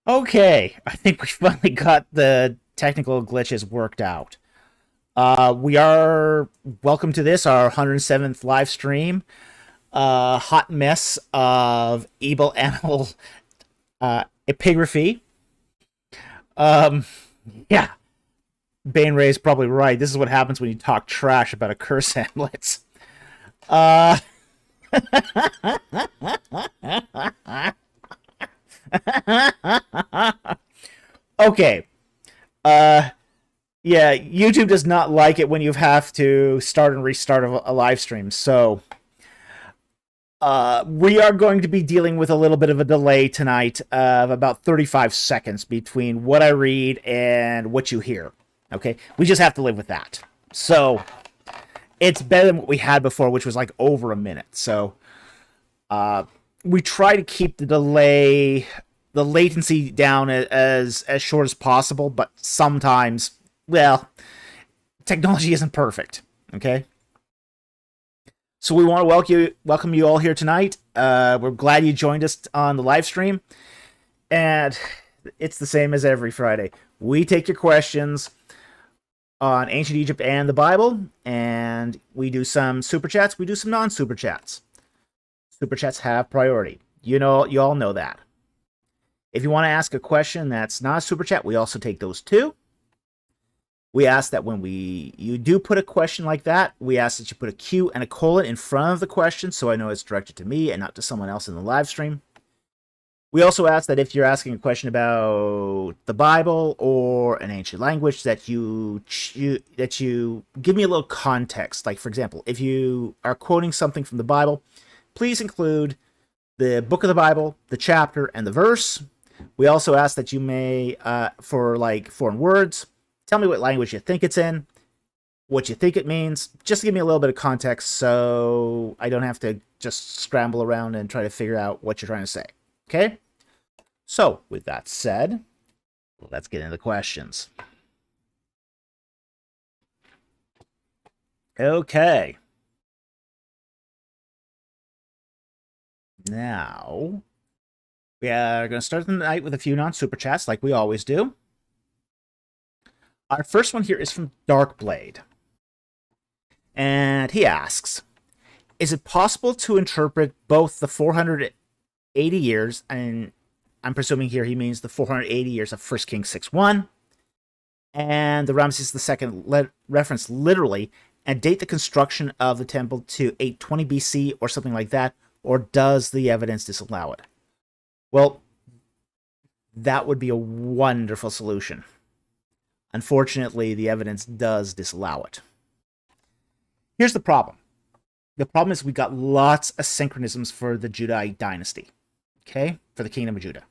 Okay, I think we finally got the technical glitches worked out. We are welcome to this, our 107th live stream. Hot mess of Ebal animal epigraphy. Um, yeah, Bane Ray is probably right. This is what happens when you talk trash about a curse amulet. Uh, okay. Uh, yeah, YouTube does not like it when you have to start and restart a live stream. So we are going to be dealing with a little bit of a delay tonight of about 35 seconds between what I read and what you hear. Okay, we just have to live with that. So it's better than what we had before, which was like over a minute. So we try to keep the delay, the latency down as short as possible, but sometimes, well, technology isn't perfect. Okay. So we want to welcome you all here tonight. We're glad you joined us on the live stream. And it's the same as every Friday. We take your questions on ancient Egypt and the Bible, and we do some super chats, we do some non-super chats. Super chats have priority. You all know that. If you want to ask a question that's not a super chat, we also take those too. We ask that when you do put a question like that, we ask that you put a Q and a colon in front of the question so I know it's directed to me and not to someone else in the live stream. We also ask that if you're asking a question about the Bible or an ancient language, that you give me a little context. Like, for example, if you are quoting something from the Bible, please include the book of the Bible, the chapter, and the verse. We also ask that you may, for like foreign words, tell me what language you think it's in, what you think it means. Just give me a little bit of context so I don't have to just scramble around and try to figure out what you're trying to say. Okay? So, with that said, let's get into the questions. Okay. Now, we are going to start the night with a few non-super chats like we always do. Our first one here is from Darkblade. And he asks, is it possible to interpret both the 480 years, and I'm presuming here he means the 480 years of 1 Kings 6:1, and the Ramses II reference literally, and date the construction of the temple to 820 BC or something like that, or does the evidence disallow it? Well, that would be a wonderful solution. Unfortunately, the evidence does disallow it. Here's the problem. The problem is we got lots of synchronisms for the Judaic dynasty, okay, for the kingdom of Judah.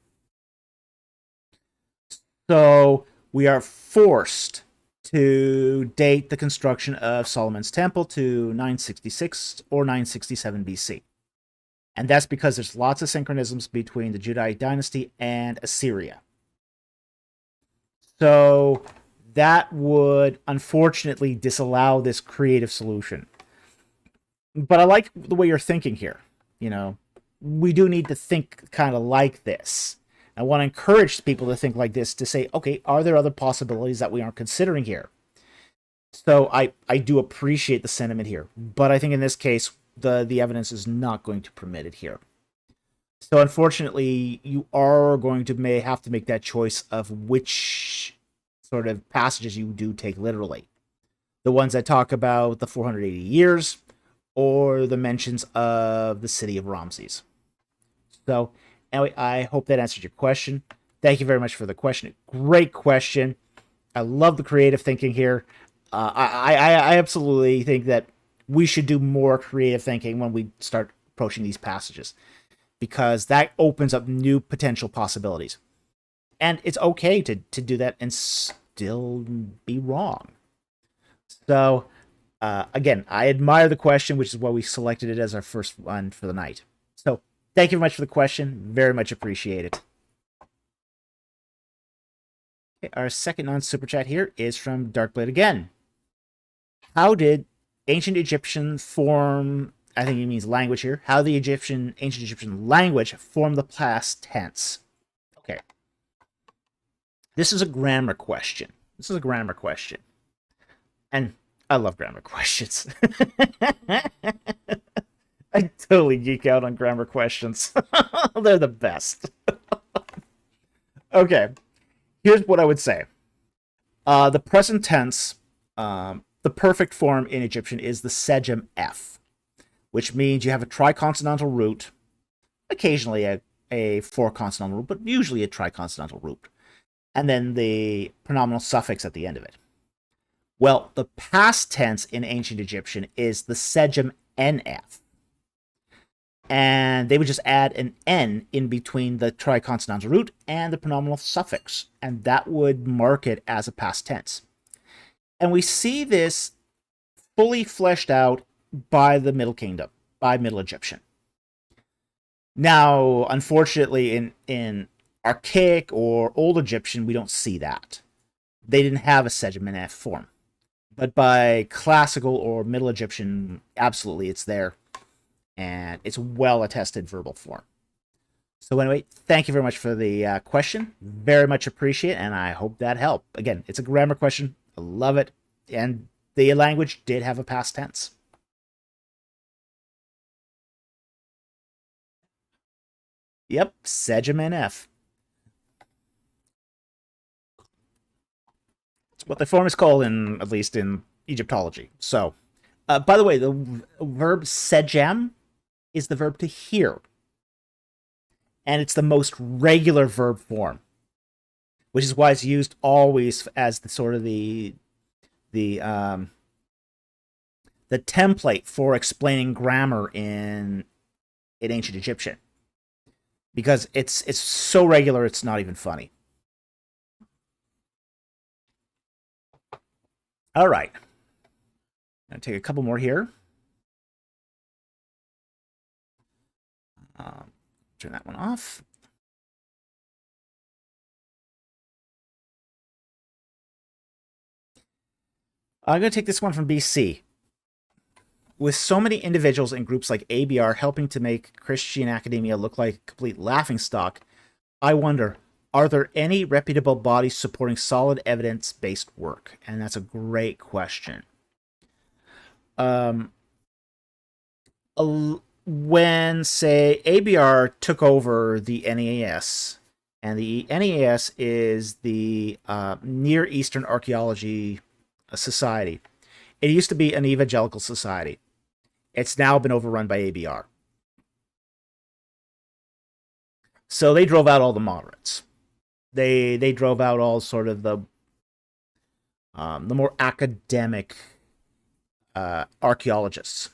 So we are forced to date the construction of Solomon's temple to 966 or 967 BC. And that's because there's lots of synchronisms between the Judaic dynasty and Assyria. So that would unfortunately disallow this creative solution. But I like the way you're thinking here. You know, we do need to think kind of like this. I want to encourage people to think like this, to say, okay, are there other possibilities that we aren't considering here? So I do appreciate the sentiment here, but I think in this case, the evidence is not going to permit it here. So unfortunately, you are going to may have to make that choice of which sort of passages you do take literally. The ones that talk about the 480 years, or the mentions of the city of Ramses. So anyway, I hope that answered your question. Thank you very much for the question. Great question. I love the creative thinking here. I absolutely think that we should do more creative thinking when we start approaching these passages, because that opens up new potential possibilities. And it's okay to do that and still be wrong. So, again, I admire the question, which is why we selected it as our first one for the night. So, thank you very much for the question. Very much appreciate it. Okay, our second non-super chat here is from Darkblade again. How did ancient Egyptian form, I think he means language here, ancient Egyptian language form the past tense? Okay. This is a grammar question. This is a grammar question. And I love grammar questions. I totally geek out on grammar questions. They're the best. Okay, here's what I would say. The present tense, the perfect form in Egyptian is the sejm F, which means you have a triconsonantal root, occasionally a four-consonantal root, but usually a triconsonantal root, and then the pronominal suffix at the end of it. Well, the past tense in ancient Egyptian is the sejm NF. And they would just add an N in between the triconsonantal root and the pronominal suffix, and that would mark it as a past tense. And we see this fully fleshed out by the Middle Kingdom, by Middle Egyptian. Now, unfortunately, in archaic or Old Egyptian, we don't see that. They didn't have a sejm NF form. But by classical or Middle Egyptian, absolutely, it's there. And it's well-attested verbal form. So anyway, thank you very much for the question. Very much appreciate it, and I hope that helped. Again, it's a grammar question. I love it. And the language did have a past tense. Yep, sejm NF. It's what the form is called, at least in Egyptology. So, by the way, the verb sejam is the verb to hear. And it's the most regular verb form, which is why it's used always as the sort of the template for explaining grammar in ancient Egyptian. Because it's so regular, it's not even funny. All right. I'm going to take a couple more here. Turn that one off. I'm going to take this one from BC. With so many individuals and groups like ABR helping to make Christian academia look like a complete laughingstock, I wonder, are there any reputable bodies supporting solid evidence-based work? And that's a great question. When, say, ABR took over the NEAS, and the NEAS is the Near Eastern Archaeology Society. It used to be an Evangelical society. It's now been overrun by ABR. So they drove out all the moderates. They drove out all sort of the more academic archaeologists.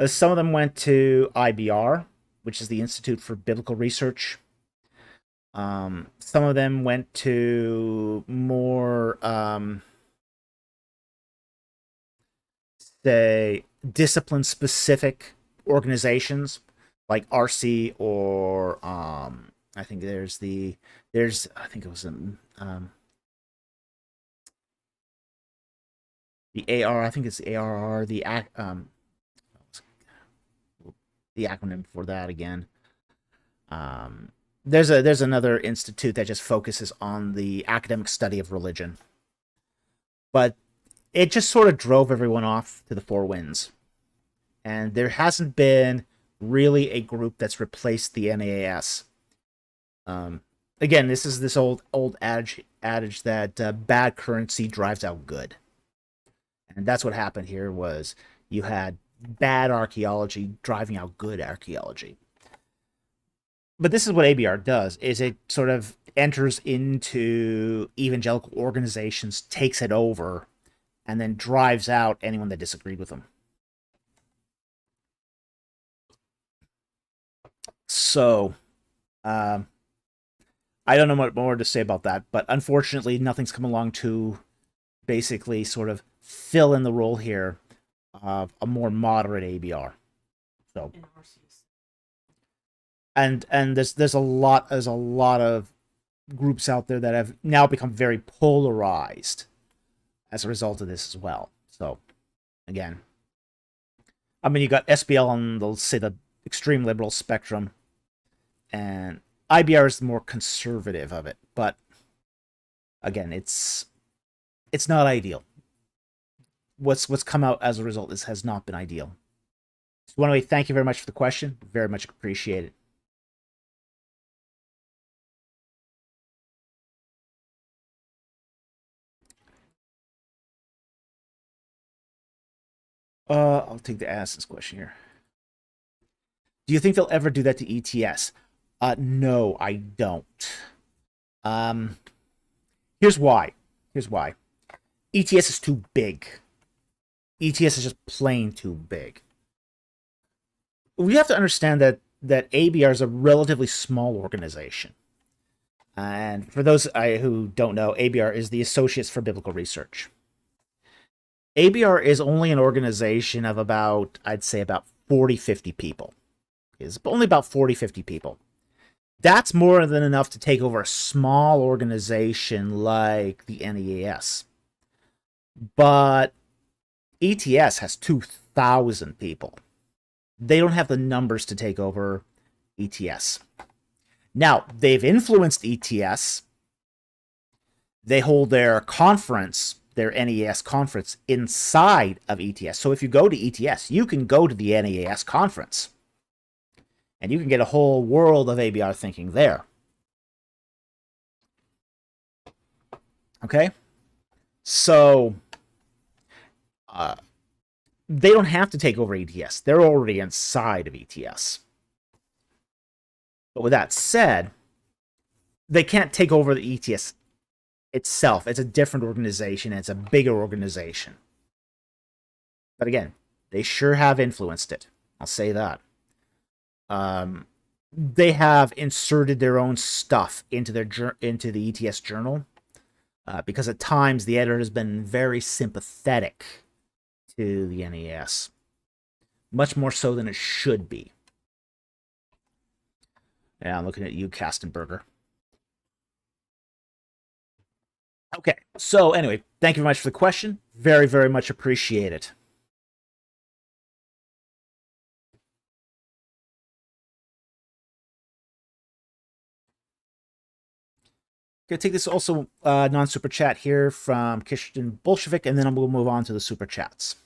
Some of them went to IBR, which is the Institute for Biblical Research. Some of them went to more, say, discipline-specific organizations like RC or I think I think it was the AR. I think it's the ARR. The acronym for that again. There's another institute that just focuses on the academic study of religion, but it just sort of drove everyone off to the four winds, and there hasn't been really a group that's replaced the NAAS. Again, this is this old adage that bad currency drives out good, and that's what happened here. Was you had bad archaeology driving out good archaeology. But this is what ABR does, is it sort of enters into evangelical organizations, takes it over, and then drives out anyone that disagreed with them. So, I don't know what more to say about that, but unfortunately, nothing's come along to basically sort of fill in the role here of a more moderate ABR. So, and there's a lot of groups out there that have now become very polarized as a result of this as well. So, again, I mean, you got SBL on the extreme liberal spectrum, and IBR is the more conservative of it. But Again, it's not ideal. What's come out as a result has not been ideal. So anyway, thank you very much for the question. Very much appreciated. I'll take the ask this question here. Do you think they'll ever do that to ETS? No, I don't. Um, here's why. Here's why. ETS is too big. ETS is just plain too big. We have to understand that ABR is a relatively small organization. And for those who don't know, ABR is the Associates for Biblical Research. ABR is only an organization of about, I'd say, about 40, 50 people. It's only about 40, 50 people. That's more than enough to take over a small organization like the NEAS. But ETS has 2,000 people. They don't have the numbers to take over ETS. Now, they've influenced ETS. They hold their conference, their NEAS conference, inside of ETS. So if you go to ETS, you can go to the NEAS conference. And you can get a whole world of ABR thinking there. Okay? So, they don't have to take over ETS. They're already inside of ETS. But with that said, they can't take over the ETS itself. It's a different organization. It's a bigger organization. But again, they sure have influenced it. I'll say that. They have inserted their own stuff into the ETS journal because at times the editor has been very sympathetic to the NES, much more so than it should be. Yeah, I'm looking at you, Kastenberger. Okay, so anyway, thank you very much for the question. Very, very much appreciate it. Gonna take this also non-super chat here from Christian Bolshevik, and then we'll move on to the super chats.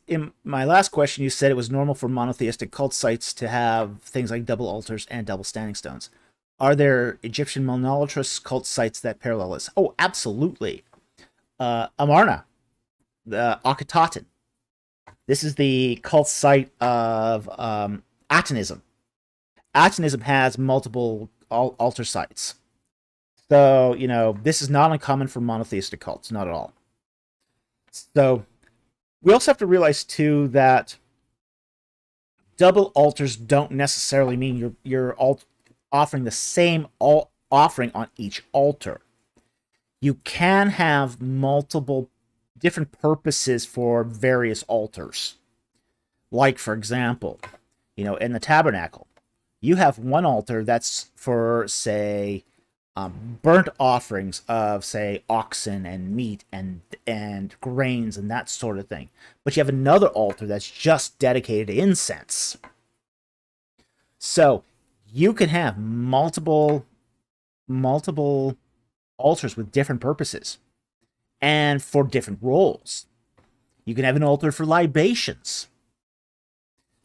In my last question, you said it was normal for monotheistic cult sites to have things like double altars and double standing stones. Are there Egyptian monolatrous cult sites that parallel this? Oh, absolutely. Amarna, the Akhenaten. This is the cult site of Atonism. Atonism has multiple altar sites. So, this is not uncommon for monotheistic cults, not at all. So, we also have to realize, too, that double altars don't necessarily mean you're offering the same offering on each altar. You can have multiple different purposes for various altars. Like, for example, in the tabernacle, you have one altar that's for, say, burnt offerings of, say, oxen and meat and grains and that sort of thing. But you have another altar that's just dedicated to incense. So you can have multiple altars with different purposes and for different roles. You can have an altar for libations.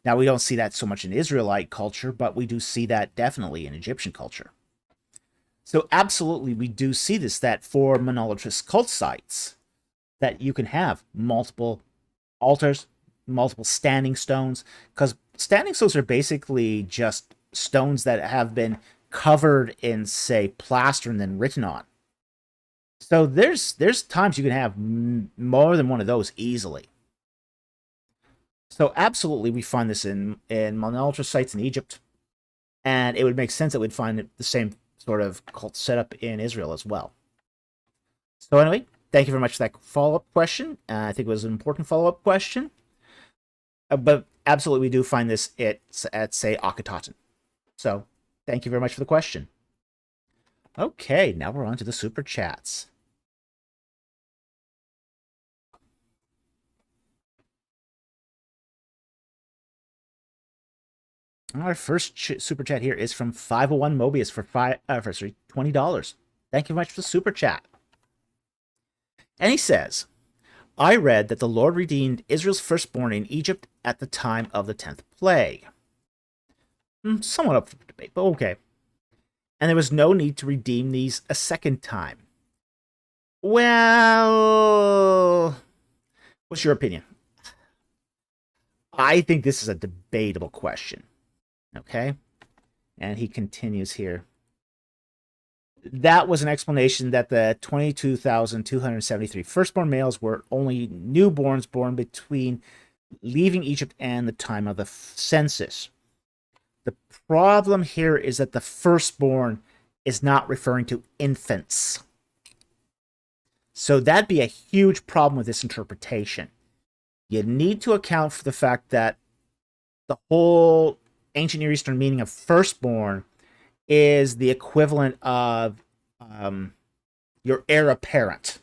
Now, we don't see that so much in Israelite culture, but we do see that definitely in Egyptian culture. So absolutely, we do see this, that for monolatrous cult sites, that you can have multiple altars, multiple standing stones, because standing stones are basically just stones that have been covered in, say, plaster and then written on. So there's times you can have more than one of those easily. So absolutely, we find this in monolatrous sites in Egypt, and it would make sense that we'd find the same sort of cult setup in Israel as well. So anyway, thank you very much for that follow-up question. I think it was an important follow-up question. But absolutely, we do find this at say, Akhenaten. So thank you very much for the question. Okay, now we're on to the super chats. Our first super chat here is from 501 Mobius for $20. Thank you very much for the super chat. And he says, I read that the Lord redeemed Israel's firstborn in Egypt at the time of the 10th plague. Somewhat up for debate, but okay. And there was no need to redeem these a second time. Well, what's your opinion? I think this is a debatable question. Okay? And he continues here. That was an explanation that the 22,273 firstborn males were only newborns born between leaving Egypt and the time of the census. The problem here is that the firstborn is not referring to infants. So that'd be a huge problem with this interpretation. You need to account for the fact that the whole ancient Near Eastern meaning of firstborn is the equivalent of your heir apparent.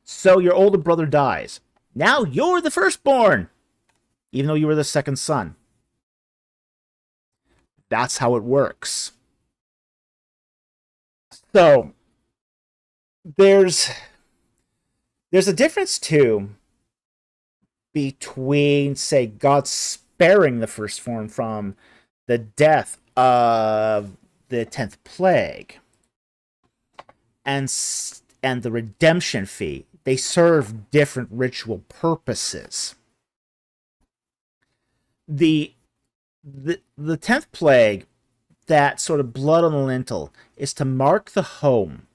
So your older brother dies. Now you're the firstborn, even though you were the second son. That's how it works. So there's a difference too between, say, God sparing the firstborn from the death of the 10th plague and the redemption fee. They serve different ritual purposes. The 10th plague, that sort of blood on the lintel, is to mark the home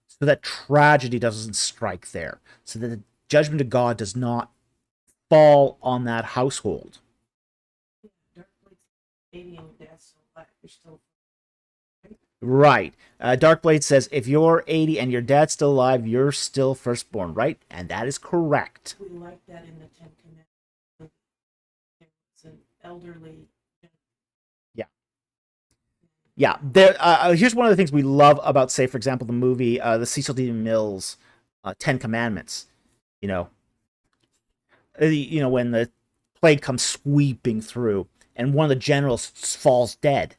so that tragedy doesn't strike there, so that the judgment of God does not fall on that household. Right. Darkblade says, if you're 80 and your dad's still alive, you're still firstborn, right? And that is correct. We like that in the Ten Commandments. It's an elderly. Yeah. Here's one of the things we love about, say, for example, the movie, the Cecil D. Mills, 10 Commandments. When the plague comes sweeping through, and one of the generals falls dead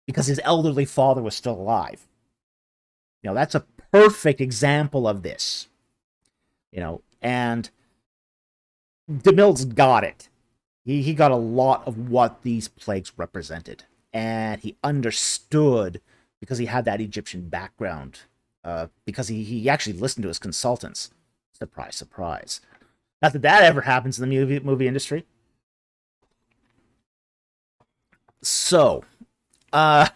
because his elderly father was still alive. That's a perfect example of this. And DeMille's got it. He got a lot of what these plagues represented. And he understood, because he had that Egyptian background, because he actually listened to his consultants. Surprise, surprise. Not that that ever happens in the movie industry. So, so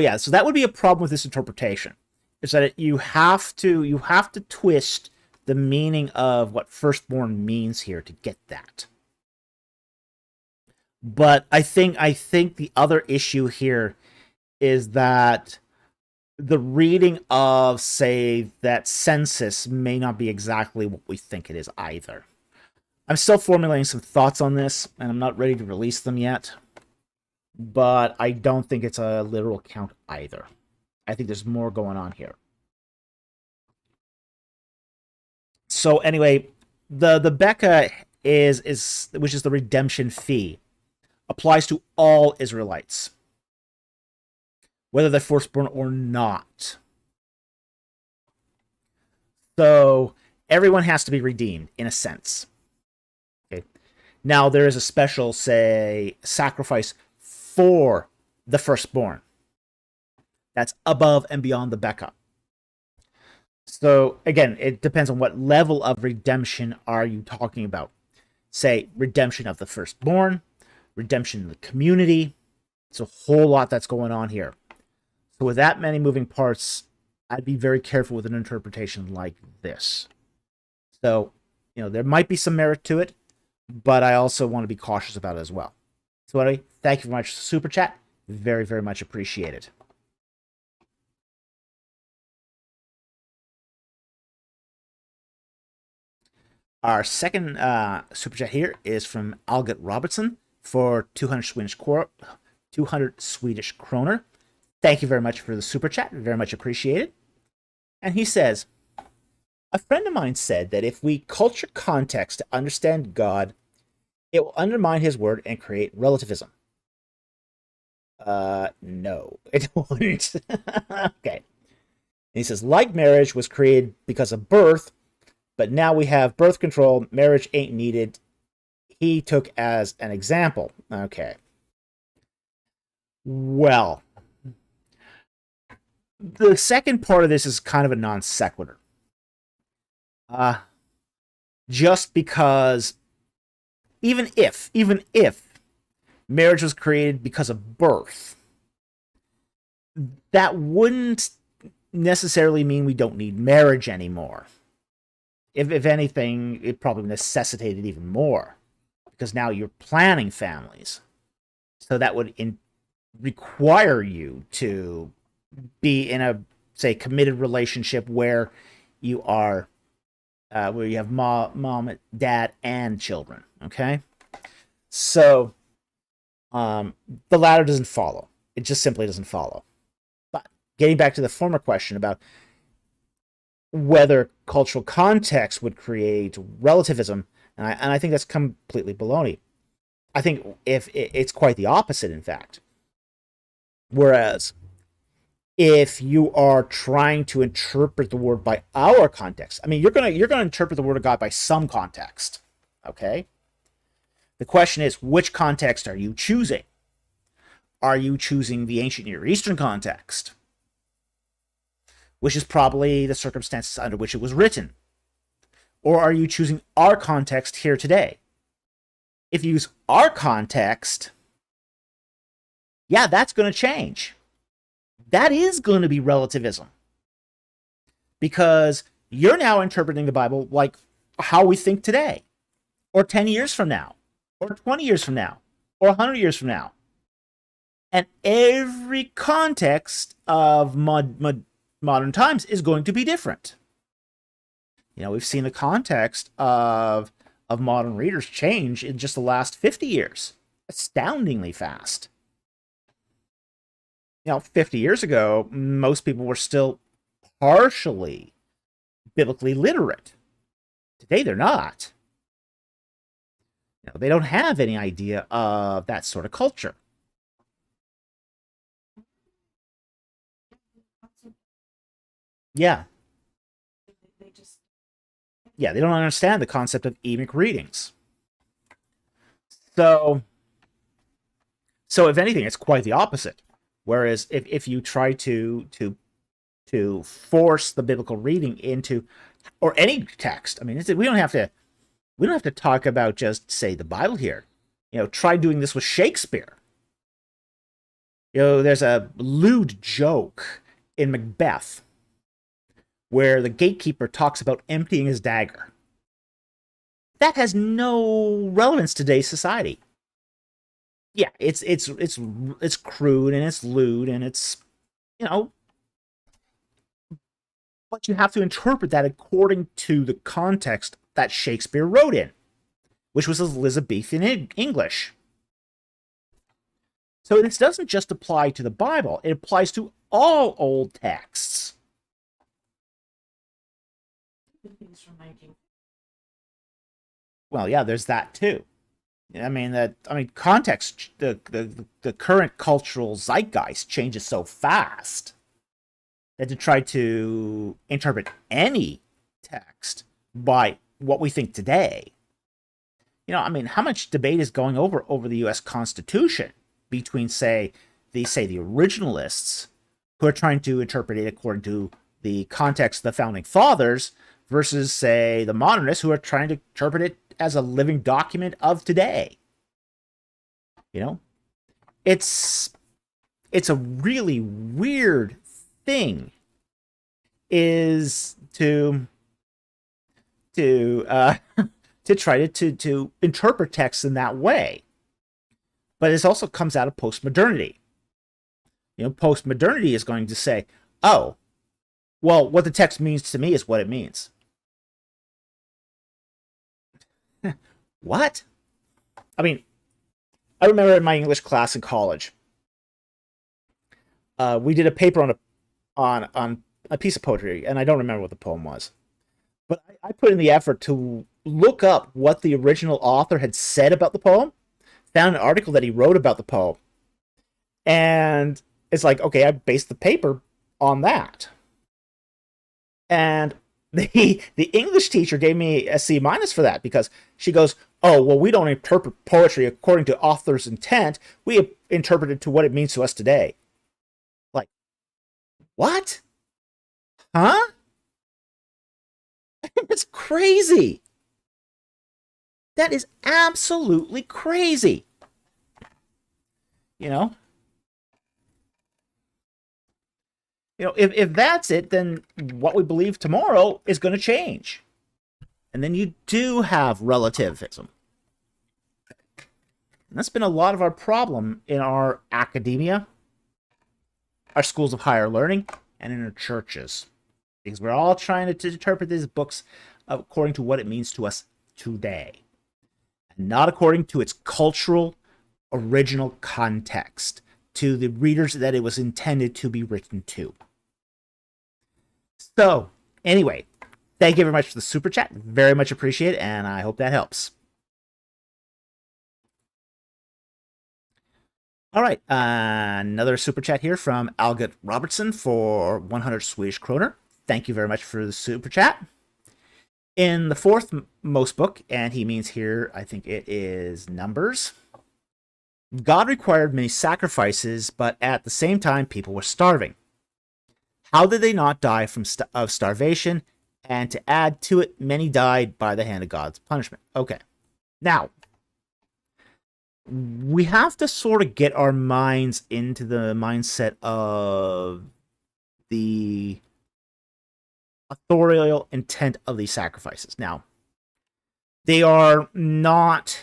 that would be a problem with this interpretation. Is that you have to twist the meaning of what firstborn means here to get that. But I think the other issue here is that the reading of, say, that census may not be exactly what we think it is either. I'm still formulating some thoughts on this, and I'm not ready to release them yet. But I don't think it's a literal count either. I think there's more going on here. So anyway, the Becca is which is the redemption fee, applies to all Israelites, whether they're firstborn or not. So everyone has to be redeemed in a sense. Okay. Now there is a special, say, sacrifice for the firstborn. That's above and beyond the Becca. So again, it depends on what level of redemption are you talking about. Say, redemption of the firstborn, redemption of the community. It's a whole lot that's going on here. So with that many moving parts, I'd be very careful with an interpretation like this. So, there might be some merit to it, but I also want to be cautious about it as well. So anyway, thank you very much for the super chat. Very, very much appreciated. Our second super chat here is from Algot Robertson for 200 Swedish kroner. Thank you very much for the super chat. Very much appreciated. And he says, A friend of mine said that if we culture context to understand God, it will undermine his word and create relativism. No, it wouldn't. Okay. And he says, like marriage was created because of birth, but now we have birth control. Marriage ain't needed. He took as an example. Okay. Well, the second part of this is kind of a non sequitur. Just because even if marriage was created because of birth, that wouldn't necessarily mean we don't need marriage anymore. If anything, it probably necessitated even more, because now you're planning families. So that would require you to be in a, say, committed relationship where you are, where you have mom, dad, and children. Okay, so the latter doesn't follow. It just simply doesn't follow. But getting back to the former question about whether cultural context would create relativism, and I think that's completely baloney. I think if it's quite the opposite, in fact. Whereas, if you are trying to interpret the word by our context, I mean, you're gonna interpret the word of God by some context, okay? The question is, which context are you choosing? Are you choosing the ancient Near Eastern context, which is probably the circumstances under which it was written? Or are you choosing our context here today? If you use our context, yeah, that's going to change. That is going to be relativism. Because you're now interpreting the Bible like how we think today, or 10 years from now, or 20 years from now, or 100 years from now. And every context of modern times is going to be different. You know, we've seen the context of modern readers change in just the last 50 years. Astoundingly fast. You know, 50 years ago, most people were still partially biblically literate. Today, they're not. You know, they don't have any idea of that sort of culture. Yeah. Yeah, they don't understand the concept of emic readings. So if anything, it's quite the opposite. Whereas if you try to force the biblical reading into, or any text, I mean, we don't have to talk about just, say, the Bible here. You know, try doing this with Shakespeare. You know, there's a lewd joke in Macbeth where the gatekeeper talks about emptying his dagger. That has no relevance to today's society. Yeah, it's crude and it's lewd and it's, you know, but you have to interpret that according to the context that Shakespeare wrote in, which was Elizabethan English. So this doesn't just apply to the Bible, it applies to all old texts. Well, yeah, there's that too. I mean, context, the current cultural zeitgeist changes so fast that to try to interpret any text by what we think today, you know, I mean, how much debate is going over the U.S. Constitution between, say, the originalists who are trying to interpret it according to the context of the founding fathers versus, say, the modernists who are trying to interpret it as a living document of today. You know, it's a really weird thing is to try to interpret texts in that way. But it also comes out of postmodernity. You know, postmodernity is going to say, oh, well, what the text means to me is what it means. What? I mean, I remember in my English class in college, we did a paper on a piece of poetry, and I don't remember what the poem was. But I put in the effort to look up what the original author had said about the poem, found an article that he wrote about the poem, and it's like, okay, I based the paper on that. And the English teacher gave me a C minus for that because she goes, oh, well, we don't interpret poetry according to author's intent. We interpret it to what it means to us today. Like, what? Huh? That's crazy. That is absolutely crazy. You know? If that's it, then what we believe tomorrow is going to change. And then you do have relativism. And that's been a lot of our problem in our academia, our schools of higher learning, and in our churches. Because we're all trying to interpret these books according to what it means to us today. And not according to its cultural, original context, to the readers that it was intended to be written to. So, anyway, thank you very much for the super chat. Very much appreciate it, and I hope that helps. All right, another super chat here from Algot Robertson for 100 Swedish kroner. Thank you very much for the super chat. In the fourth most book, and he means here, I think it is Numbers, God required many sacrifices, but at the same time, people were starving. How did they not die of starvation? And to add to it, many died by the hand of God's punishment. Okay. Now, we have to sort of get our minds into the mindset of the authorial intent of these sacrifices. Now, they are not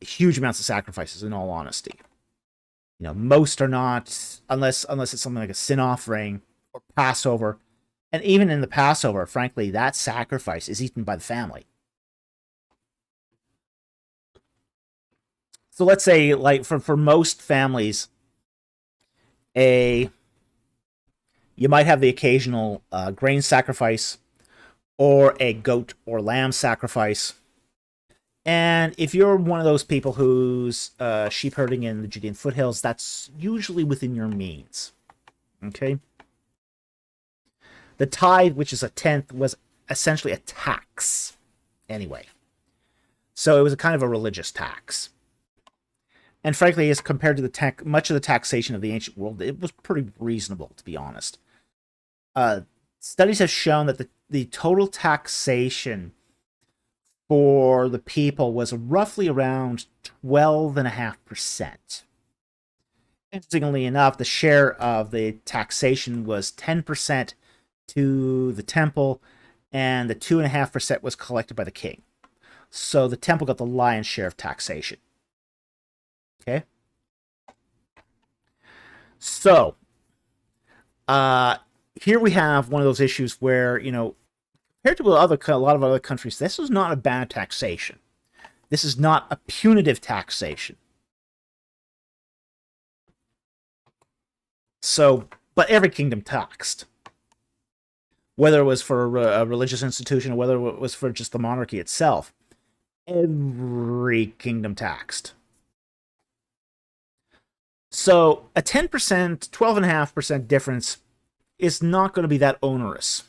huge amounts of sacrifices, in all honesty. Most are not, unless it's something like a sin offering or Passover. And even in the Passover, frankly, that sacrifice is eaten by the family. So let's say, like, for most families, you might have the occasional grain sacrifice or a goat or lamb sacrifice. And if you're one of those people who's sheep herding in the Judean foothills, that's usually within your means. Okay? The tithe, which is a tenth, was essentially a tax anyway. So it was a kind of a religious tax. And frankly, as compared to much of the taxation of the ancient world, it was pretty reasonable, to be honest. Studies have shown that the total taxation for the people was roughly around 12.5%. Interestingly enough, the share of the taxation was 10% to the temple, and the 2.5% was collected by the king. So the temple got the lion's share of taxation. Okay? So, here we have one of those issues where, compared to a lot of other countries, this is not a bad taxation. This is not a punitive taxation. So, but every kingdom taxed. Whether it was for a religious institution or whether it was for just the monarchy itself. Every kingdom taxed. So, a 10%, 12.5% difference is not going to be that onerous.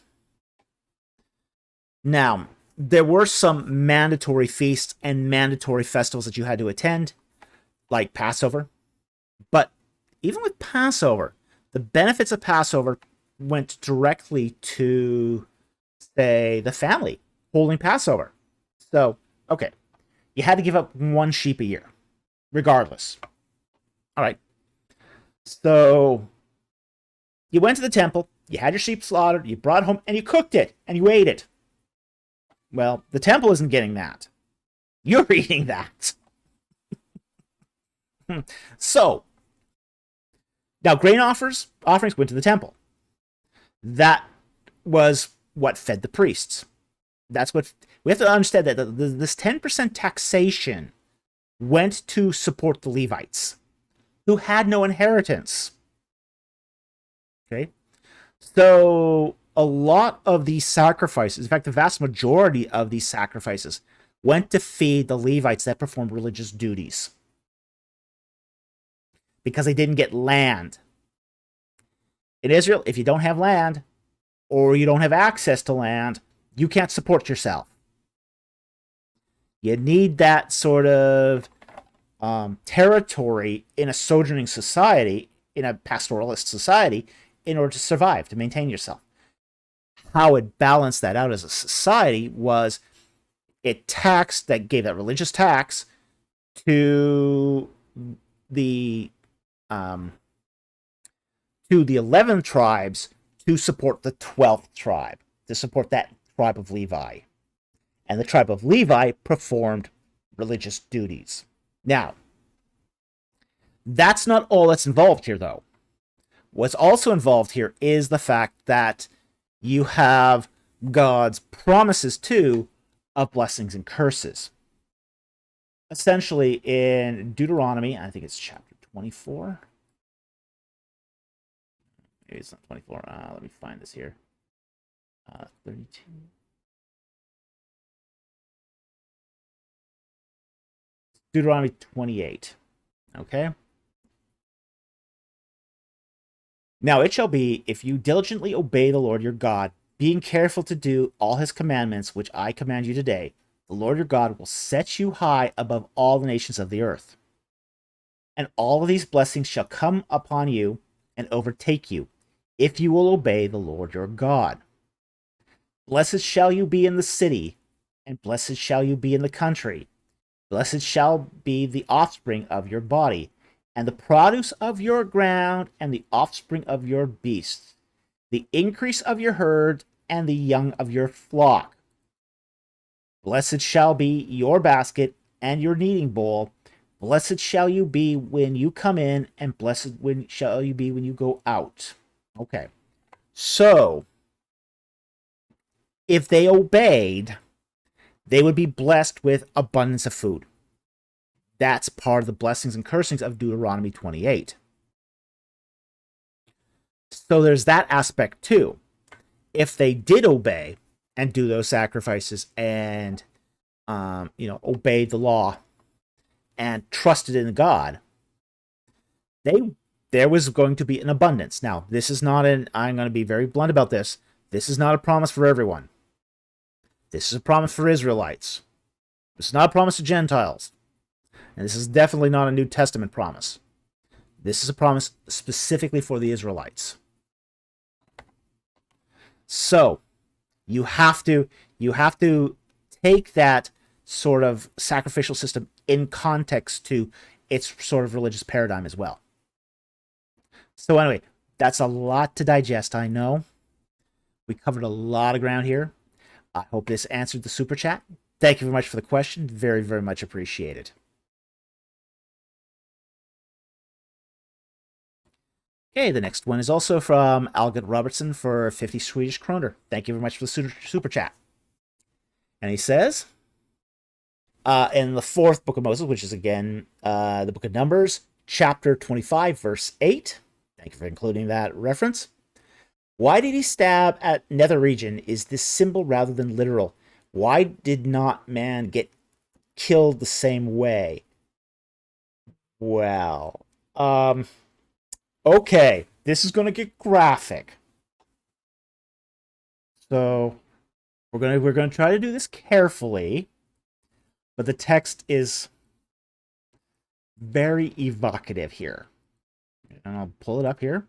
Now, there were some mandatory feasts and mandatory festivals that you had to attend, like Passover. But even with Passover, the benefits of Passover went directly to, say, the family holding Passover. So, okay, you had to give up one sheep a year, regardless. All right. So, you went to the temple, you had your sheep slaughtered, you brought it home, and you cooked it, and you ate it. Well, the temple isn't getting that. You're eating that. So, now grain offerings went to the temple. That was what fed the priests. That's what we have to understand, that this 10% taxation went to support the Levites, who had no inheritance. Okay, so a lot of these sacrifices, in fact, the vast majority of these sacrifices, went to feed the Levites that performed religious duties. Because they didn't get land. In Israel, if you don't have land, or you don't have access to land, you can't support yourself. You need that sort of territory in a sojourning society, in a pastoralist society, in order to survive, to maintain yourself. How it balanced that out as a society was it taxed, that gave that religious tax to the 11 tribes to support the 12th tribe, to support that tribe of Levi. And the tribe of Levi performed religious duties. Now, that's not all that's involved here, though. What's also involved here is the fact that you have God's promises, too, of blessings and curses. Essentially, in Deuteronomy, I think it's chapter 24. Maybe it's not 24. Let me find this here. 32. Deuteronomy 28. Okay? Now it shall be, if you diligently obey the Lord your God, being careful to do all his commandments, which I command you today, the Lord your God will set you high above all the nations of the earth. And all of these blessings shall come upon you and overtake you, if you will obey the Lord your God. Blessed shall you be in the city, and blessed shall you be in the country. Blessed shall be the offspring of your body, and the produce of your ground, and the offspring of your beasts, the increase of your herd, and the young of your flock. Blessed shall be your basket and your kneading bowl. Blessed shall you be when you come in, and blessed shall you be when you go out. Okay, so if they obeyed, they would be blessed with abundance of food. That's part of the blessings and cursings of Deuteronomy 28. So there's that aspect too. If they did obey and do those sacrifices and obeyed the law and trusted in God, there was going to be an abundance. Now, this is not I'm going to be very blunt about this. This is not a promise for everyone. This is a promise for Israelites. This is not a promise to Gentiles. And this is definitely not a New Testament promise. This is a promise specifically for the Israelites. So, you have to take that sort of sacrificial system in context to its sort of religious paradigm as well. So anyway, that's a lot to digest, I know. We covered a lot of ground here. I hope this answered the super chat. Thank you very much for the question. Very, very much appreciated. Okay, the next one is also from Algot Robertson for 50 Swedish kroner. Thank you very much for the super chat. And he says, in the fourth book of Moses, which is again the book of Numbers, chapter 25, verse 8. Thank you for including that reference. Why did he stab at nether region? Is this symbol rather than literal? Why did not man get killed the same way? Well, okay, this is going to get graphic. So we're going to try to do this carefully, but the text is very evocative here. And I'll pull it up here.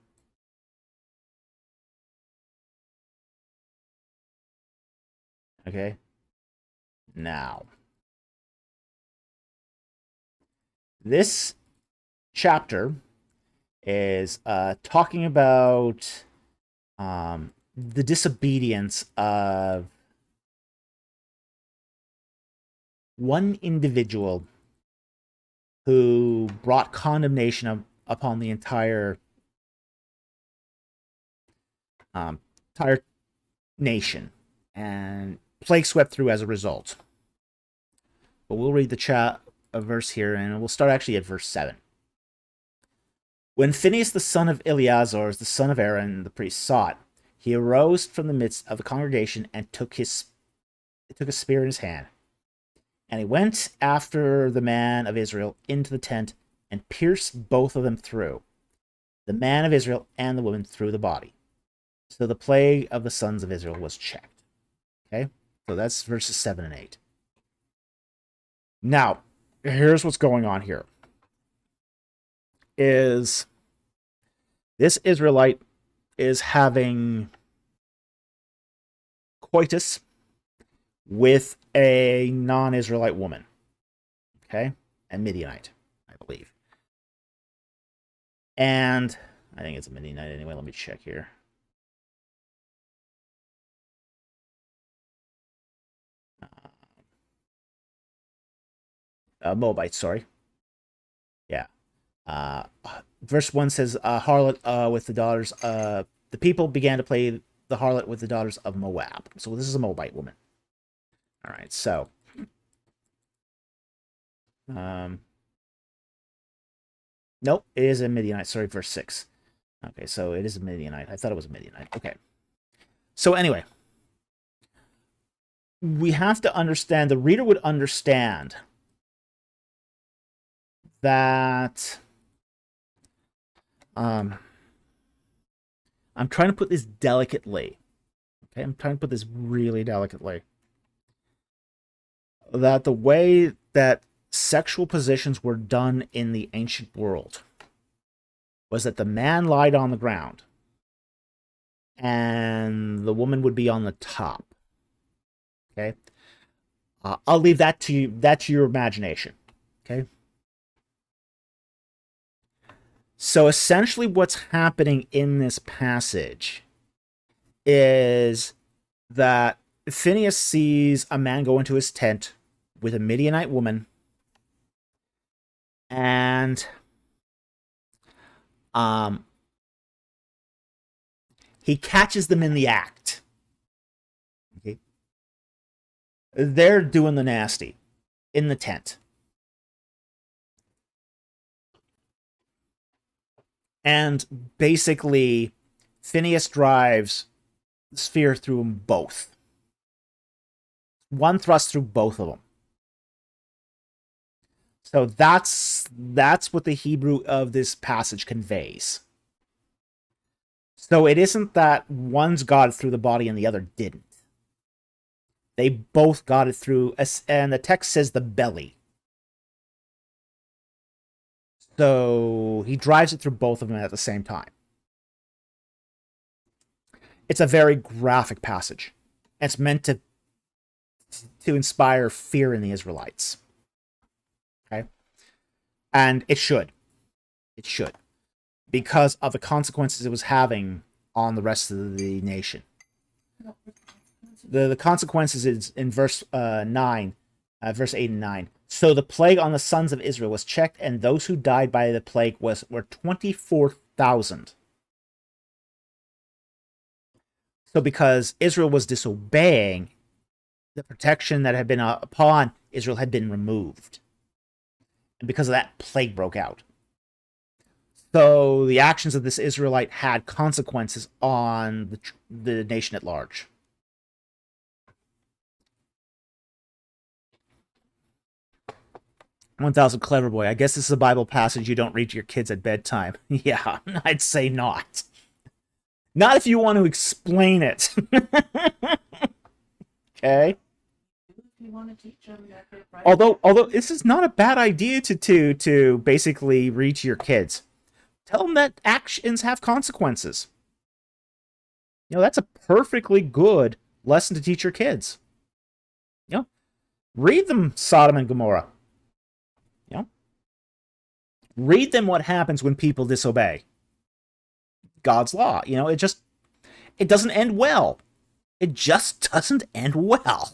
Okay. Now, this chapter is talking about the disobedience of one individual who brought condemnation upon the entire nation, and plague swept through as a result. But we'll read the verse here, and we'll start actually at verse 7. When Phinehas the son of Eleazar, the son of Aaron, the priest, saw it, He arose from the midst of the congregation and took a spear in his hand. And he went after the man of Israel into the tent and pierced both of them through, the man of Israel and the woman through the body. So the plague of the sons of Israel was checked. Okay? So that's verses 7 and 8. Now, here's what's going on here. Is this Israelite is having coitus with a non-Israelite woman. Okay? A Midianite, I believe. And I think it's a Midianite anyway. Let me check here. Moabite, sorry. Yeah. Verse 1 says, harlot with the daughters. The people began to play the harlot with the daughters of Moab. So this is a Moabite woman. All right, so. Nope, it is a Midianite. Sorry, verse 6. Okay, so it is a Midianite. I thought it was a Midianite. Okay. So anyway. We have to understand, the reader would understand that I'm trying to put this delicately. Okay, I'm trying to put this really delicately. That the way that sexual positions were done in the ancient world was that the man lied on the ground and the woman would be on the top. Okay, I'll leave that to you. That's your imagination. Okay. So essentially, what's happening in this passage is that Phinehas sees a man go into his tent with a Midianite woman, and he catches them in the act. Okay. They're doing the nasty in the tent. And basically, Phinehas drives the spear through them both. One thrust through both of them. So that's what the Hebrew of this passage conveys. So it isn't that one's got it through the body and the other didn't. They both got it through, and the text says the belly. So he drives it through both of them at the same time. It's a very graphic passage. It's meant to inspire fear in the Israelites. Okay? And it should. It should. Because of the consequences it was having on the rest of the nation. The consequences is in verse 9, verse 8 and 9. So the plague on the sons of Israel was checked, and those who died by the plague were 24,000. So because Israel was disobeying, the protection that had been upon Israel had been removed. And because of that, plague broke out. So the actions of this Israelite had consequences on the nation at large. $1,000 clever boy. I guess this is a Bible passage you don't read to your kids at bedtime. Yeah, I'd say not. Not if you want to explain it. Okay. You want to teach them that they're right. Although this is not a bad idea to basically read to your kids. Tell them that actions have consequences. You know, that's a perfectly good lesson to teach your kids. You know, read them Sodom and Gomorrah. You know, read them what happens when people disobey God's law. You know, it doesn't end well. It just doesn't end well.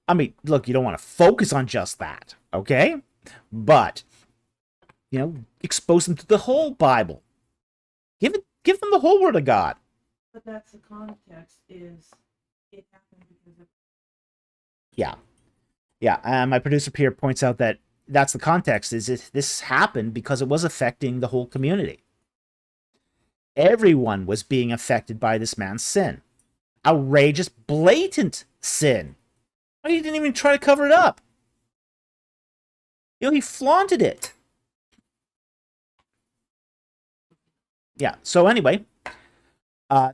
I mean, look, you don't want to focus on just that, okay? But, you know, expose them to the whole Bible. Give them the whole Word of God. But that's the context, is it happened because of... Yeah. Yeah, my producer Pierre points out that that's the context, is this happened because it was affecting the whole community. Everyone was being affected by this man's sin. Outrageous, blatant sin. He didn't even try to cover it up. He flaunted it. Yeah, so anyway,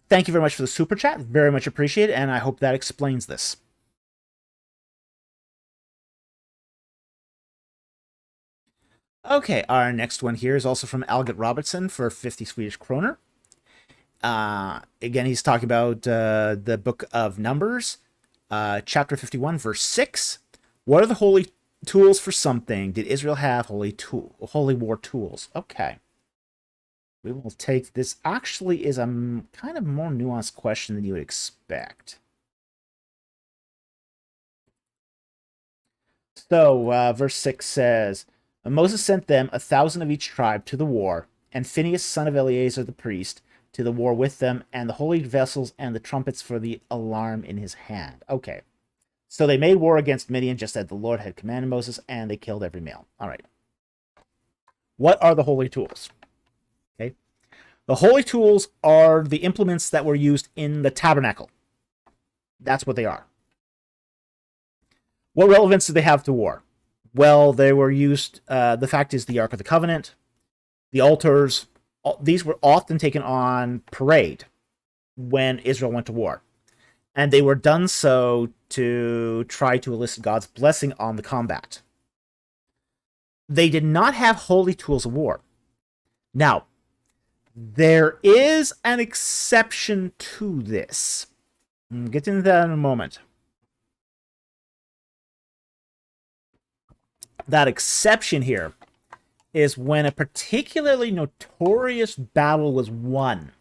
thank you very much for the super chat. Very much appreciated, and I hope that explains this. Okay, our next one here is also from Algot Robertson for 50 Swedish kroner. Again, he's talking about the book of Numbers, chapter 51, verse 6. What are the holy tools for something? Did Israel have holy war tools? Okay. We will take this. Actually is a kind of more nuanced question than you would expect. So, verse 6 says, Moses sent them 1,000 of each tribe to the war, and Phinehas, son of Eleazar the priest, to the war with them, and the holy vessels and the trumpets for the alarm in his hand. Okay. So they made war against Midian, just as the Lord had commanded Moses, and they killed every male. All right. What are the holy tools? Okay. The holy tools are the implements that were used in the tabernacle. That's what they are. What relevance do they have to war? Well, they were used, the fact is the Ark of the Covenant, the altars, these were often taken on parade when Israel went to war. And they were done so to try to elicit God's blessing on the combat. They did not have holy tools of war. Now, there is an exception to this. I'll get into that in a moment. That exception here is when a particularly notorious battle was won.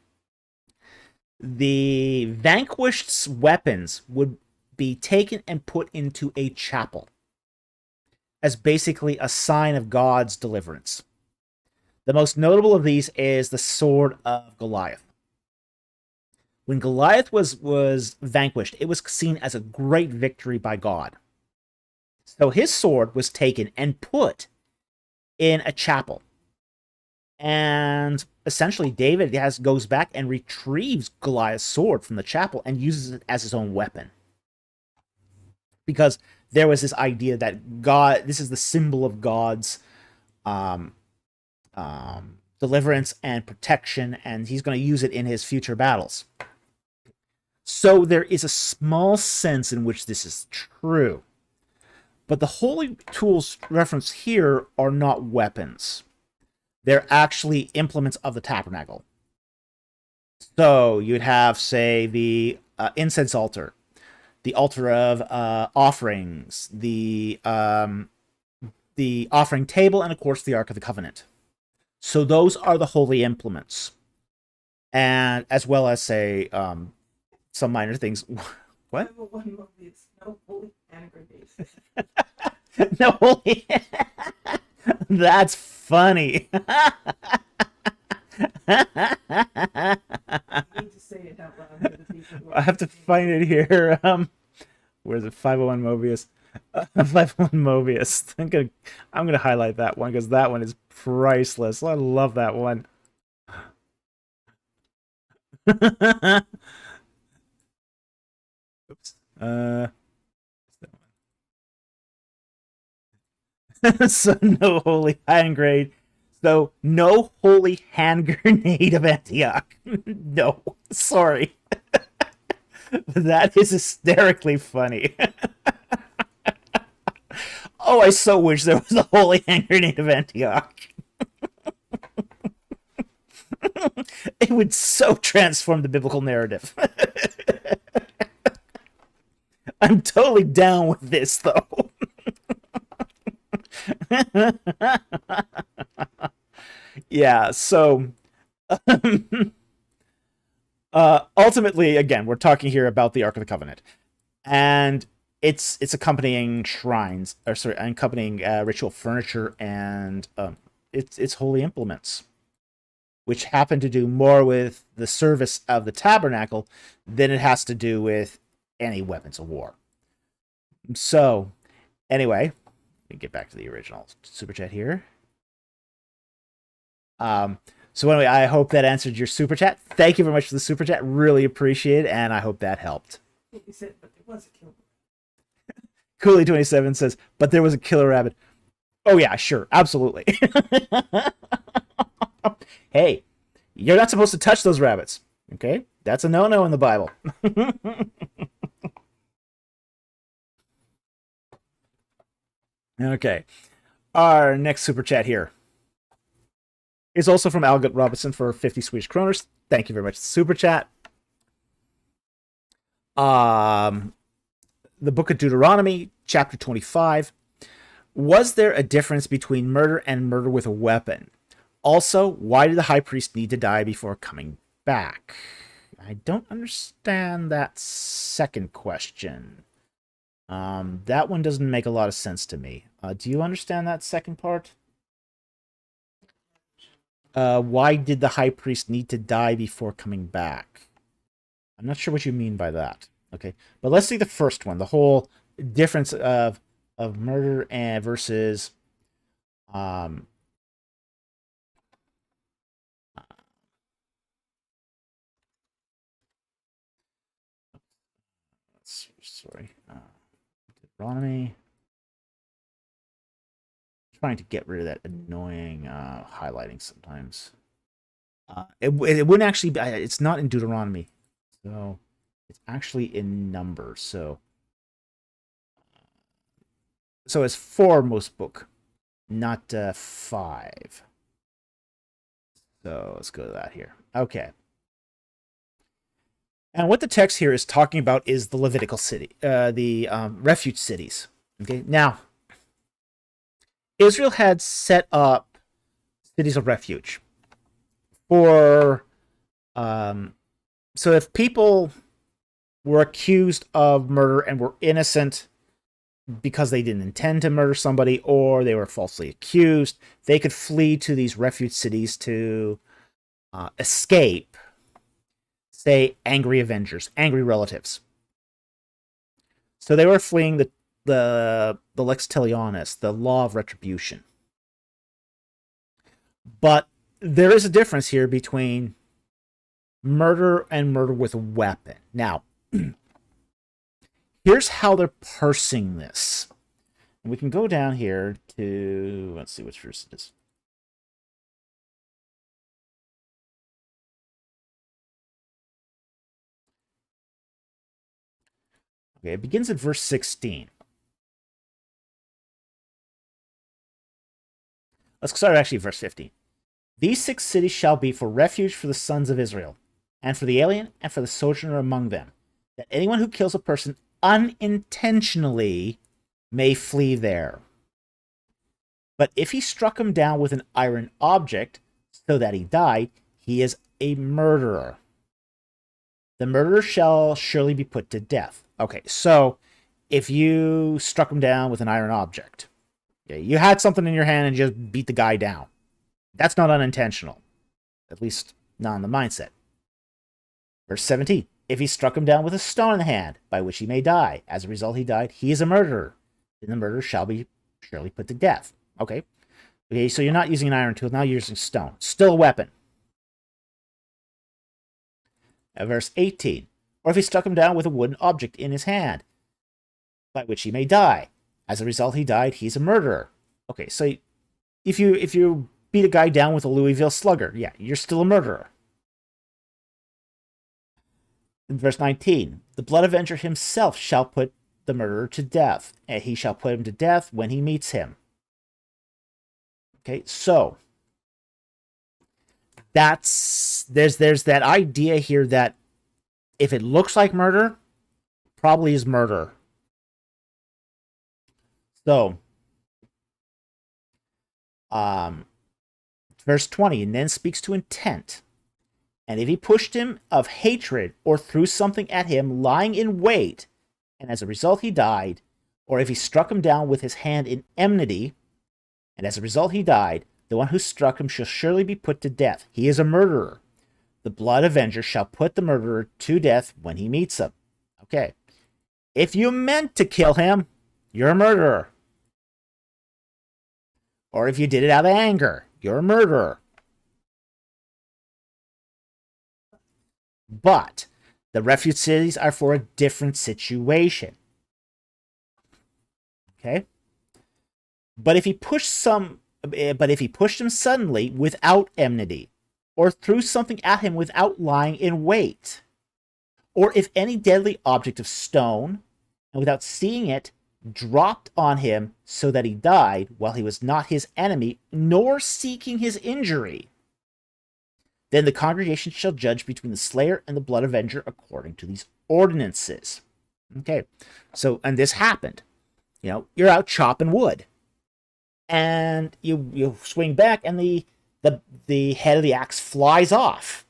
The vanquished's weapons would be taken and put into a chapel as basically a sign of God's deliverance. The most notable of these is the sword of Goliath. When Goliath was vanquished, it was seen as a great victory by God. So his sword was taken and put in a chapel. And essentially, David goes back and retrieves Goliath's sword from the chapel and uses it as his own weapon. Because there was this idea that God, this is the symbol of God's deliverance and protection, and he's going to use it in his future battles. So there is a small sense in which this is true. But the holy tools referenced here are not weapons. They're actually implements of the tabernacle. So you'd have, say, the incense altar, the altar of offerings, the offering table, and of course the Ark of the Covenant. So those are the holy implements. And as well as, say, some minor things. What? No holy hand grenades. No holy. That's funny. You need to say it out loud for the people who are I have to find it here. Where's it? 501 Mobius. 501 Mobius. I'm gonna highlight that one because that one is priceless. I love that one. Oops. So no holy hand grenade. So no holy hand grenade of Antioch. No, sorry. That is hysterically funny. Oh, I so wish there was a holy hand grenade of Antioch. It would so transform the biblical narrative. I'm totally down with this, though. Yeah, so ultimately, again, we're talking here about the Ark of the Covenant, and its accompanying shrines, or sorry, accompanying ritual furniture, and its holy implements, which happen to do more with the service of the tabernacle than it has to do with any weapons of war. So, anyway, let me get back to the original super chat here. So anyway, I hope that answered your super chat. Thank you very much for the super chat. Really appreciate it, and I hope that helped. You said, but there was a killer. Cooley27 says, but there was a killer rabbit. Oh yeah, sure, absolutely. Hey, you're not supposed to touch those rabbits. Okay? That's a no-no in the Bible. Okay. Our next super chat here is also from Algot Robinson for 50 Swedish kroners. Thank you very much. Super chat. The book of Deuteronomy, chapter 25. Was there a difference between murder and murder with a weapon? Also, why did the high priest need to die before coming back? I don't understand that second question. That one doesn't make a lot of sense to me. Do you understand that second part? Why did the high priest need to die before coming back? I'm not sure what you mean by that. Okay, but let's see the first one. The whole difference of murder and versus sorry, Deuteronomy. Trying to get rid of that annoying highlighting sometimes. It wouldn't actually be, it's not in Deuteronomy, so it's actually in Numbers. So it's 4 most book, not 5. So let's go to that here. Okay. And what the text here is talking about is the Levitical city, the refuge cities. Okay, now Israel had set up cities of refuge for, so if people were accused of murder and were innocent because they didn't intend to murder somebody or they were falsely accused, they could flee to these refuge cities to escape, say, angry avengers, angry relatives. So they were fleeing the lex talionis, the law of retribution. But there is a difference here between murder and murder with a weapon. Now, here's how they're parsing this. And we can go down here to, let's see which verse it is. Okay, it begins at verse 16. Let's start actually verse 15. These 6 cities shall be for refuge for the sons of Israel, and for the alien, and for the sojourner among them, that anyone who kills a person unintentionally may flee there. But if he struck him down with an iron object, so that he died, he is a murderer. The murderer shall surely be put to death. Okay, so if you struck him down with an iron object, you had something in your hand and just beat the guy down, that's not unintentional. At least not in the mindset. Verse 17. If he struck him down with a stone in the hand, by which he may die, as a result he died, he is a murderer. Then the murderer shall be surely put to death. Okay, so you're not using an iron tool, now you're using stone. Still a weapon. Verse 18. Or if he struck him down with a wooden object in his hand, by which he may die. As a result he died, he's a murderer. Okay, so if you beat a guy down with a Louisville slugger, yeah, you're still a murderer. In verse 19, the blood avenger himself shall put the murderer to death, and he shall put him to death when he meets him. Okay, so there's that idea here that if it looks like murder, probably is murder. So, verse 20, and then speaks to intent. And if he pushed him of hatred or threw something at him lying in wait, and as a result he died, or if he struck him down with his hand in enmity, and as a result he died, the one who struck him shall surely be put to death. He is a murderer. The blood avenger shall put the murderer to death when he meets him. Okay. If you meant to kill him, you're a murderer. Or if you did it out of anger, you're a murderer. But the refuge cities are for a different situation. Okay? But if he pushed him suddenly without enmity, or threw something at him without lying in wait, or if any deadly object of stone, and without seeing it, dropped on him so that he died while he was not his enemy, nor seeking his injury, then the congregation shall judge between the slayer and the blood avenger according to these ordinances. Okay, so, and this happened. You're out chopping wood, and you swing back, and the head of the axe flies off.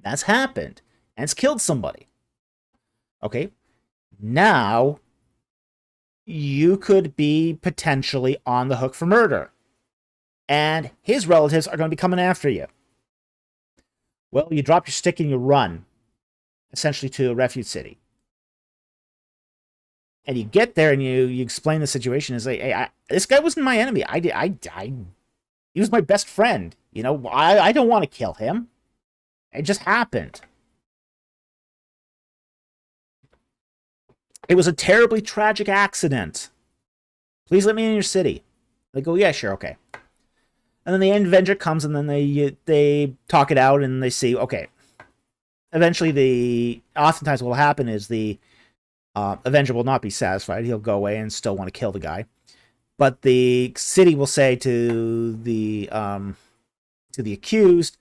That's happened, and it's killed somebody. Okay, now you could be potentially on the hook for murder, and his relatives are going to be coming after you. Well, you drop your stick and you run, essentially, to a refuge city. And you get there and you explain the situation. It's like, hey, this guy wasn't my enemy. He was my best friend. I don't want to kill him. It just happened. It was a terribly tragic accident. Please let me in your city. They go, yeah, sure, okay. And then the Avenger comes, and then they talk it out, and they see, okay. Eventually, oftentimes what will happen is the Avenger will not be satisfied. He'll go away and still want to kill the guy. But the city will say to the accused,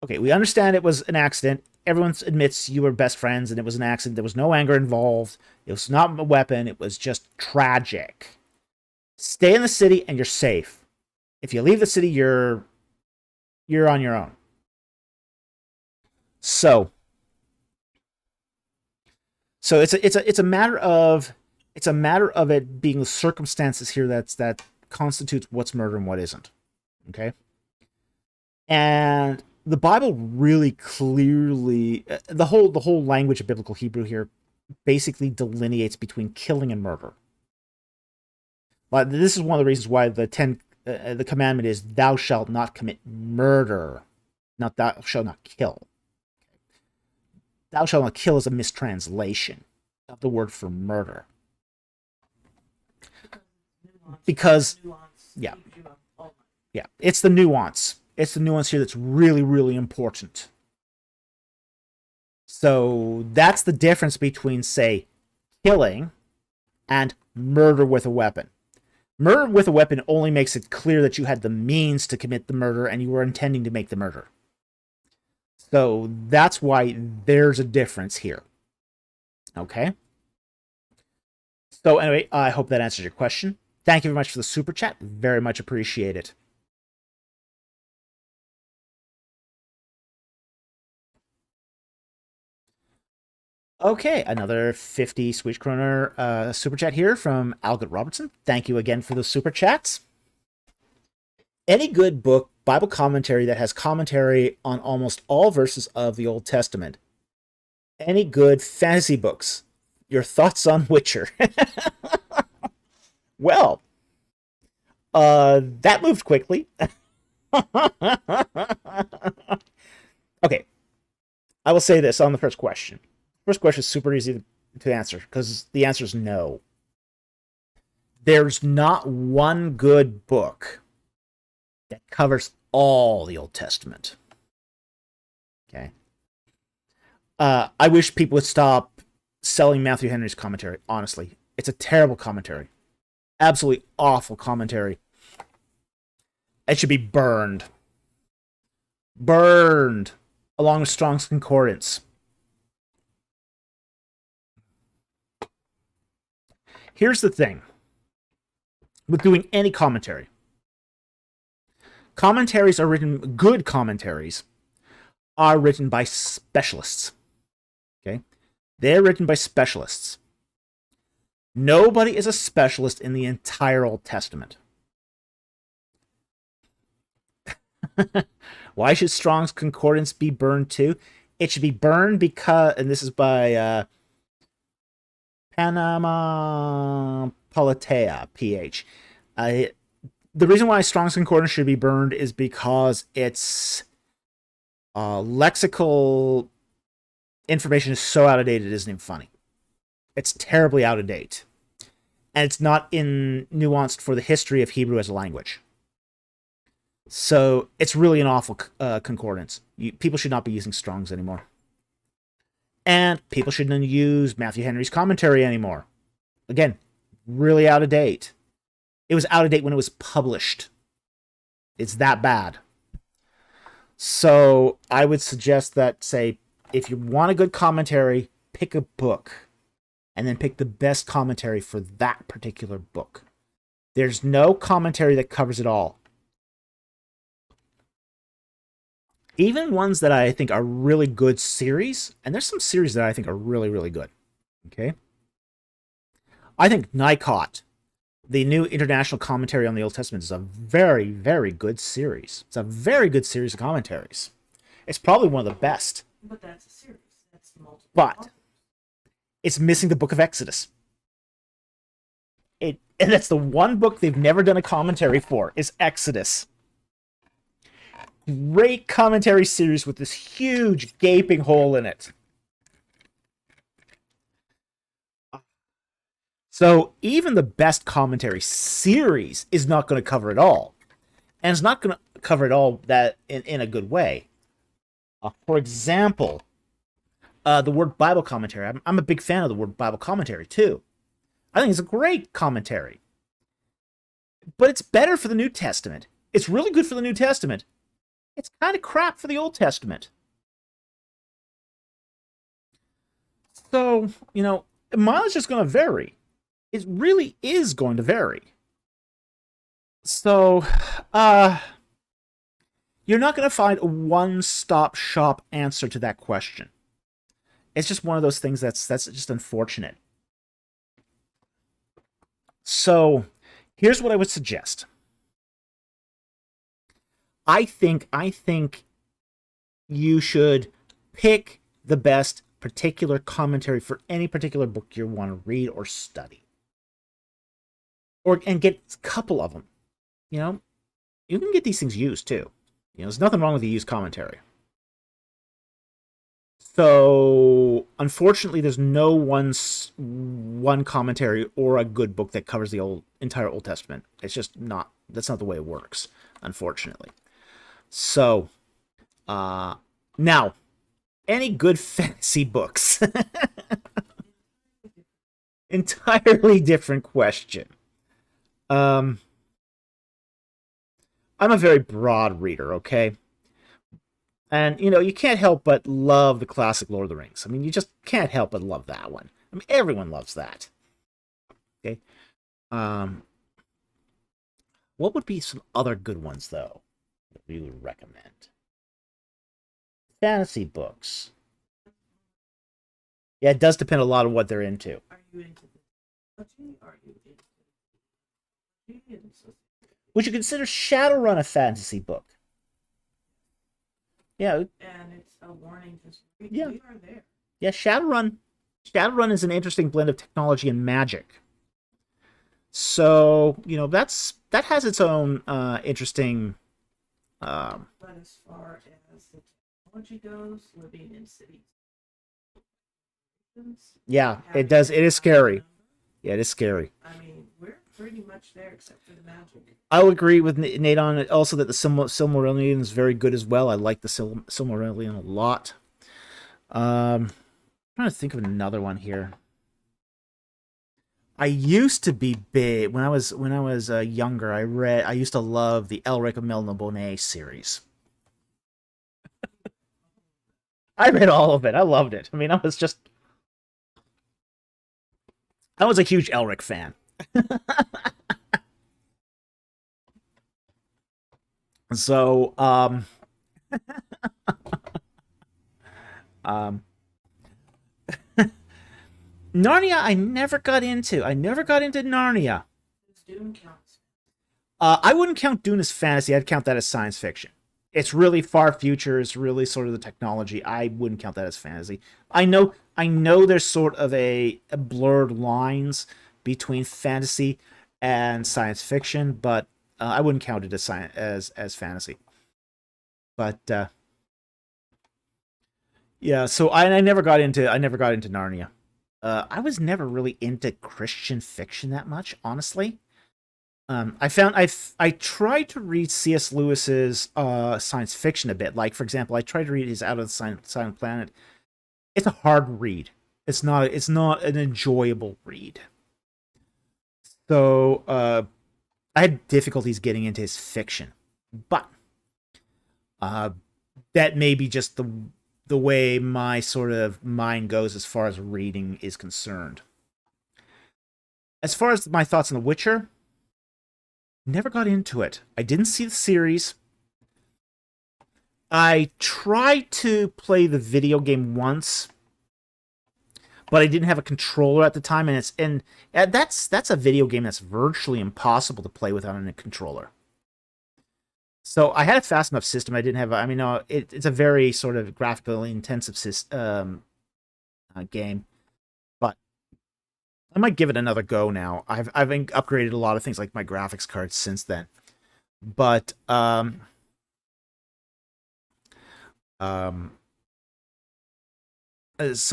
okay, we understand it was an accident. Everyone admits you were best friends, and it was an accident. There was no anger involved. It was not a weapon. It was just tragic. Stay in the city, and you're safe. If you leave the city, you're on your own. So it's a matter of it being the circumstances here that constitutes what's murder and what isn't. Okay, and the Bible really clearly the whole language of biblical Hebrew here basically delineates between killing and murder. But this is one of the reasons why the commandment is, thou shalt not commit murder, not thou shalt not kill. Thou shalt not kill is a mistranslation of the word for murder. Because, yeah, it's the nuance. It's the nuance here that's really, really important. So that's the difference between, say, killing and murder with a weapon. Murder with a weapon only makes it clear that you had the means to commit the murder and you were intending to make the murder. So that's why there's a difference here. Okay? So anyway, I hope that answers your question. Thank you very much for the super chat. Very much appreciate it. Okay, another 50 Swedish kroner super chat here from Algot Robertson. Thank you again for the super chats. Any good book, Bible commentary that has commentary on almost all verses of the Old Testament. Any good fantasy books. Your thoughts on Witcher. Well, that moved quickly. Okay, I will say this on the first question. First question is super easy to answer, because the answer is no. There's not one good book that covers all the Old Testament. Okay. I wish people would stop selling Matthew Henry's commentary, honestly. It's a terrible commentary. Absolutely awful commentary. It should be burned. Burned, along with Strong's Concordance. Here's the thing with doing any commentary. Commentaries are written, good commentaries are written by specialists. Okay? They're written by specialists. Nobody is a specialist in the entire Old Testament. Why should Strong's Concordance be burned too? It should be burned because, and this is by Panama Politea, PH. The reason why Strong's Concordance should be burned is because its lexical information is so out of date it isn't even funny. It's terribly out of date. And it's not nuanced for the history of Hebrew as a language. So it's really an awful concordance. People should not be using Strong's anymore. And people shouldn't use Matthew Henry's commentary anymore. Again, really out of date. It was out of date when it was published. It's that bad. So I would suggest that, say, if you want a good commentary, pick a book. And then pick the best commentary for that particular book. There's no commentary that covers it all. Even ones that I think are really good series, and there's some series that I think are really, really good. Okay? I think Nikot, the New International Commentary on the Old Testament, is a very, very good series. It's a very good series of commentaries. It's probably one of the best. But that's a series. That's multiple. But it's missing the book of Exodus. And that's the one book they've never done a commentary for, is Exodus. Great commentary series with this huge gaping hole in it. So even the best commentary series is not going to cover it all. And it's not going to cover it all that in a good way. For example, the Word Bible Commentary. I'm a big fan of the Word Bible Commentary, too. I think it's a great commentary. But it's better for the New Testament. It's really good for the New Testament. It's kind of crap for the Old Testament. So, mileage is going to vary. It really is going to vary. So, you're not going to find a one-stop shop answer to that question. It's just one of those things that's just unfortunate. So, here's what I would suggest. I think you should pick the best particular commentary for any particular book you want to read or study. And get a couple of them. You can get these things used too. There's nothing wrong with the used commentary. So, unfortunately, there's no one commentary or a good book that covers the entire Old Testament. It's just not. That's not the way it works, unfortunately. So, now, any good fantasy books? Entirely different question. I'm a very broad reader, okay? And, you can't help but love the classic Lord of the Rings. I mean, you just can't help but love that one. I mean, everyone loves that. Okay? What would be some other good ones, though, that we would recommend? Fantasy books. Yeah, it does depend a lot on what they're into. Are you into the Are you into Would you consider Shadowrun a fantasy book? Yeah. And it's a warning to we are there. Yeah, Shadowrun is an interesting blend of technology and magic. So, that has its own interesting but as far as the technology goes, living in cities. Yeah, it does. It is scary. Yeah, it is scary. I mean, we're pretty much there except for the magic. I'll agree with Nate on it also that the Silmarillion is very good as well. I like the Silmarillion a lot. I'm trying to think of another one here. I used to be big when I was younger. I used to love the Elric of Melniboné series. I read all of it. I loved it. I mean, I was a huge Elric fan. So, Narnia, I never got into Narnia. Dune counts. I wouldn't count Dune as fantasy. I'd count that as science fiction. It's really far future. It's really sort of the technology. I wouldn't count that as fantasy. I know there's sort of a blurred lines between fantasy and science fiction, but I wouldn't count it as fantasy. But Yeah, so I never got into Narnia. I was never really into Christian fiction that much, honestly. I found I tried to read C.S. Lewis's science fiction a bit. Like, for example, I tried to read his Out of the Silent Planet. It's a hard read. It's not an enjoyable read. So I had difficulties getting into his fiction, but uh, that may be just the way my sort of mind goes as far as reading is concerned. As far as my thoughts on The Witcher, never got into it. I didn't see the series. I tried to play the video game once, but I didn't have a controller at the time, and that's a video game that's virtually impossible to play without a controller. So I had a fast enough system. I didn't have. I mean, no, it's a very sort of graphically intensive game, but I might give it another go now. I've upgraded a lot of things like my graphics cards since then, but so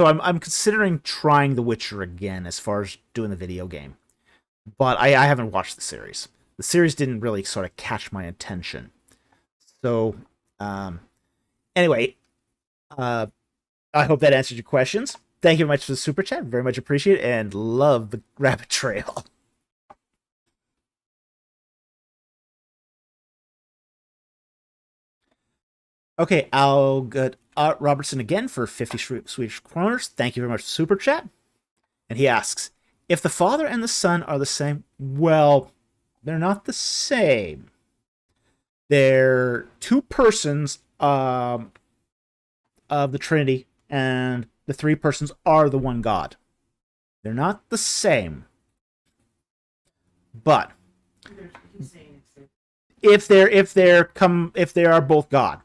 I'm considering trying The Witcher again as far as doing the video game, but I haven't watched the series. The series didn't really sort of catch my attention. So, anyway, I hope that answered your questions. Thank you very much for the super chat. Very much appreciate it, and love the rabbit trail. Okay, I'll get Art Robertson again for 50 Swedish kroners. Thank you very much for super chat. And he asks, if the Father and the Son are the same, well, they're not the same. They're two persons of the Trinity, and the three persons are the one God. They're not the same. But if they are both God,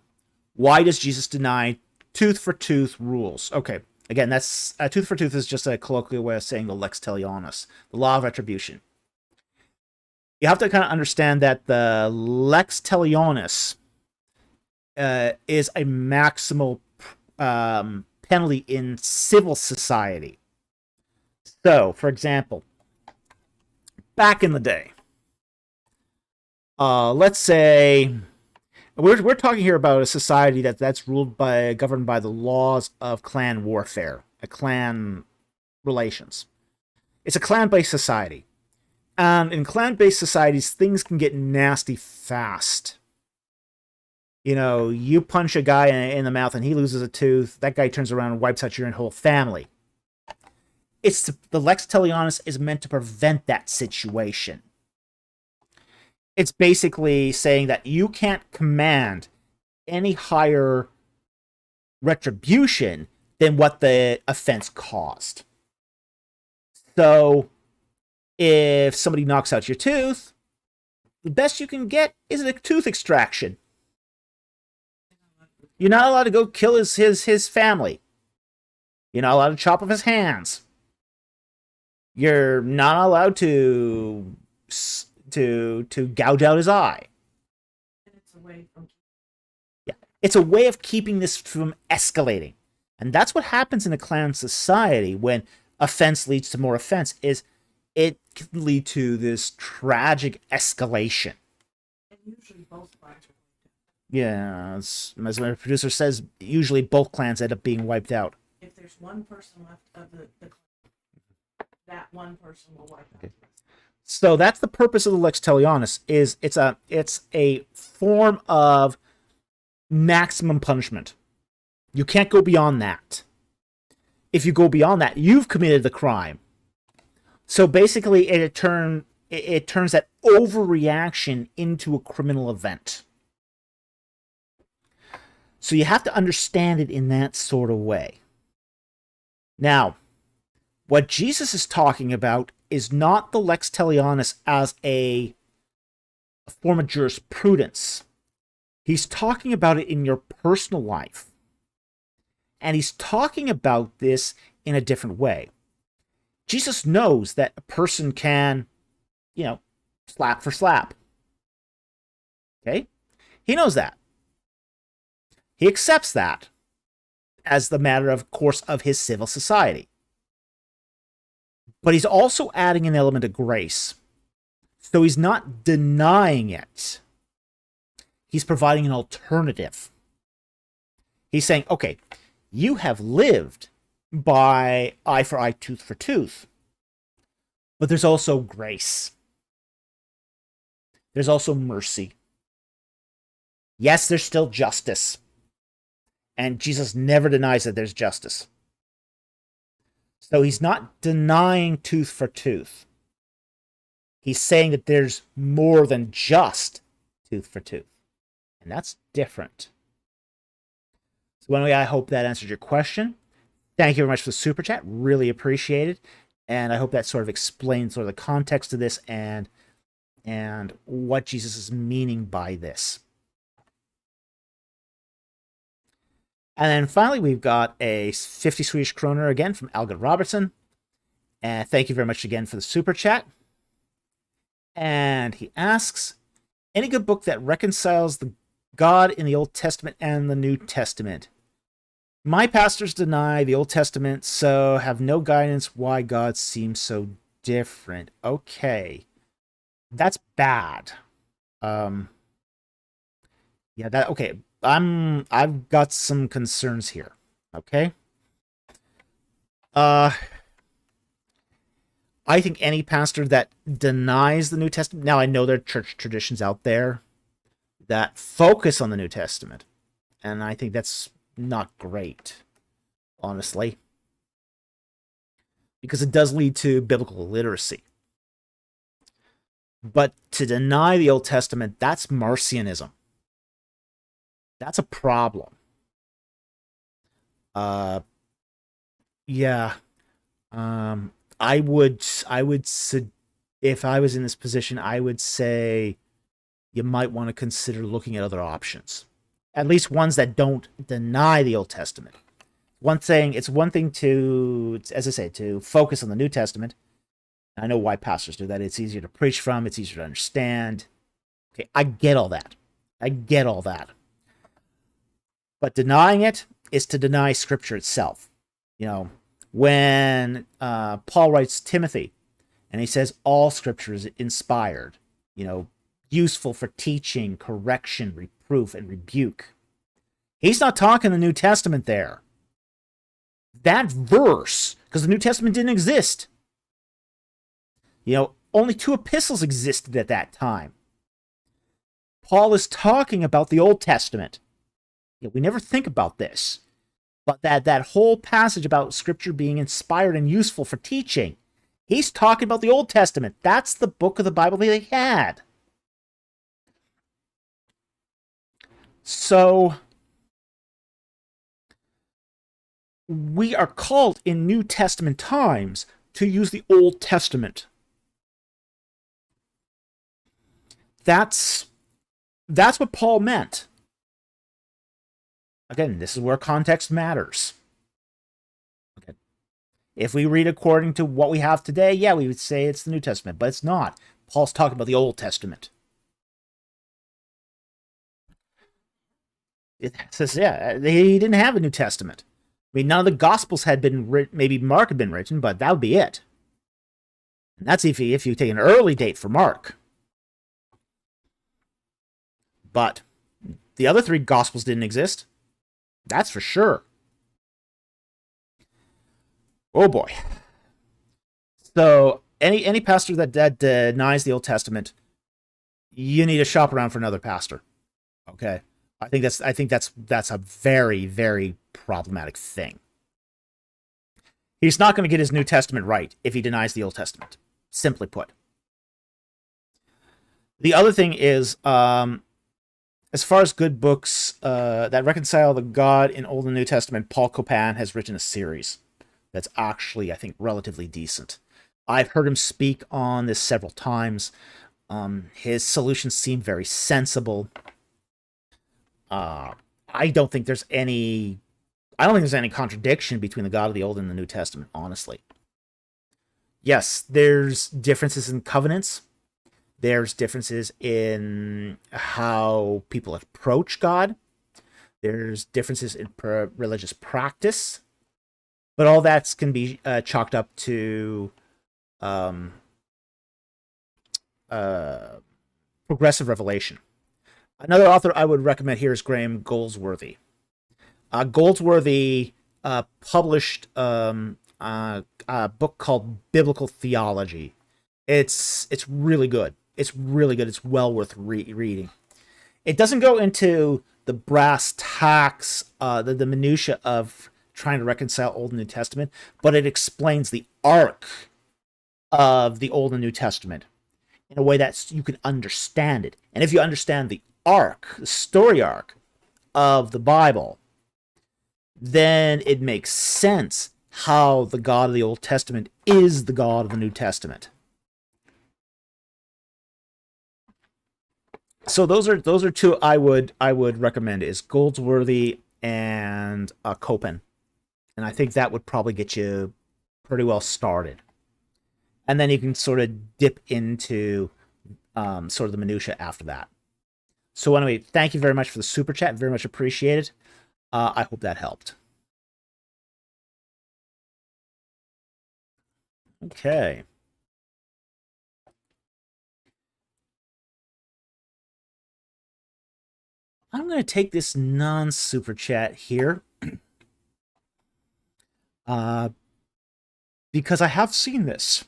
why does Jesus deny tooth for tooth rules? Okay, again, that's tooth for tooth is just a colloquial way of saying the lex talionis, the law of retribution. You have to kind of understand that the lex talionis is a maximal penalty in civil society. So, for example, back in the day, let's say we're talking here about a society that's governed by the laws of clan warfare, clan relations. It's a clan-based society. And in clan-based societies, things can get nasty fast. You know, you punch a guy in the mouth and he loses a tooth. That guy turns around and wipes out your whole family. The lex talionis is meant to prevent that situation. It's basically saying that you can't command any higher retribution than what the offense caused. So, if somebody knocks out your tooth, the best you can get is a tooth extraction. You're not allowed to go kill his family. You're not allowed to chop off his hands. You're not allowed to gouge out his eye. It's a way of keeping this from escalating. And that's what happens in a clan society when offense leads to more offense, is it can lead to this tragic escalation. And usually both clans are wiped out. Yeah, as my producer says, usually both clans end up being wiped out. If there's one person left of the clan, that one person will wipe out. So that's the purpose of the lex talionis. It's a form of maximum punishment. You can't go beyond that. If you go beyond that, you've committed the crime. So basically, it turns that overreaction into a criminal event. So you have to understand it in that sort of way. Now, what Jesus is talking about is not the lex talionis as a form of jurisprudence. He's talking about it in your personal life. And he's talking about this in a different way. Jesus knows that a person can, slap for slap. Okay? He knows that. He accepts that. as the matter of course of his civil society. But he's also adding an element of grace. So he's not denying it. He's providing an alternative. He's saying, okay, you have lived by eye for eye, tooth for tooth. But there's also grace. There's also mercy. Yes, there's still justice. And Jesus never denies that there's justice. So he's not denying tooth for tooth. He's saying that there's more than just tooth for tooth. And that's different. So anyway, I hope that answered your question. Thank you very much for the super chat. Really appreciate it. And I hope that sort of explains sort of the context of this and what Jesus is meaning by this. And then finally, we've got a 50 Swedish kroner again from Algot Robertson. And thank you very much again for the super chat. And he asks, any good book that reconciles the God in the Old Testament and the New Testament? My pastors deny the Old Testament, so have no guidance why God seems so different. Okay. That's bad. Yeah, okay. I've got some concerns here. Okay? I think any pastor that denies the New Testament, now I know there are church traditions out there that focus on the New Testament, and I think that's not great, honestly, because it does lead to biblical illiteracy. But to deny the Old Testament, that's Marcionism. That's a problem. Yeah. I would, if I was in this position, I would say you might want to consider looking at other options. At least ones that don't deny the Old Testament. It's one thing to, as I say, to focus on the New Testament. I know why pastors do that. It's easier to preach from. It's easier to understand. Okay, I get all that. But denying it is to deny Scripture itself. You know, when Paul writes Timothy, and he says all Scripture is inspired, useful for teaching, correction, reproof, and rebuke. He's not talking the New Testament there. That verse, because the New Testament didn't exist. Only 2 epistles existed at that time. Paul is talking about the Old Testament. We never think about this. But that whole passage about Scripture being inspired and useful for teaching, he's talking about the Old Testament. That's the book of the Bible that they had. So, we are called in New Testament times to use the Old Testament. That's what Paul meant. Again, this is where context matters. Okay. If we read according to what we have today, yeah, we would say it's the New Testament, but it's not. Paul's talking about the Old Testament. It says, yeah, he didn't have a New Testament. I mean, none of the Gospels had been written. Maybe Mark had been written, but that would be it. And that's if you take an early date for Mark. But the other 3 Gospels didn't exist. That's for sure. Oh boy. So any pastor that denies the Old Testament, you need to shop around for another pastor. Okay. I think that's a very, very problematic thing. He's not going to get his New Testament right if he denies the Old Testament. Simply put. The other thing is, as far as good books that reconcile the God in Old and New Testament, Paul Copan has written a series that's actually, I think, relatively decent. I've heard him speak on this several times. His solutions seem very sensible. I don't think there's any contradiction between the God of the Old and the New Testament, honestly. Yes, there's differences in covenants. There's differences in how people approach God. There's differences in religious practice, but all that can be chalked up to progressive revelation. Another author I would recommend here is Graham Goldsworthy. Goldsworthy published a book called Biblical Theology. It's really good. It's really good. It's well worth reading. It doesn't go into the brass tacks, the minutia of trying to reconcile Old and New Testament, but it explains the arc of the Old and New Testament in a way that you can understand it. And if you understand the arc, the story arc of the Bible, then it makes sense how the God of the Old Testament is the God of the New Testament. So those are two I would recommend, is Goldsworthy and Copen. And I think that would probably get you pretty well started. And then you can sort of dip into sort of the minutia after that. So anyway, thank you very much for the super chat. Very much appreciated. I hope that helped. Okay. I'm going to take this non-super chat here. Because I have seen this.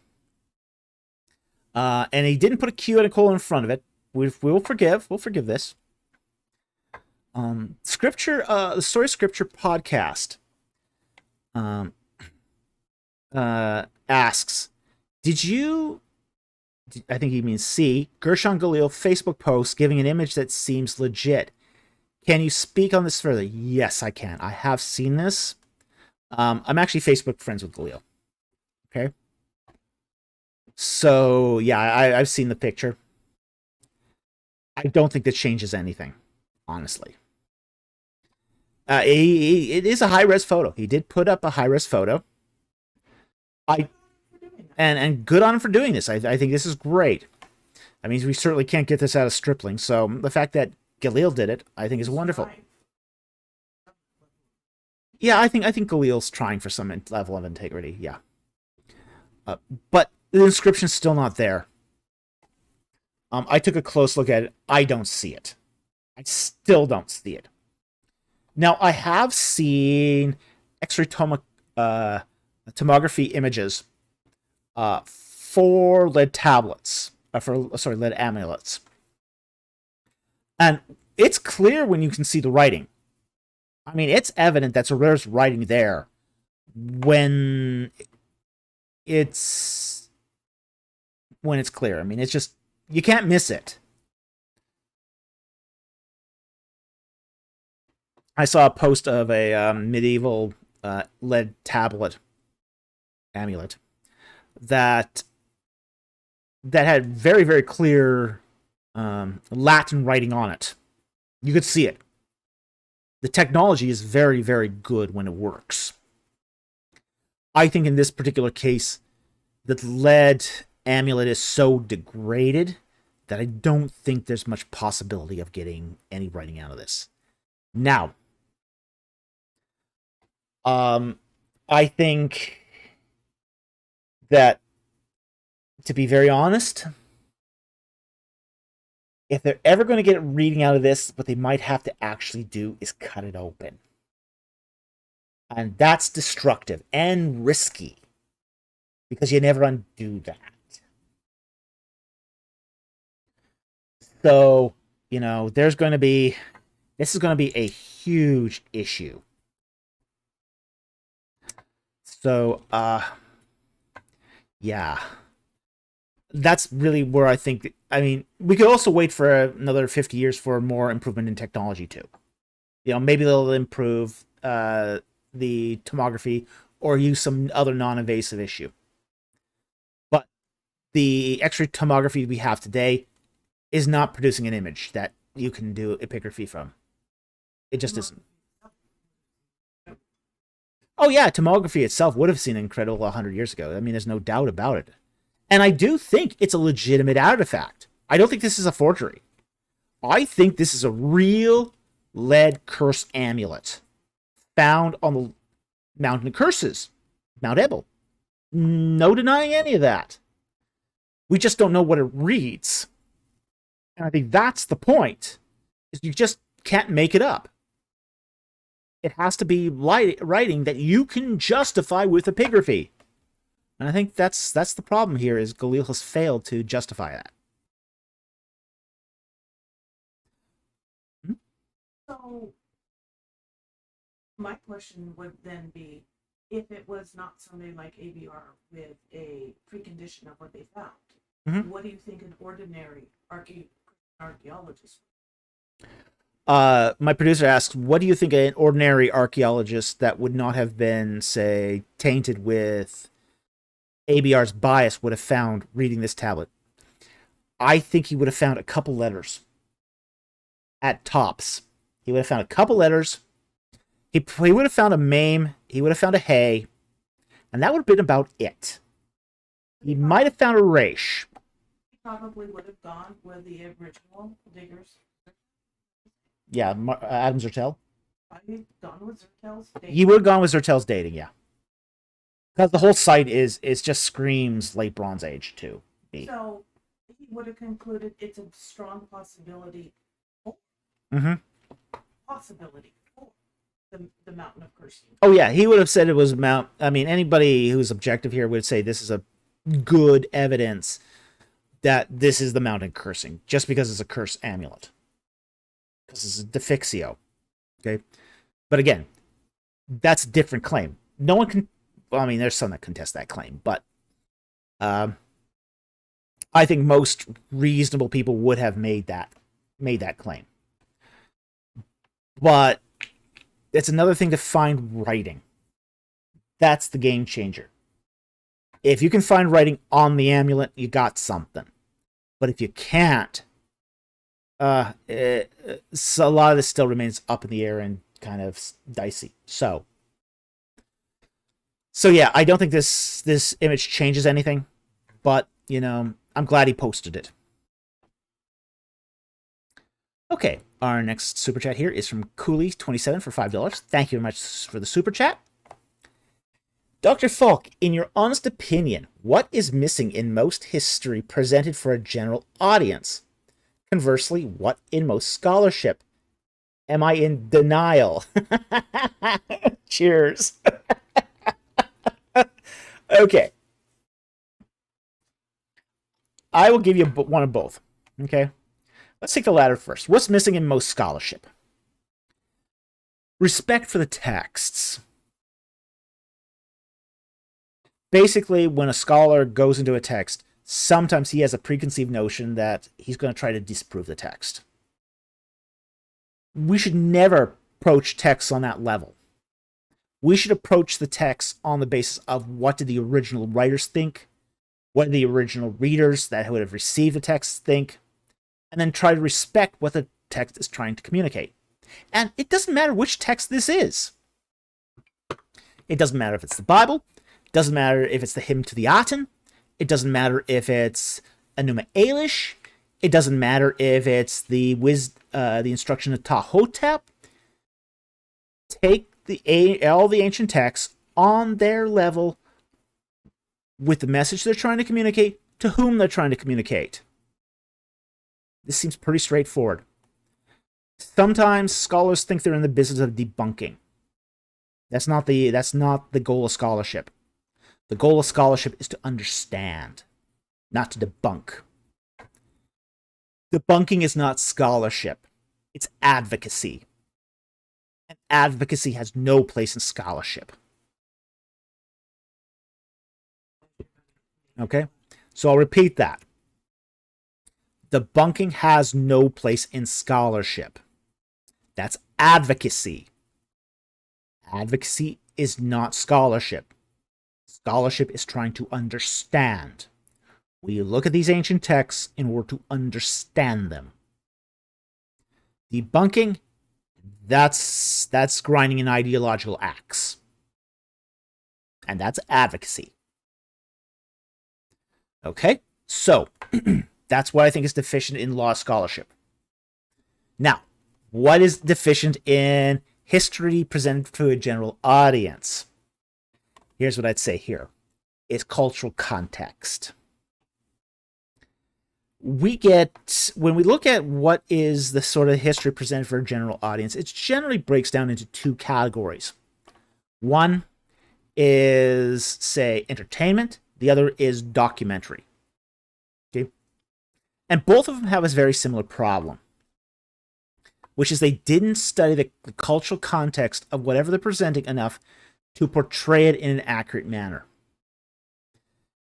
And he didn't put a Q and a colon in front of it. We'll forgive. We'll forgive this. Scripture, the Story Scripture podcast asks, I think he means C, Gershon Galil Facebook post giving an image that seems legit. Can you speak on this further? Yes, I can. I have seen this. I'm actually Facebook friends with Galil. Okay. So, yeah, I've seen the picture. I don't think that changes anything, honestly. It is a high-res photo. He did put up a high-res photo. And good on him for doing this. I think this is great. That means we certainly can't get this out of Stripling. So the fact that Galil did it, I think, is wonderful. Yeah, I think Galil's trying for some level of integrity. Yeah, but the inscription's still not there. I took a close look at it. I don't see it. I still don't see it. Now, I have seen X-ray tomography images for lead tablets, lead amulets. And it's clear when you can see the writing. I mean, it's evident that there's writing there when it's clear. I mean, it's just, you can't miss it. I saw a post of a medieval lead tablet amulet that had very, very clear Latin writing on it. You could see it. The technology is very, very good when it works. I think in this particular case, the lead amulet is so degraded that I don't think there's much possibility of getting any writing out of this. Now, I think that, to be very honest, if they're ever going to get a reading out of this, what they might have to actually do is cut it open. And that's destructive and risky, because you never undo that. So, this is going to be a huge issue. So, yeah. That's really where I think, we could also wait for another 50 years for more improvement in technology too. Maybe they'll improve the tomography or use some other non-invasive issue. But the X-ray tomography we have today is not producing an image that you can do epigraphy from. It just isn't. Oh yeah, tomography itself would have seen incredible 100 years ago. There's no doubt about it. And I do think it's a legitimate artifact. I don't think this is a forgery. I think this is a real, lead curse amulet found on the Mountain of Curses, Mount Ebal. No denying any of that. We just don't know what it reads. And I think that's the point. Is you just can't make it up. It has to be writing that you can justify with epigraphy. And I think that's the problem here, is Galil has failed to justify that. So, my question would then be, if it was not somebody like ABR with a precondition of what they found, what do you think an ordinary archaeologist would? My producer asks, what do you think an ordinary archaeologist that would not have been, say, tainted with ABR's bias would have found reading this tablet? I think he would have found a couple letters. At tops. He would have found a couple letters. He would have found a meme. He would have found a hey. And that would have been about it. He might have found a resh. He probably would have gone with the original diggers. Yeah, Adam Zertel. He gone with Zertel's dating. He would have gone with Zertel's dating, yeah. Because the whole site is just screams late Bronze Age to me. So he would have concluded it's a strong possibility. Possibility for the Mountain of Cursing. Oh yeah, he would have said it was Mount. I mean, anybody who's objective here would say this is a good evidence that this is the Mountain Cursing, just because it's a curse amulet. Because it's a defixio. Okay? But again, that's a different claim. No one can... Well, I mean, there's some that contest that claim, but I think most reasonable people would have made that claim. But it's another thing to find writing. That's the game changer. If you can find writing on the amulet, you got something. But if you can't, so a lot of this still remains up in the air and kind of dicey. So yeah, I don't think this image changes anything, but you know, I'm glad he posted it. Okay, our next super chat here is from Cooley27 for $5. Thank you very much for the super chat. Dr. Falk, in your honest opinion, what is missing in most history presented for a general audience? Conversely, what in most scholarship? Am I in denial? Cheers. Okay. I will give you one of both. Okay. Let's take the latter first. What's missing in most scholarship? Respect for the texts. Basically, when a scholar goes into a text, sometimes he has a preconceived notion that he's going to try to disprove the text. We should never approach texts on that level. We should approach the text on the basis of what did the original writers think, what did the original readers that would have received the text think, and then try to respect what the text is trying to communicate. And it doesn't matter which text this is. It doesn't matter if it's the Bible. It doesn't matter if it's the Hymn to the Aten. It doesn't matter if it's Enuma Elish. It doesn't matter if it's the instruction of Tahotep. Take all the ancient texts on their level with the message they're trying to communicate to whom they're trying to communicate. This seems pretty straightforward. Sometimes scholars think they're in the business of debunking. That's not the goal of scholarship. The goal of scholarship is to understand, not to debunk. Debunking is not scholarship. It's advocacy. And advocacy has no place in scholarship. Okay? So I'll repeat that. Debunking has no place in scholarship. That's advocacy. Advocacy is not scholarship. Scholarship is trying to understand. We look at these ancient texts in order to understand them. Debunking, that's grinding an ideological axe. And that's advocacy. Okay? So, that's what I think is deficient in law scholarship. Now, What is deficient in history presented to a general audience? Here's what I'd say here. It's cultural context. When we look at what is the sort of history presented for a general audience, it generally breaks down into two categories. One is, say, entertainment. The other is documentary. Okay? And both of them have a very similar problem, which is they didn't study the cultural context of whatever they're presenting enough to portray it in an accurate manner.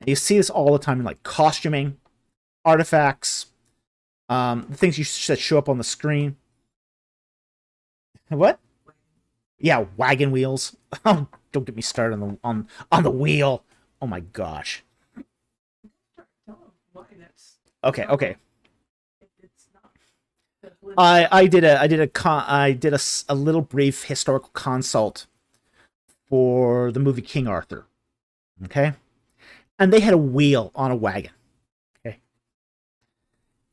And you see this all the time in like costuming, artifacts, the things that show up on the screen. What? Yeah, wagon wheels. Oh, don't get me started on the wheel. Oh my gosh. Okay. I did a little brief historical consult for the movie King Arthur. Okay? And they had a wheel on a wagon. Okay?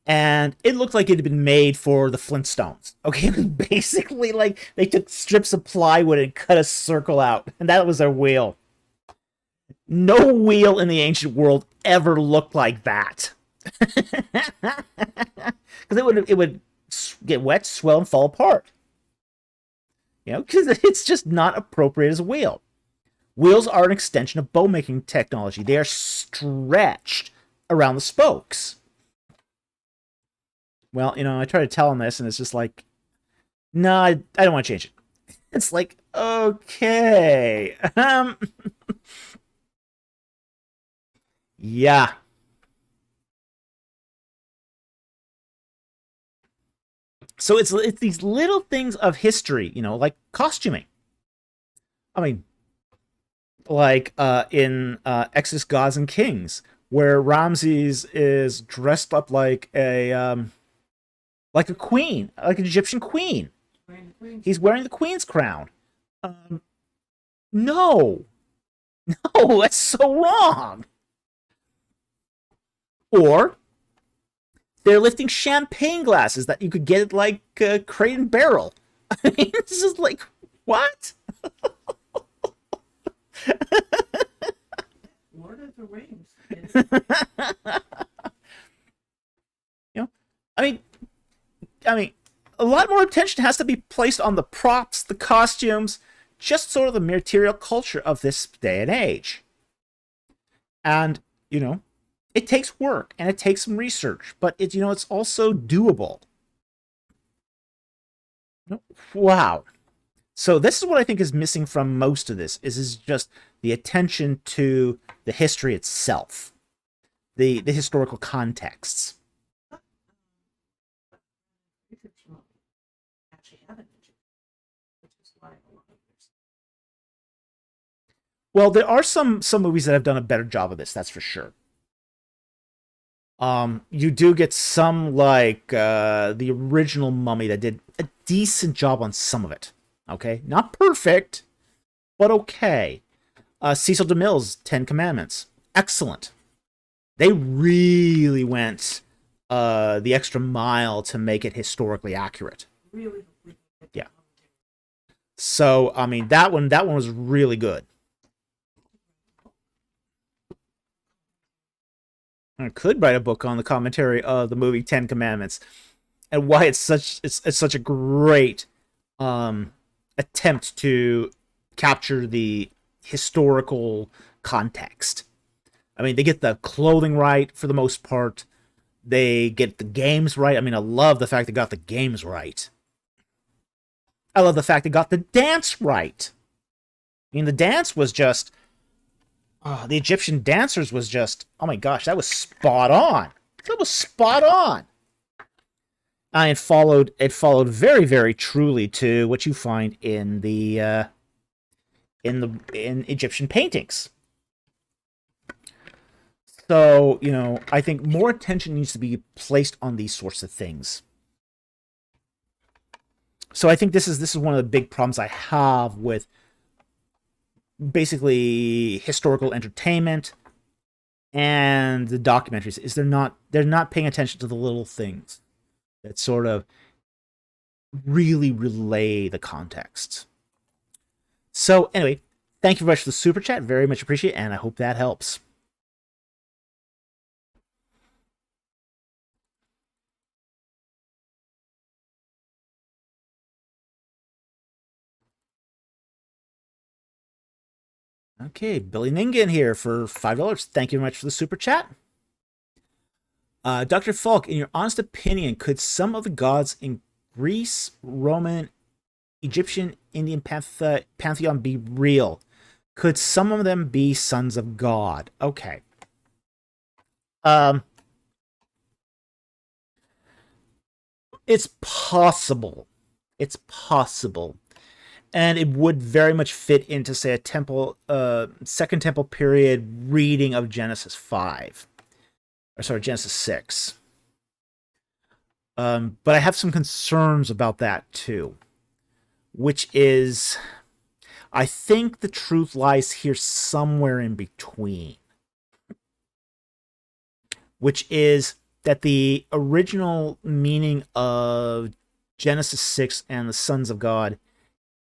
And it looked like it had been made for the Flintstones. Okay? It was basically like they took strips of plywood and cut a circle out, and that was their wheel. No wheel in the ancient world ever looked like that. Because it would get wet, swell, and fall apart. You know, because it's just not appropriate as a wheel. Wheels are an extension of bow-making technology. They are stretched around the spokes. Well, you know, I try to tell them this, and it's just like, no, I don't want to change it. It's like, okay. Yeah. So it's these little things of history, you know, like costuming. I mean, like in Exodus, Gods and Kings, where Ramses is dressed up like a queen, like an Egyptian queen. He's wearing the queen's crown. No, that's so wrong. Or they're lifting champagne glasses that you could get at like Crate and Barrel. I mean, this is like, what? Lord of the Rings. You know, I mean, a lot more attention has to be placed on the props, the costumes, just sort of the material culture of this day and age. And, you know, it takes work and it takes some research, but it's also doable. Wow. So this is what I think is missing from most of this is just the attention to the history itself, the historical contexts. Well, there are some movies that have done a better job of this, that's for sure. You do get some like the original Mummy that did a decent job on some of it. Okay, not perfect, but okay. Cecil DeMille's Ten Commandments, excellent. They really went the extra mile to make it historically accurate. Really? Yeah. So I mean that one was really good. I could write a book on the commentary of the movie Ten Commandments and why it's such a great attempt to capture the historical context. I mean, they get the clothing right for the most part. They get the games right. I mean, I love the fact they got the games right. I love the fact they got the dance right. I mean, the dance was just... the Egyptian dancers was just... Oh my gosh, that was spot on. That was spot on. It followed very, very truly to what you find in the in Egyptian paintings. So, you know, I think more attention needs to be placed on these sorts of things. So I think this is one of the big problems I have with basically historical entertainment and the documentaries is they're not paying attention to the little things that sort of really relay the context. So anyway, thank you very much for the super chat. Very much appreciate it, and I hope that helps. Okay, Billy Ningen here for $5. Thank you very much for the super chat. Dr. Falk, in your honest opinion, could some of the gods in Greece, Roman, Egyptian, Indian pantheon be real? Could some of them be sons of God? Okay. It's possible. It's possible. And it would very much fit into, say, a Second Temple period reading of Genesis 5. Or sorry, Genesis 6. But I have some concerns about that too. Which is, I think the truth lies here somewhere in between. Which is that the original meaning of Genesis 6 and the sons of God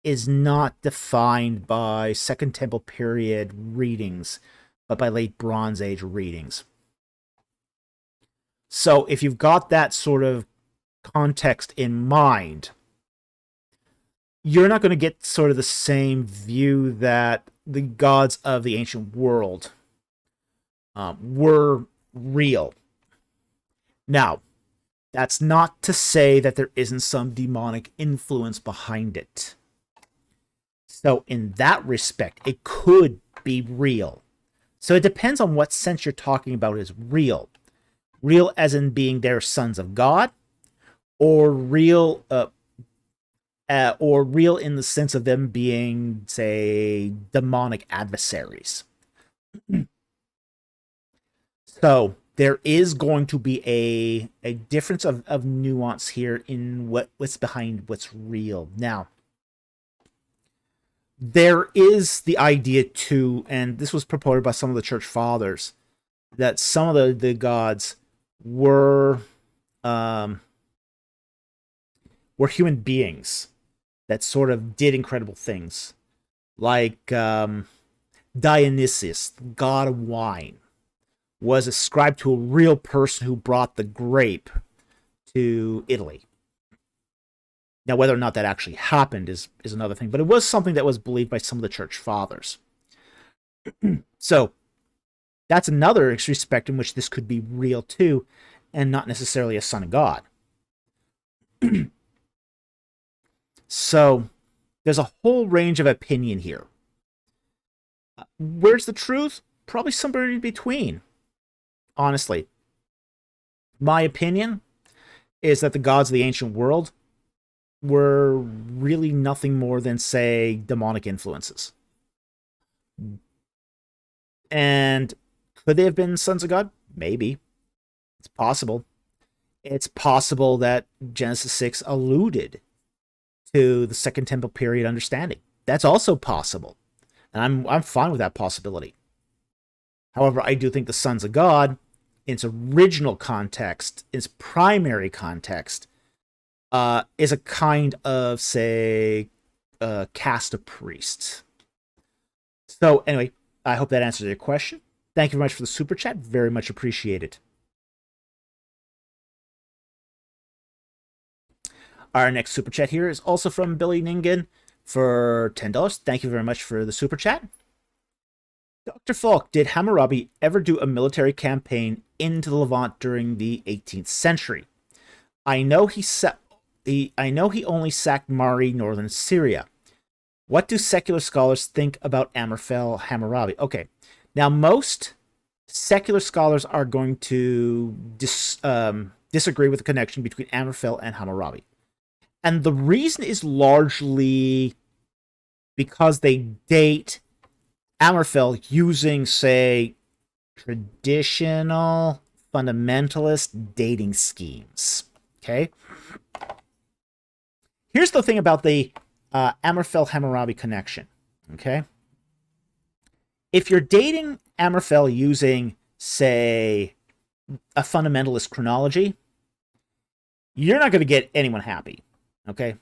is not defined by Second Temple period readings, but by late Bronze Age readings. So if you've got that sort of context in mind, you're not going to get sort of the same view that the gods of the ancient world were real. Now, that's not to say that there isn't some demonic influence behind it. So in that respect, it could be real. So it depends on what sense you're talking about as real. Real as in being they're sons of God, or real in the sense of them being, say, demonic adversaries. So there is going to be a difference of nuance here in what's behind what's real. Now, there is the idea too, and this was proposed by some of the church fathers, that some of the gods were human beings that sort of did incredible things, like Dionysus, the god of wine, was ascribed to a real person who brought the grape to Italy. Now, whether or not that actually happened is another thing, but it was something that was believed by some of the church fathers. So that's another respect in which this could be real too, and not necessarily a son of God. So there's a whole range of opinion here. Where's the truth? Probably somewhere in between. Honestly, my opinion is that the gods of the ancient world were really nothing more than, say, demonic influences. And could they have been sons of God? Maybe. It's possible. It's possible that Genesis 6 alluded to the Second Temple period understanding. That's also possible. And I'm fine with that possibility. However, I do think the sons of God, in its original context, its primary context, is a kind of, say, caste of priests. So anyway, I hope that answers your question. Thank you very much for the super chat. Very much appreciated. Our next super chat here is also from Billy Ningen for $10. Thank you very much for the super chat. Dr. Falk, did Hammurabi ever do a military campaign into the Levant during the 18th century? I know he only sacked Mari, northern Syria. What do secular scholars think about Amraphel Hammurabi? Okay, now most secular scholars are going to disagree with the connection between Amraphel and Hammurabi. And the reason is largely because they date Amraphel using, say, traditional fundamentalist dating schemes. Okay? Here's the thing about the Amraphel Hammurabi connection. Okay? If you're dating Amraphel using, say, a fundamentalist chronology, you're not going to get anyone happy. Okay?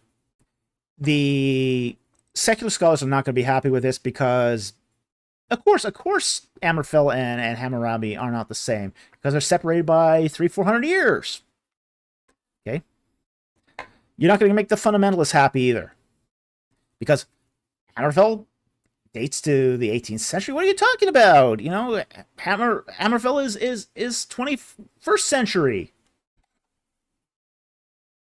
The secular scholars are not going to be happy with this because, of course, Amraphel and Hammurabi are not the same because they're separated by 300-400 years. Okay? You're not going to make the fundamentalists happy either because Amraphel dates to the 18th century. What are you talking about? You know, Amraphel is 21st century.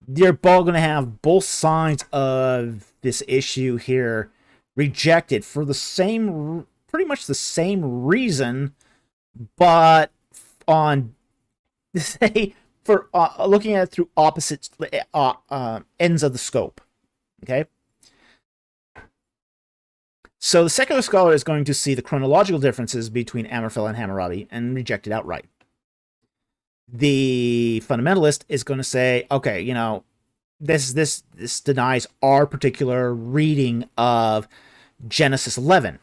They're all going to have both sides of this issue here rejected for the same, pretty much the same reason, but on, say, for looking at it through opposite ends of the scope. Okay? So the secular scholar is going to see the chronological differences between Amraphel and Hammurabi and reject it outright. The fundamentalist is going to say, okay, you know, this denies our particular reading of Genesis 11.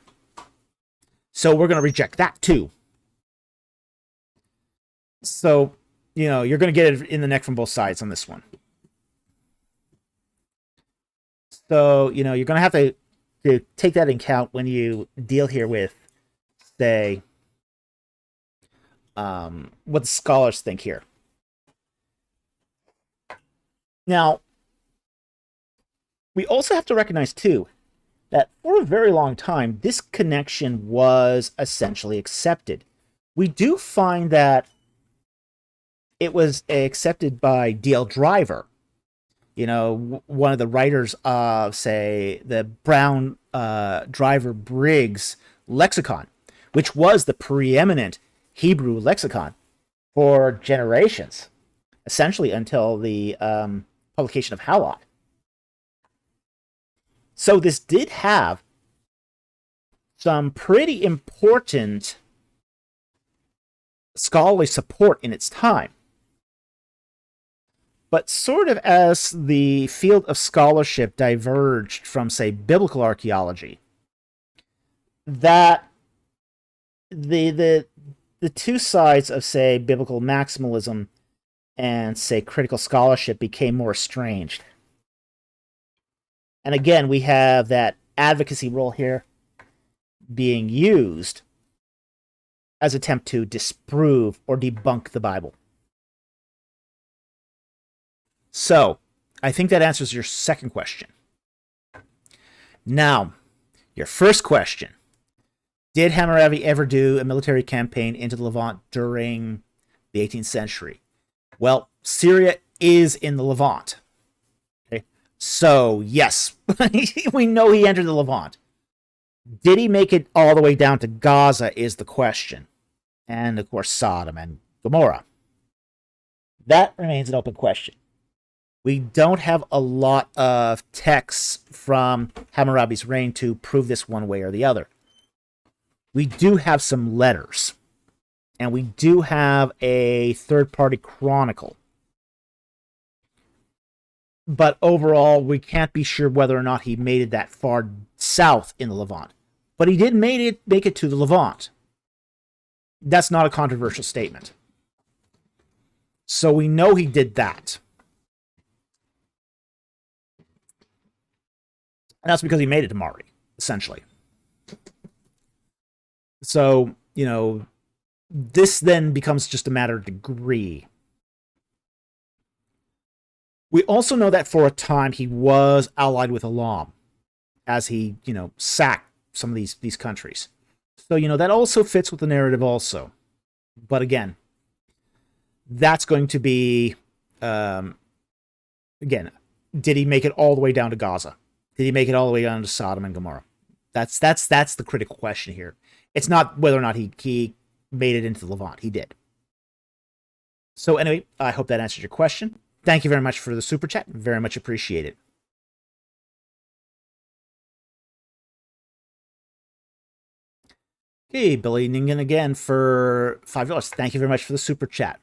So we're going to reject that too. So, you know, you're going to get it in the neck from both sides on this one. So, you know, you're going to have to take that into account when you deal here with, say, what the scholars think here. Now, we also have to recognize, too, that for a very long time, this connection was essentially accepted. We do find that it was accepted by D.L. Driver, you know, one of the writers of, say, the Brown Driver Briggs lexicon, which was the preeminent Hebrew lexicon for generations, essentially until the publication of Halot. So this did have some pretty important scholarly support in its time. But sort of as the field of scholarship diverged from, say, biblical archaeology, that the two sides of, say, biblical maximalism and, say, critical scholarship became more estranged. And again, we have that advocacy role here being used as an attempt to disprove or debunk the Bible. So, I think that answers your second question. Now, your first question. Did Hammurabi ever do a military campaign into the Levant during the 18th century? Well, Syria is in the Levant. Okay? So, yes, we know he entered the Levant. Did he make it all the way down to Gaza is the question. And, of course, Sodom and Gomorrah. That remains an open question. We don't have a lot of texts from Hammurabi's reign to prove this one way or the other. We do have some letters, and we do have a third-party chronicle. But overall, we can't be sure whether or not he made it that far south in the Levant. But he did make it to the Levant. That's not a controversial statement. So we know he did that. And that's because he made it to Mari, essentially. So, you know, this then becomes just a matter of degree. We also know that for a time he was allied with Elam as he, you know, sacked some of these countries. So, you know, that also fits with the narrative also. But again, that's going to be, again, did he make it all the way down to Gaza? Did he make it all the way down to Sodom and Gomorrah? That's the critical question here. It's not whether or not he made it into the Levant. He did. So anyway, I hope that answers your question. Thank you very much for the super chat. Very much appreciated. Okay, Billy Ningen again for $5. Thank you very much for the super chat.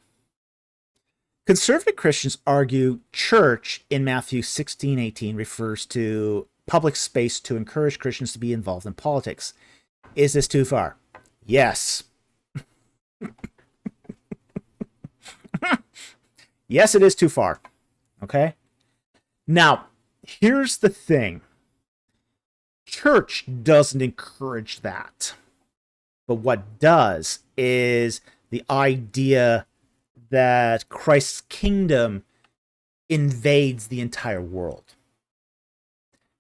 Conservative Christians argue church in Matthew 16:18 refers to public space to encourage Christians to be involved in politics. Is this too far? Yes. Yes, it is too far. Okay? Now, here's the thing. Church doesn't encourage that. But what does is the idea that Christ's kingdom invades the entire world.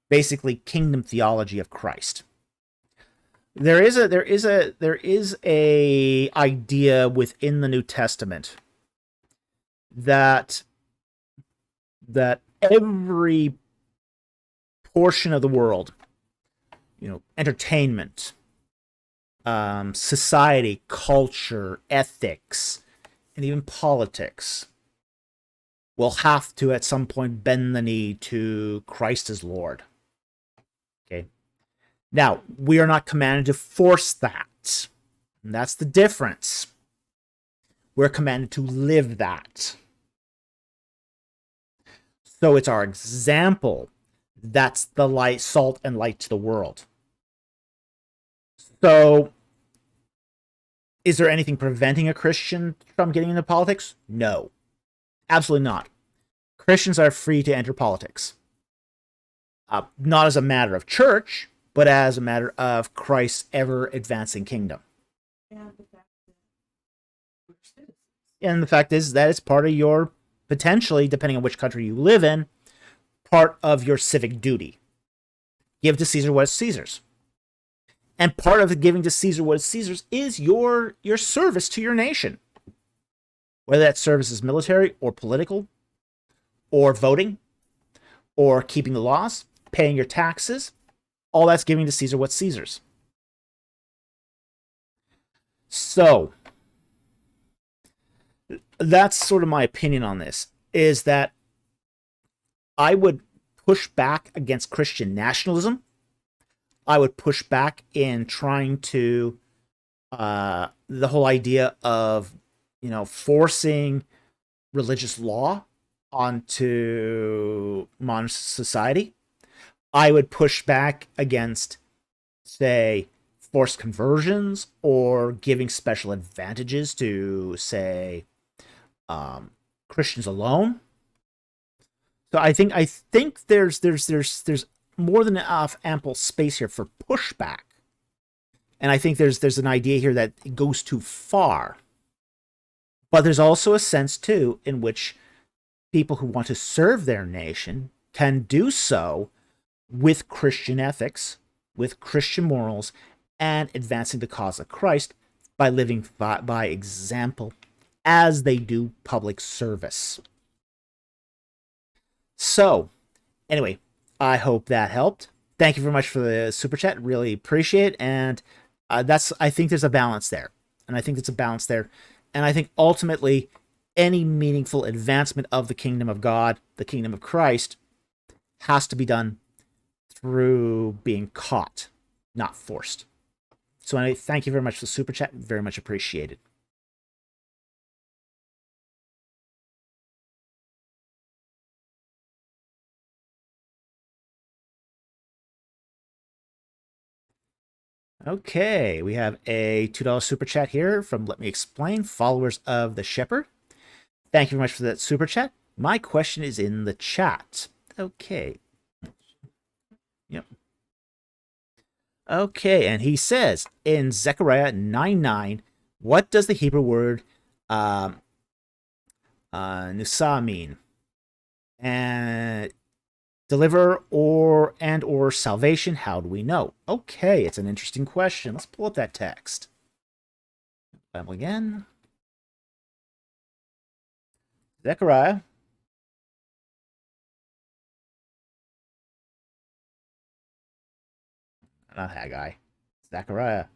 Basically, kingdom theology of Christ. There is a idea within the New Testament that every portion of the world, entertainment, society, culture, ethics, and even politics will have to at some point bend the knee to Christ as Lord. Okay. Now, we are not commanded to force that. And that's the difference. We're commanded to live that. So it's our example that's the light, salt, and light to the world. So, is there anything preventing a Christian from getting into politics? No. Absolutely not. Christians are free to enter politics. Not as a matter of church, but as a matter of Christ's ever-advancing kingdom. And the fact is that it's part of your, potentially, depending on which country you live in, part of your civic duty. Give to Caesar what is Caesar's. And part of giving to Caesar what is Caesar's is your service to your nation. Whether that service is military or political, or voting, or keeping the laws, paying your taxes, all that's giving to Caesar what's Caesar's. So, that's sort of my opinion on this, is that I would push back against Christian nationalism. I would push back in trying to, the whole idea of, forcing religious law onto modern society. I would push back against, say, forced conversions or giving special advantages to, say, Christians alone. So I think there's more than enough ample space here for pushback, and I think there's an idea here that it goes too far. But there's also a sense too in which people who want to serve their nation can do so with Christian ethics, with Christian morals, and advancing the cause of Christ by living by example as they do public service. So, anyway, I hope that helped. Thank you very much for the super chat. Really appreciate it. And I think there's a balance there. And I think ultimately any meaningful advancement of the kingdom of God, the kingdom of Christ, has to be done through being caught, not forced. So anyway, thank you very much for the super chat. Very much appreciated. Okay, we have a $2 super chat here from Let Me Explain, followers of the Shepherd. Thank you very much for that super chat. My question is in the chat. Okay. Yep. Okay, and he says, in Zechariah 9:9, what does the Hebrew word nusa mean? And deliver or salvation, how do we know? Okay, it's an interesting question. Let's pull up that text. Bible again. Zechariah. Not Haggai. Zechariah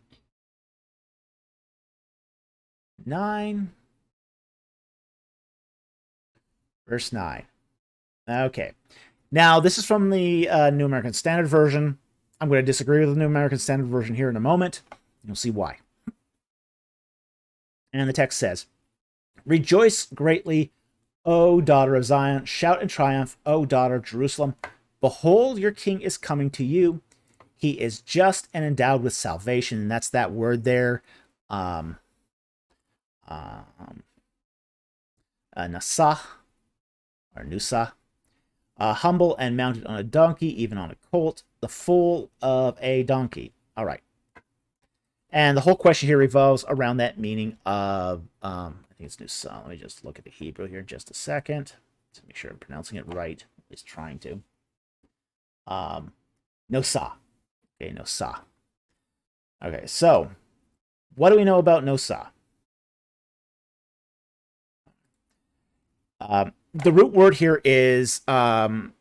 9. Verse 9. Okay. Now, this is from the New American Standard Version. I'm going to disagree with the New American Standard Version here in a moment. You'll see why. And the text says, rejoice greatly, O daughter of Zion. Shout in triumph, O daughter of Jerusalem. Behold, your king is coming to you. He is just and endowed with salvation. And that's that word there. Nasah, or Nusa. Humble and mounted on a donkey, even on a colt, the foal of a donkey. All right. And the whole question here revolves around that meaning of, I think it's Nusa. Let me just look at the Hebrew here in just a second to make sure I'm pronouncing it right. At least trying to. Nosa. Okay, Nosa. Okay, so what do we know about Nosa? The root word here is yasa,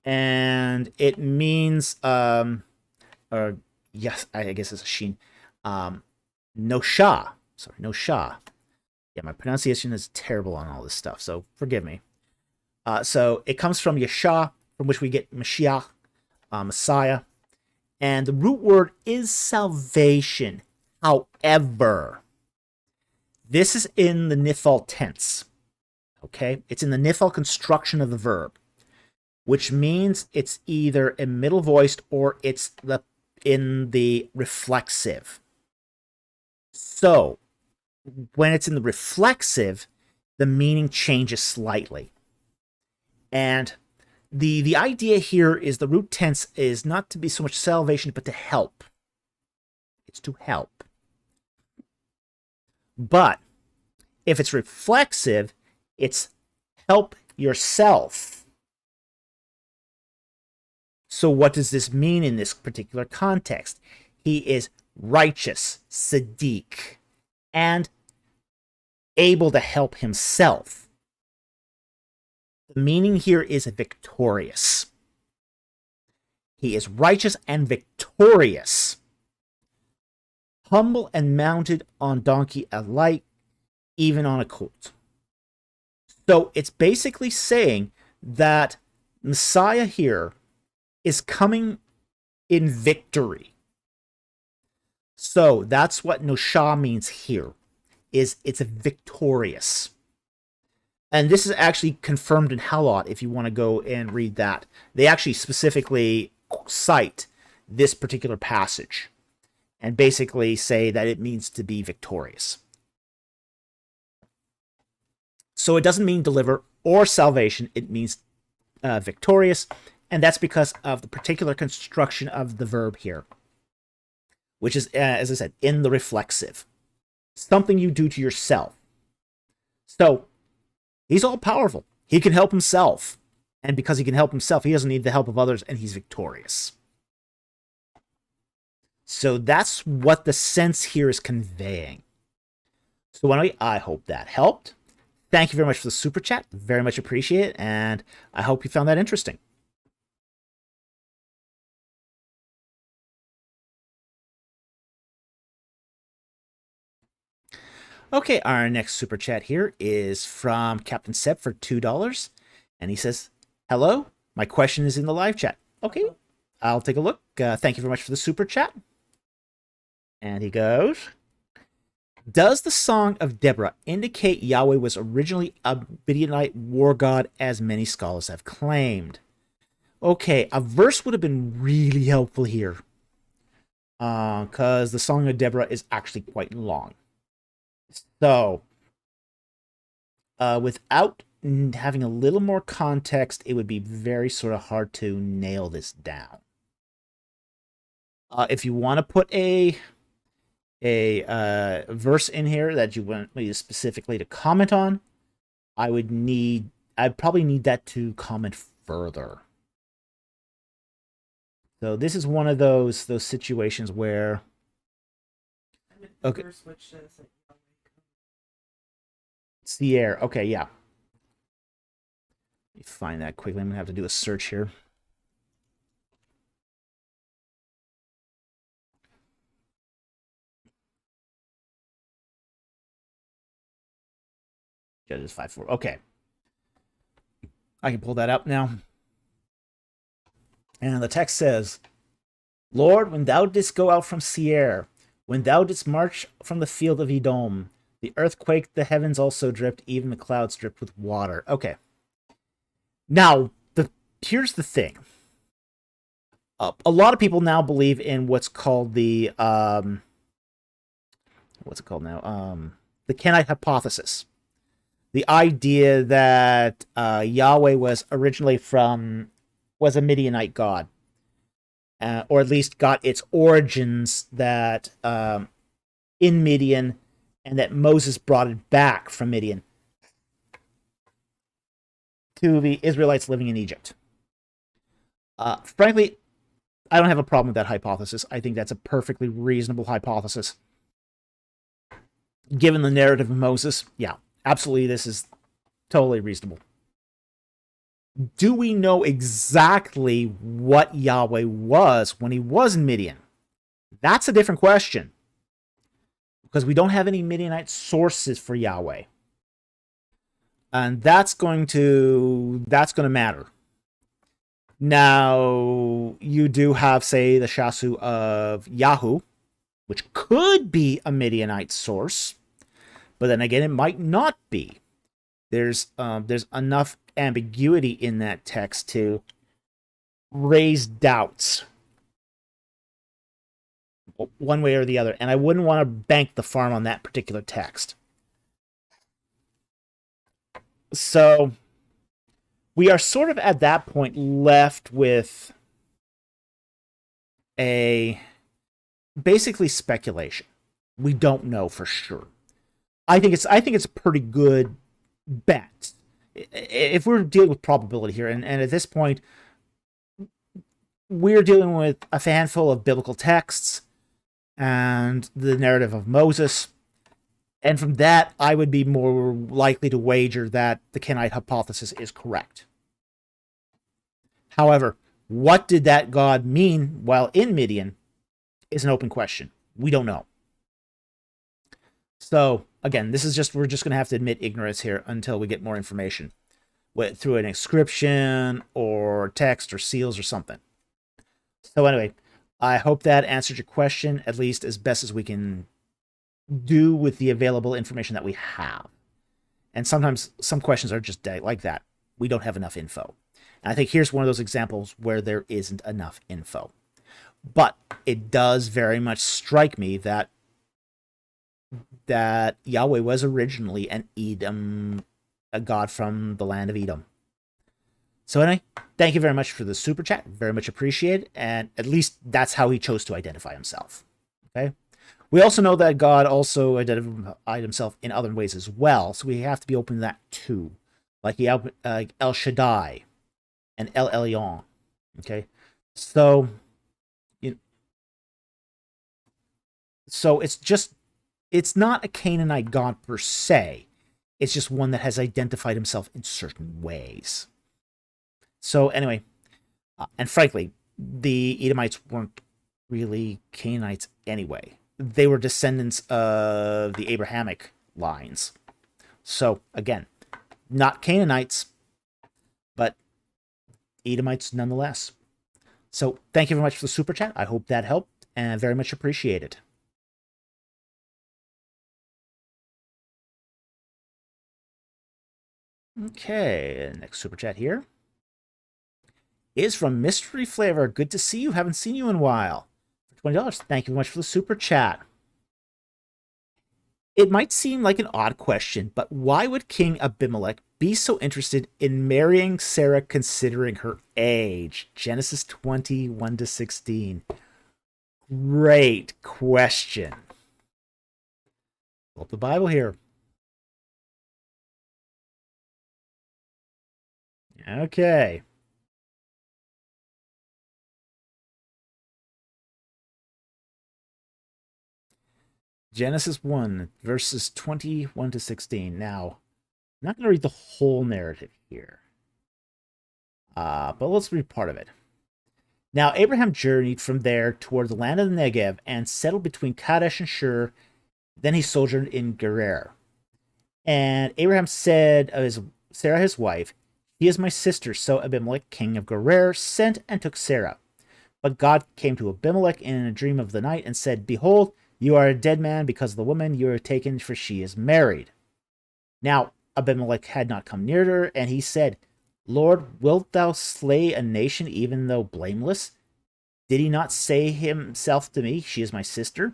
and it means or yes, I guess it's a sheen. Nosha. Sorry, Nosha. Yeah, my pronunciation is terrible on all this stuff, so forgive me. So it comes from Yasha, from which we get Mashiach, Messiah, and the root word is salvation. However, this is in the Nifal tense. Okay, it's in the Nifal construction of the verb, which means it's either a middle voiced or it's in the reflexive. So when it's in the reflexive, the meaning changes slightly. And the idea here is the root tense is not to be so much salvation, but to help. It's to help. But if it's reflexive, it's help yourself. So what does this mean in this particular context? He is righteous, Sadiq, and able to help himself. The meaning here is victorious. He is righteous and victorious. Humble and mounted on donkey alike, even on a colt. So it's basically saying that Messiah here is coming in victory. So that's what Nosha means here, is it's a victorious. And this is actually confirmed in Halot, if you want to go and read that. They actually specifically cite this particular passage and basically say that it means to be victorious. So it doesn't mean deliver or salvation, it means victorious, and that's because of the particular construction of the verb here, which is, as I said, in the reflexive. Something you do to yourself. So, he's all-powerful. He can help himself. And because he can help himself, he doesn't need the help of others, and he's victorious. So that's what the sense here is conveying. So anyway, I hope that helped. Thank you very much for the super chat. Very much appreciate it, and I hope you found that interesting. Okay, our next super chat here is from Captain Seb for $2, and he says, "Hello, my question is in the live chat." Okay, I'll take a look. Thank you very much for the super chat. And he goes, "Does the Song of Deborah indicate Yahweh was originally a Midianite war god, as many scholars have claimed?" Okay, a verse would have been really helpful here, because the Song of Deborah is actually quite long. So, without having a little more context, it would be very sort of hard to nail this down. If you want to put a verse in here that you want me specifically to comment on, I'd probably need that to comment further. So this is one of those situations where, okay, Sierra. Okay, yeah. Let me find that quickly. I'm gonna have to do a search here. Judges 5:4. Okay. I can pull that up now. And the text says, "Lord, when thou didst go out from Seir, when thou didst march from the field of Edom, the earth quaked, the heavens also dripped, even the clouds dripped with water." Okay. Now, here's the thing. A lot of people now believe in what's called the what's it called now? The Kenite hypothesis. the idea that Yahweh was originally was a Midianite god, or at least got its origins that in Midian, and that Moses brought it back from Midian to the Israelites living in Egypt. Frankly, I don't have a problem with that hypothesis. I think that's a perfectly reasonable hypothesis. Given the narrative of Moses, yeah, absolutely, this is totally reasonable. Do we know exactly what Yahweh was when he was in Midian? That's a different question, because we don't have any Midianite sources for Yahweh. And that's going to matter. Now, you do have, say, the Shasu of Yahu, which could be a Midianite source, but then again, it might not be. There's enough ambiguity in that text to raise doubts one way or the other, and I wouldn't want to bank the farm on that particular text. So we are sort of at that point left with basically speculation. We don't know for sure. I think it's a pretty good bet. If we're dealing with probability here, and at this point, we're dealing with a handful of biblical texts and the narrative of Moses. And from that, I would be more likely to wager that the Canaanite hypothesis is correct. However, what did that god mean while in Midian is an open question. We don't know. So, again, we're just going to have to admit ignorance here until we get more information, through an inscription or text or seals or something. So anyway, I hope that answered your question, at least as best as we can do with the available information that we have. And sometimes some questions are just like that. We don't have enough info. And I think here's one of those examples where there isn't enough info. But it does very much strike me that Yahweh was originally an Edom, a god from the land of Edom. So anyway, thank you very much for the super chat. Very much appreciated. And at least that's how he chose to identify himself. Okay. We also know that God also identified himself in other ways as well. So we have to be open to that too. Like El Shaddai and El Elyon. Okay. So, it's not a Canaanite god per se. It's just one that has identified himself in certain ways. So anyway, and frankly, the Edomites weren't really Canaanites anyway. They were descendants of the Abrahamic lines. So again, not Canaanites, but Edomites nonetheless. So thank you very much for the super chat. I hope that helped, and very much appreciated. Okay, next super chat here is from Mystery Flavor. Good to see you. Haven't seen you in a while. For $20, thank you very much for the super chat. It might seem like an odd question, but why would King Abimelech be so interested in marrying Sarah considering her age? Genesis 20:1-16. Great question. Pull up the Bible here. Okay. Genesis 1, verses 21-16. Now, I'm not going to read the whole narrative here, but let's read part of it. Now, Abraham journeyed from there toward the land of the Negev and settled between Kadesh and Shur. Then he sojourned in Gerar. And Abraham said of Sarah his wife, "She is my sister." So Abimelech, king of Gerar, sent and took Sarah. But God came to Abimelech in a dream of the night and said, "Behold, you are a dead man because of the woman you are taken, for she is married." Now Abimelech had not come near her, and he said, "Lord, wilt thou slay a nation even though blameless? Did he not say himself to me, 'She is my sister'?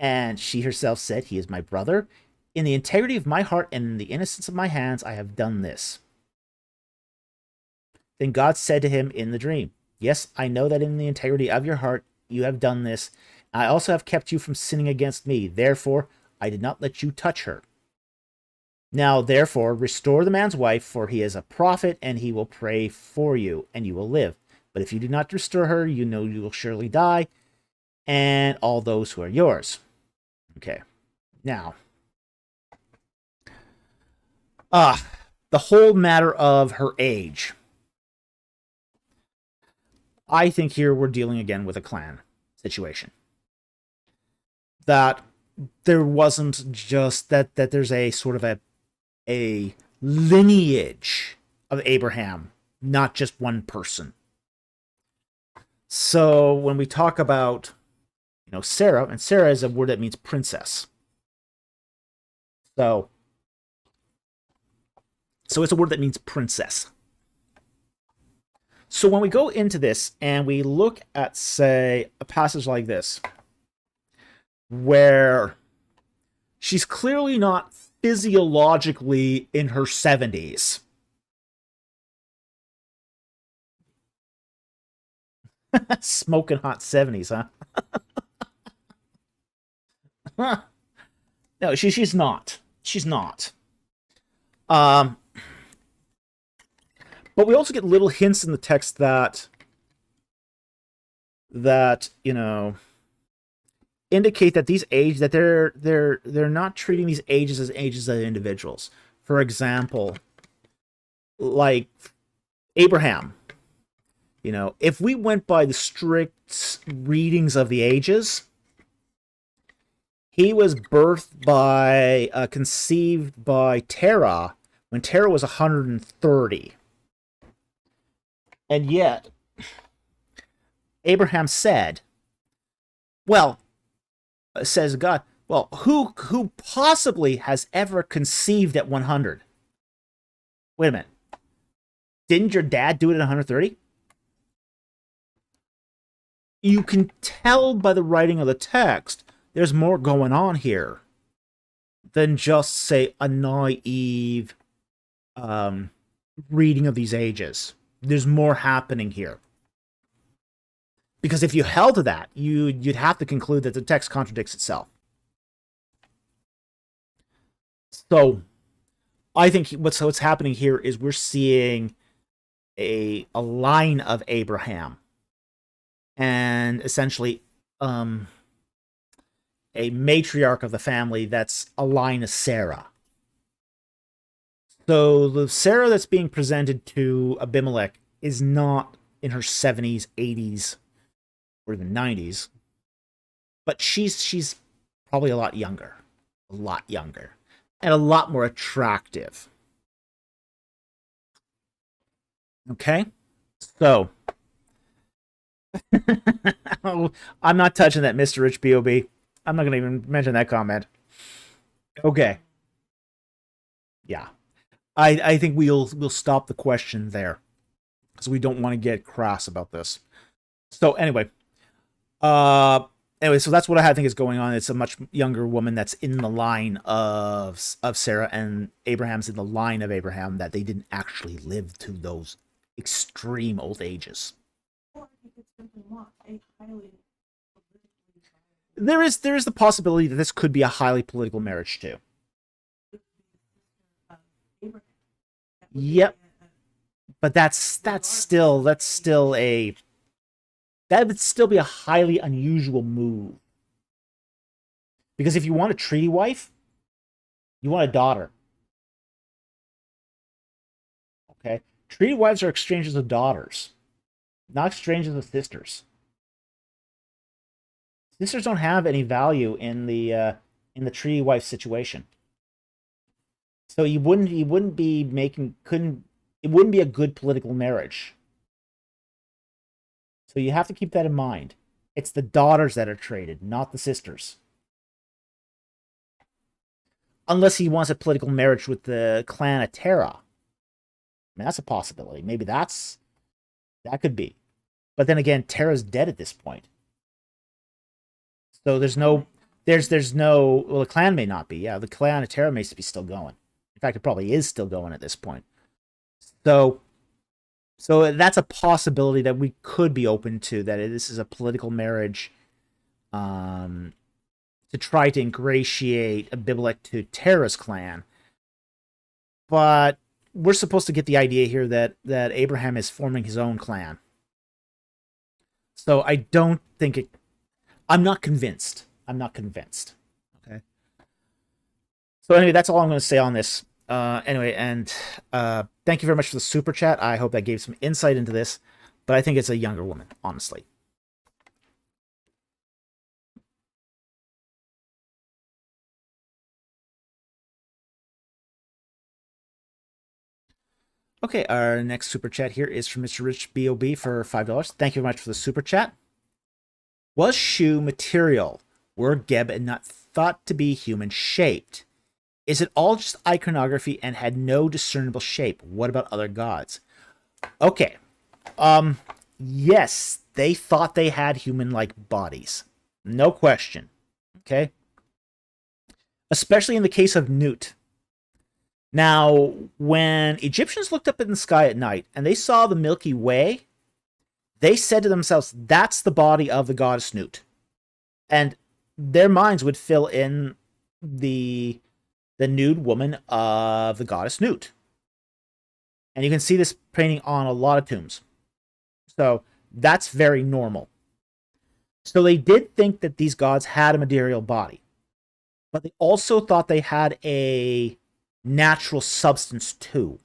And she herself said, 'He is my brother'? In the integrity of my heart and in the innocence of my hands, I have done this. Then God said to him in the dream, yes, I know that in the integrity of your heart you have done this. I also have kept you from sinning against me. Therefore, I did not let you touch her. Now, therefore, restore the man's wife, for he is a prophet, and he will pray for you, and you will live. But if you do not restore her, you know you will surely die, and all those who are yours. Okay. Now, the whole matter of her age. I think here we're dealing again with a clan situation. That there wasn't just that there's a sort of a lineage of Abraham, not just one person. So when we talk about, Sarah, and Sarah is a word that means princess. So it's a word that means princess. So when we go into this and we look at, say, a passage like this, where she's clearly not physiologically in her 70s. Smoking hot 70s, huh? No, she's not. She's not. But we also get little hints in the text that indicate that these ages, that they're not treating these ages as ages of individuals. For example, like Abraham. If we went by the strict readings of the ages, he was conceived by Terah when Terah was 130. And yet, Abraham said, says God, who possibly has ever conceived at 100? Wait a minute. Didn't your dad do it at 130? You can tell by the writing of the text, there's more going on here than just, say, a naive reading of these ages. There's more happening here. Because if you held to that, you'd have to conclude that the text contradicts itself. So, I think what's happening here is we're seeing a line of Abraham, and essentially a matriarch of the family that's a line of Sarah. So the Sarah that's being presented to Abimelech is not in her 70s, 80s, or even 90s, but she's probably a lot younger, and a lot more attractive. Okay? So, I'm not touching that, Mr. Rich B.O.B. I'm not going to even mention that comment. Okay. Yeah. I think we'll stop the question there, because we don't want to get crass about this. So anyway, so that's what I think is going on. It's a much younger woman that's in the line of Sarah, and Abraham's in the line of Abraham, that they didn't actually live to those extreme old ages. There is the possibility that this could be a highly political marriage too. Yep. But that would still be a highly unusual move. Because if you want a treaty wife, you want a daughter. Okay? Treaty wives are exchanges of daughters, not exchanges of sisters. Sisters don't have any value in the treaty wife situation. So it wouldn't be a good political marriage. So you have to keep that in mind. It's the daughters that are traded, not the sisters. Unless he wants a political marriage with the clan of Terah. I mean, that's a possibility. Maybe that could be. But then again, Terah's dead at this point. So there's no there's no, well, the clan may not be. Yeah, the clan of Terra may be still going. In fact, it probably is still going at this point. So that's a possibility that we could be open to, that this is a political marriage to try to ingratiate Abimelech to Terra's clan. But we're supposed to get the idea here that Abraham is forming his own clan. So I don't think it. I'm not convinced. I'm not convinced. Okay. So anyway, that's all I'm going to say on this. Anyway, and thank you very much for the super chat. I hope that gave some insight into this. But I think it's a younger woman, honestly. Okay, our next super chat here is from Mr. Rich B.O.B. for $5. Thank you very much for the super chat. Was Shu material? Were Geb not thought to be human-shaped? Is it all just iconography and had no discernible shape? What about other gods? Okay. Yes, they thought they had human-like bodies. No question. Okay? Especially in the case of Nut. Now, when Egyptians looked up in the sky at night and they saw the Milky Way, they said to themselves, that's the body of the goddess Nut. And their minds would fill in the nude woman of the goddess Nut. And you can see this painting on a lot of tombs. So that's very normal. So they did think that these gods had a material body. But they also thought they had a natural substance too.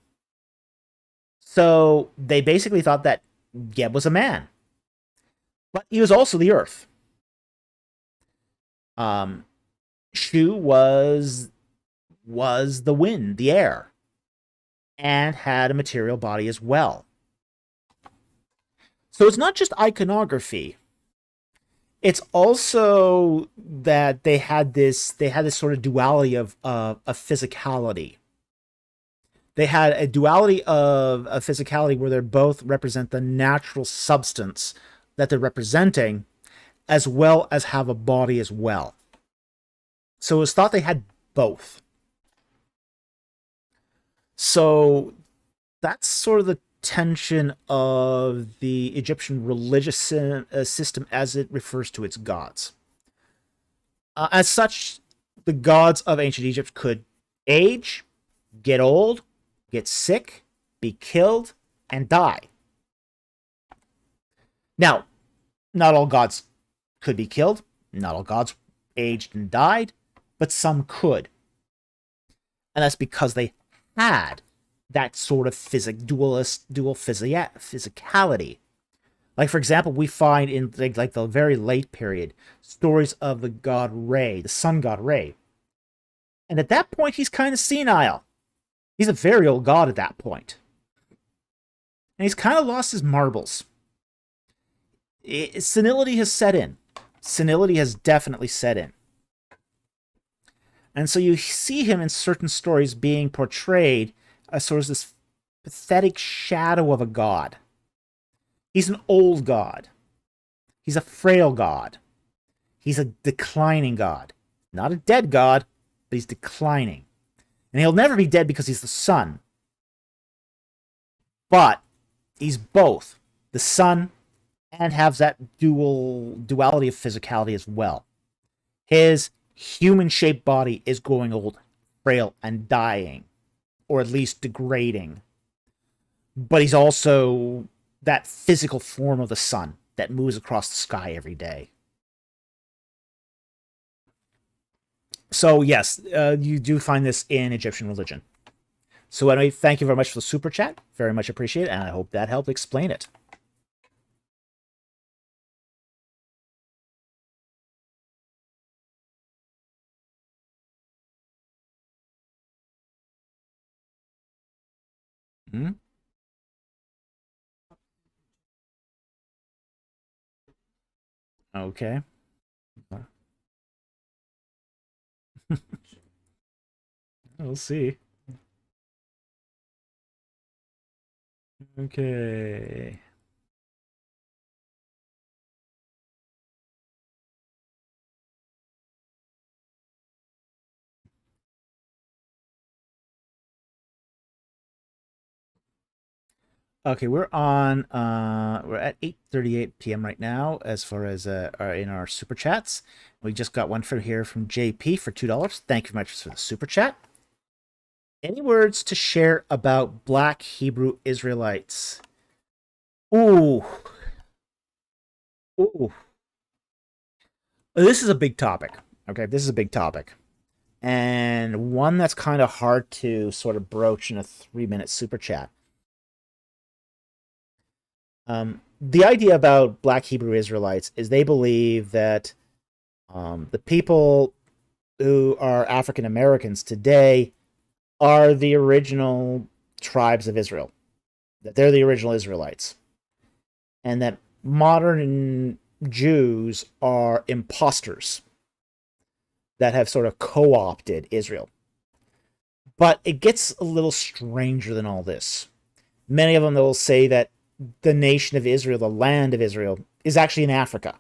So they basically thought that Geb was a man. But he was also the earth. Shu was the wind, the air, and had a material body as well. So it's not just iconography. It's also that they had this sort of duality of physicality. They had a duality of physicality where they both represent the natural substance that they're representing, as well as have a body as well. So it was thought they had both. So that's sort of the tension of the Egyptian religious system as it refers to its gods. As such, the gods of ancient Egypt could age, get old, get sick, be killed, and die. Now, not all gods could be killed. Not all gods aged and died, but some could. And that's because they had that sort of dual physicality. Like, for example, we find in like the very late period stories of the god Re, the sun god Re. And at that point, he's kind of senile. He's a very old god at that point. And he's kind of lost his marbles. Senility has set in. Senility has definitely set in. And so you see him in certain stories being portrayed as sort of this pathetic shadow of a god. He's an old god. He's a frail god. He's a declining god. Not a dead god, but he's declining. And he'll never be dead because he's the sun. But he's both the sun and has that duality of physicality as well. His human-shaped body is growing old, frail, and dying, or at least degrading. But he's also that physical form of the sun that moves across the sky every day. So yes, you do find this in Egyptian religion. So anyway, thank you very much for the super chat. Very much appreciate it, and I hope that helped explain it. Hmm? Okay. We'll see. Okay. Okay, we're at 8:38 p.m. right now as far as in our super chats. We just got one from here from JP for $2. Thank you very much for the super chat. Any words to share about Black Hebrew Israelites? Ooh. Ooh. This is a big topic. Okay, this is a big topic. And one that's kind of hard to sort of broach in a 3-minute super chat. The idea about Black Hebrew Israelites is they believe that the people who are African Americans today are the original tribes of Israel, that they're the original Israelites, and that modern Jews are imposters that have sort of co opted Israel. But it gets a little stranger than all this. Many of them will say that the nation of Israel, the land of Israel, is actually in Africa.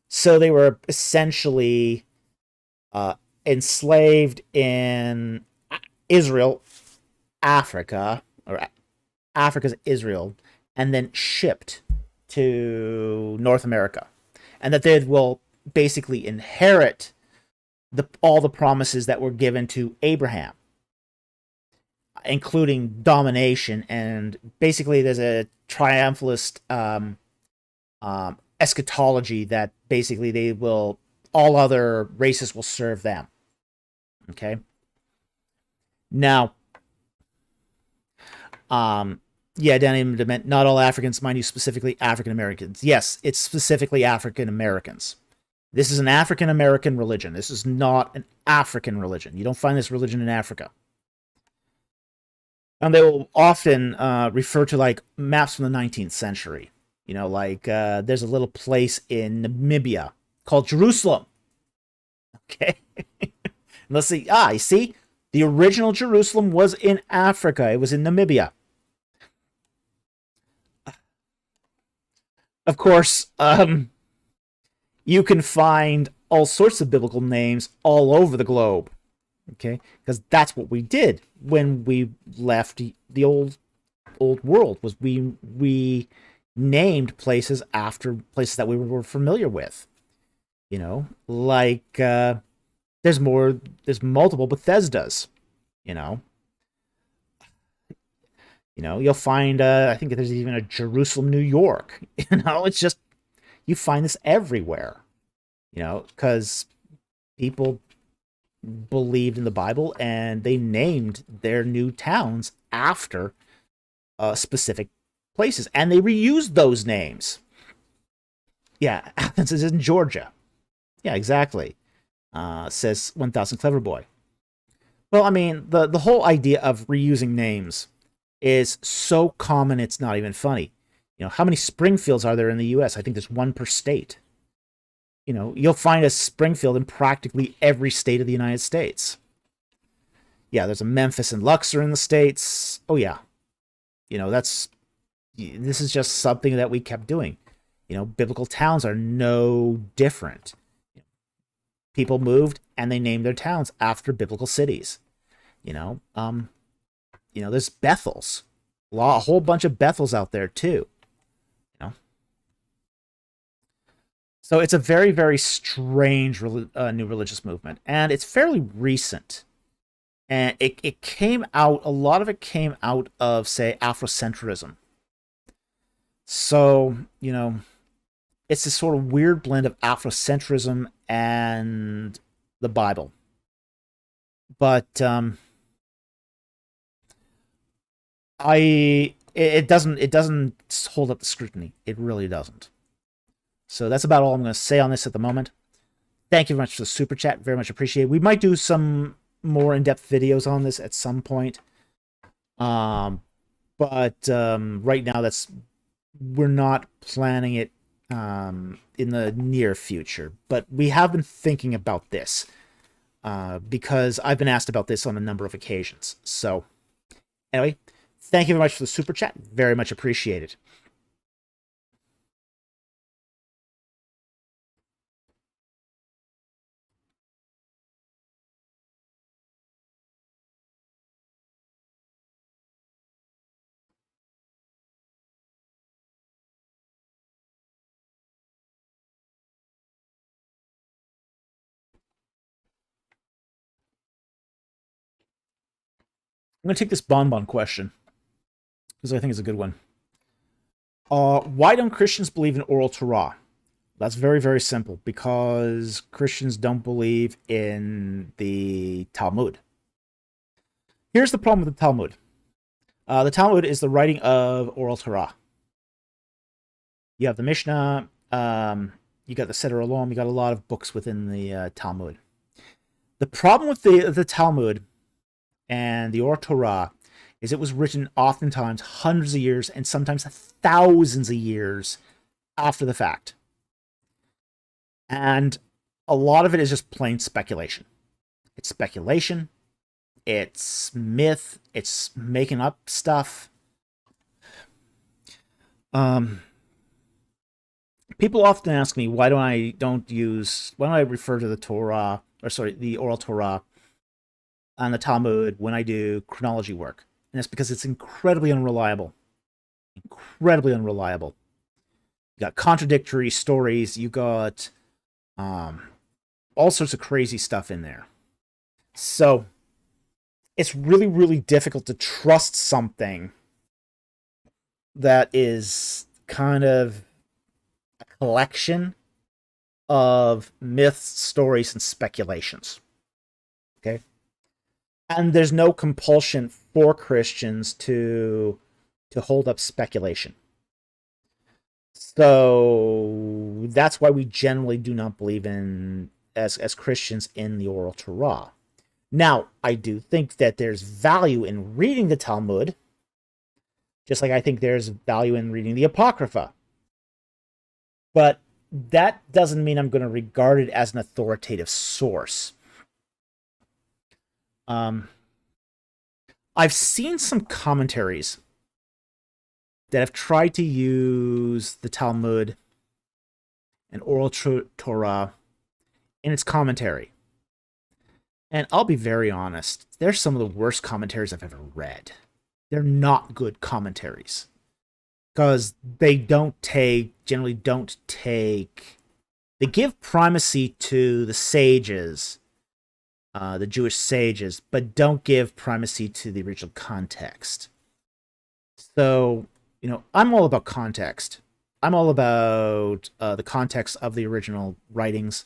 So they were essentially enslaved in Israel, Africa, or Africa's Israel, and then shipped to North America. And that they will basically inherit all the promises that were given to Abraham, including domination. And basically, there's a triumphalist eschatology that basically all other races will serve them. Okay. Now, yeah, Danny, not all Africans, mind you, specifically African Americans. Yes, it's specifically African Americans. This is an African American religion. This is not an African religion. You don't find this religion in Africa. And they will often refer to like maps from the 19th century. You know, like there's a little place in Namibia called Jerusalem. Okay. Let's see. You see? The original Jerusalem was in Africa. It was in Namibia. Of course, you can find all sorts of biblical names all over the globe. Okay? Because that's what we did when we left the old world, was we named places after places that we were familiar with. You know, like there's multiple Bethesdas. You know, you'll find I think there's even a Jerusalem, New York. You know, it's just you find this everywhere. You know, because people believed in the Bible and they named their new towns after specific places, and they reused those names. Yeah, Athens is in Georgia. Yeah, exactly. Says 1000 Clever Boy. Well, I mean, the whole idea of reusing names is so common it's not even funny. You know, how many Springfields are there in the US? I think there's one per state. You know, you'll find a Springfield in practically every state of the United States. Yeah, there's a Memphis and Luxor in the States. Oh, yeah. You know, this is just something that we kept doing. You know, biblical towns are no different. People moved and they named their towns after biblical cities. You know, there's Bethels, a whole bunch of Bethels out there too. You know, so it's a very, very strange new religious movement, and it's fairly recent. And it came out, a lot of it came out of, say, Afrocentrism. So, you know, it's this sort of weird blend of Afrocentrism and the Bible. But it doesn't hold up the scrutiny. It really doesn't. So that's about all I'm going to say on this at the moment. Thank you very much for the super chat. Very much appreciated. We might do some more in-depth videos on this at some point. But right now we're not planning it in the near future. But we have been thinking about this because I've been asked about this on a number of occasions. So anyway, thank you very much for the super chat. Very much appreciated. I'm going to take this bonbon question because I think it's a good one. Why don't Christians believe in oral Torah? That's very, very simple. Because Christians don't believe in the Talmud. Here's the problem with the Talmud. The Talmud is the writing of oral Torah. You have the Mishnah, you got the Seder Olam, you got a lot of books within the Talmud. The problem with the Talmud and the oral Torah is it was written oftentimes hundreds of years and sometimes thousands of years after the fact. And a lot of it is just plain speculation. It's speculation, it's myth, it's making up stuff. People often ask me why don't I refer to the Torah, or sorry, the oral Torah and the Talmud when I do chronology work. And it's because it's incredibly unreliable. Incredibly unreliable. You got contradictory stories, you got all sorts of crazy stuff in there. So it's really, really difficult to trust something that is kind of a collection of myths, stories, and speculations. Okay? And there's no compulsion for Christians to hold up speculation. So that's why we generally do not believe in, as Christians, in the oral Torah. Now, I do think that there's value in reading the Talmud, just like I think there's value in reading the Apocrypha. But that doesn't mean I'm going to regard it as an authoritative source. I've seen some commentaries that have tried to use the Talmud and oral Torah in its commentary. And I'll be very honest, they're some of the worst commentaries I've ever read. They're not good commentaries. Because they generally don't take, they give primacy to the sages, the Jewish sages, but don't give primacy to the original context. So, I'm all about context. I'm all about the context of the original writings.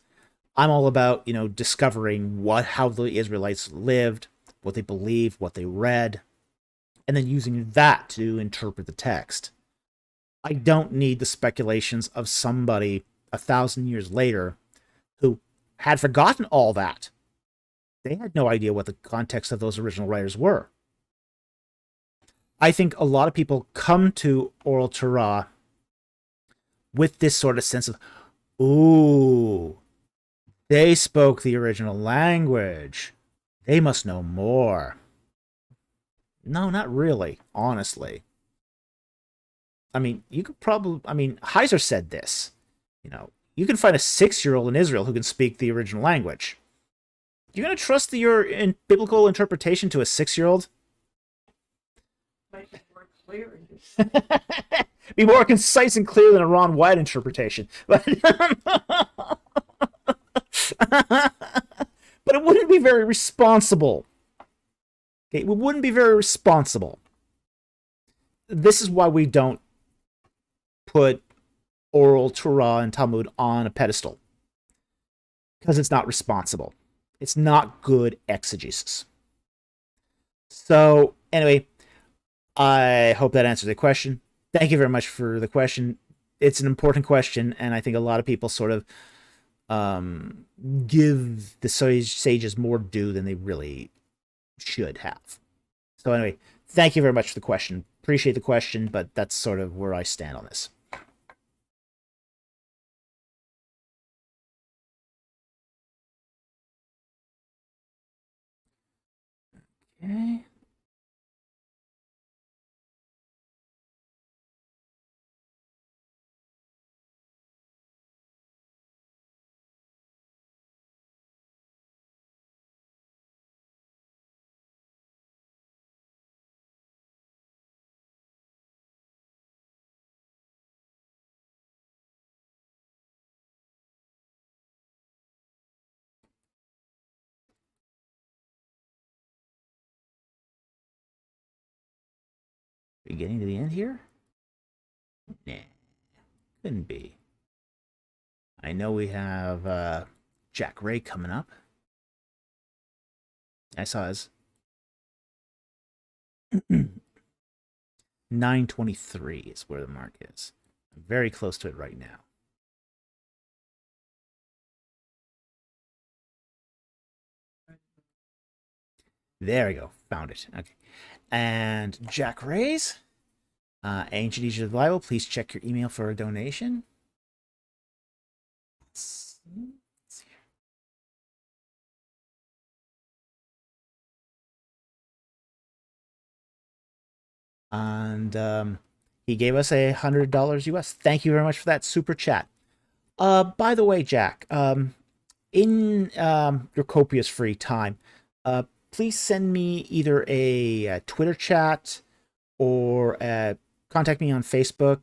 I'm all about, discovering how the Israelites lived, what they believed, what they read, and then using that to interpret the text. I don't need the speculations of somebody 1,000 years later who had forgotten all that. They had no idea what the context of those original writers were. I think a lot of people come to oral Torah with this sort of sense of, ooh, they spoke the original language. They must know more. No, not really, honestly. I mean, Heiser said this. You can find a 6-year-old in Israel who can speak the original language. You're going to trust your biblical interpretation to a 6-year-old? Might be more clear. Be more concise and clear than a Ron White interpretation. But it wouldn't be very responsible. Okay, it wouldn't be very responsible. This is why we don't put oral Torah and Talmud on a pedestal. Because it's not responsible. It's not good exegesis. So, anyway, I hope that answers the question. Thank you very much for the question. It's an important question, and I think a lot of people sort of give the sages more due than they really should have. So anyway, thank you very much for the question. Appreciate the question, but that's sort of where I stand on this. Okay. We getting to the end here? Nah, couldn't be. I know we have Jack Ray coming up. I saw his 9:23 is where the mark is. I'm very close to it right now. There we go. Found it. Okay. And Jack Ray's Ancient Egypt of the Bible. Please check your email for a donation. Let's see. And he gave us $100 US. Thank you very much for that super chat. By the way, Jack, in your copious free time, please send me either a Twitter chat or contact me on Facebook.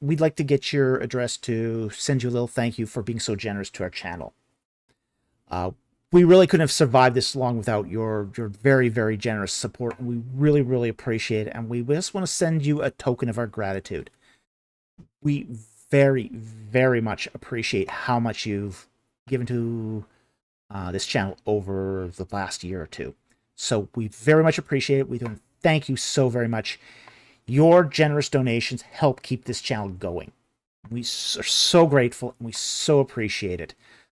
We'd like to get your address to send you a little thank you for being so generous to our channel. We really couldn't have survived this long without your very, very generous support, and we really, really appreciate it. And we just want to send you a token of our gratitude. We very, very much appreciate how much you've given to this channel over the last year or two. So we very much appreciate it. We don't thank you so very much. Your generous donations help keep this channel going. We are so grateful and we so appreciate it.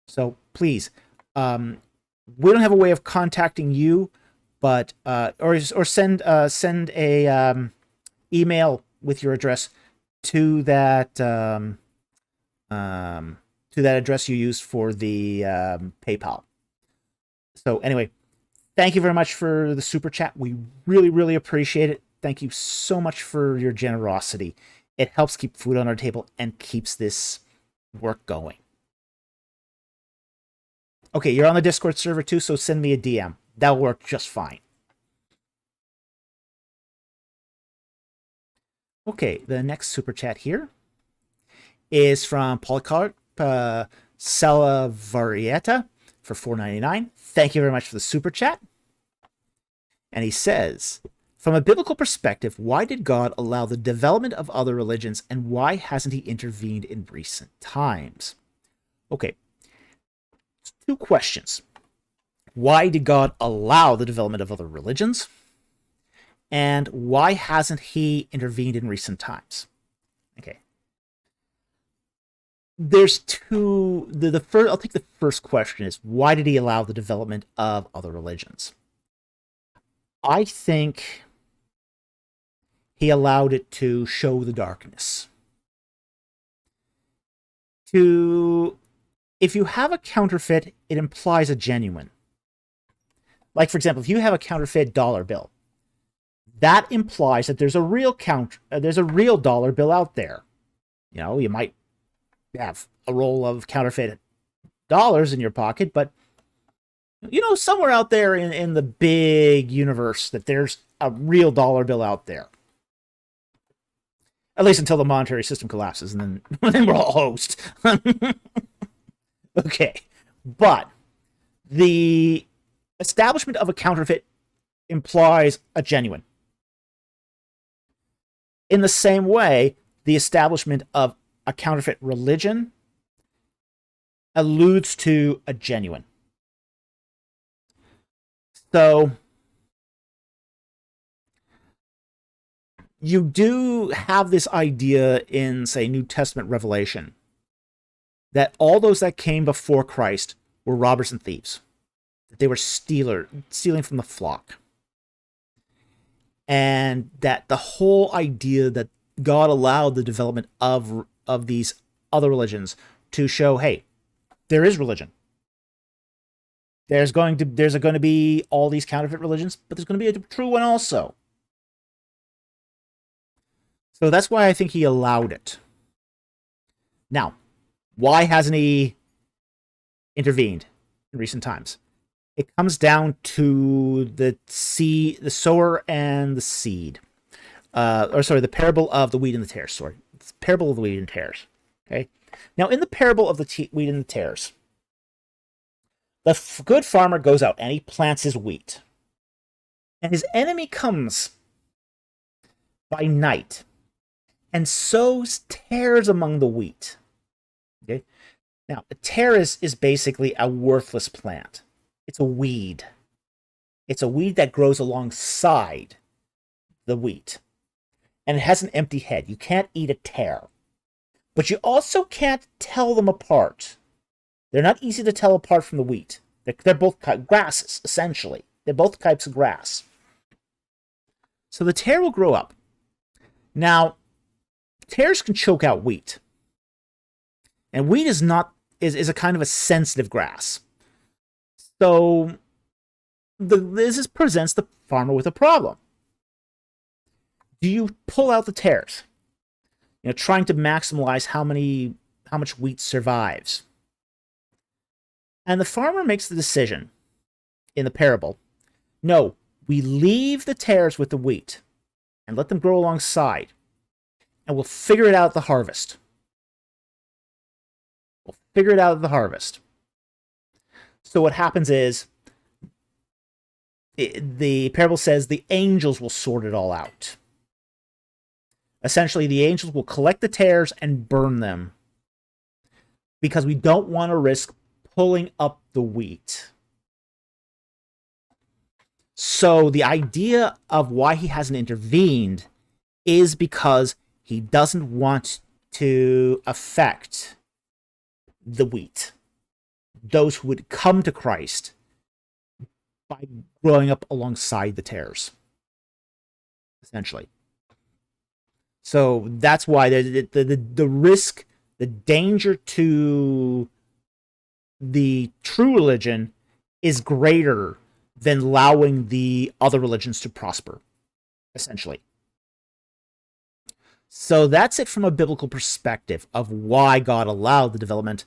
So please, we don't have a way of contacting you, but or send a email with your address to that address you used for the PayPal. So anyway, thank you very much for the super chat. We really, really appreciate it. Thank you so much for your generosity. It helps keep food on our table and keeps this work going. Okay, you're on the Discord server too, so send me a DM. That'll work just fine. Okay, the next super chat here is from Polycarp Salavarieta for $4.99. Thank you very much for the super chat. And he says, from a biblical perspective, why did God allow the development of other religions, and why hasn't he intervened in recent times? Okay, two questions. Why did God allow the development of other religions? And why hasn't he intervened in recent times? Okay. There's two. The first, I'll take the first question is, why did he allow the development of other religions? I think he allowed it to show the darkness. If you have a counterfeit, it implies a genuine. Like, for example, if you have a counterfeit dollar bill, that implies that there's a real dollar bill out there. You know, you might have a roll of counterfeit dollars in your pocket, but you know, somewhere out there in the big universe that there's a real dollar bill out there. At least until the monetary system collapses, and then we're all host. Okay, but the establishment of a counterfeit implies a genuine. In the same way, the establishment of a counterfeit religion alludes to a genuine. So you do have this idea in, say, New Testament Revelation that all those that came before Christ were robbers and thieves, that they were stealing from the flock, and that the whole idea that God allowed the development of these other religions to show, hey, there is religion. There's going to be all these counterfeit religions, but there's going to be a true one also. So that's why I think he allowed it. Now, why hasn't he intervened in recent times? It comes down to the sower and the seed. The parable of the wheat and the tares. Sorry, it's the parable of the wheat and tares. Okay. Now, in the parable of the wheat and the tares, the good farmer goes out and he plants his wheat, and his enemy comes by night, and sows tares among the wheat. Okay? Now, a tare is basically a worthless plant. It's a weed. It's a weed that grows alongside the wheat. And it has an empty head. You can't eat a tare. But you also can't tell them apart. They're not easy to tell apart from the wheat. They're both grasses, essentially. They're both types of grass. So the tare will grow up. Now, tares can choke out wheat. And wheat is a kind of a sensitive grass. So this presents the farmer with a problem. Do you pull out the tares? Trying to maximize how much wheat survives. And the farmer makes the decision in the parable. No, we leave the tares with the wheat and let them grow alongside. And we'll figure it out at the harvest. We'll figure it out at the harvest. So what happens is, the parable says the angels will sort it all out. Essentially, the angels will collect the tares and burn them because we don't want to risk pulling up the wheat. So the idea of why he hasn't intervened is because he doesn't want to affect the wheat, those who would come to Christ by growing up alongside the tares, essentially. So that's why the risk, the danger to the true religion is greater than allowing the other religions to prosper, essentially. So that's it from a biblical perspective of why God allowed the development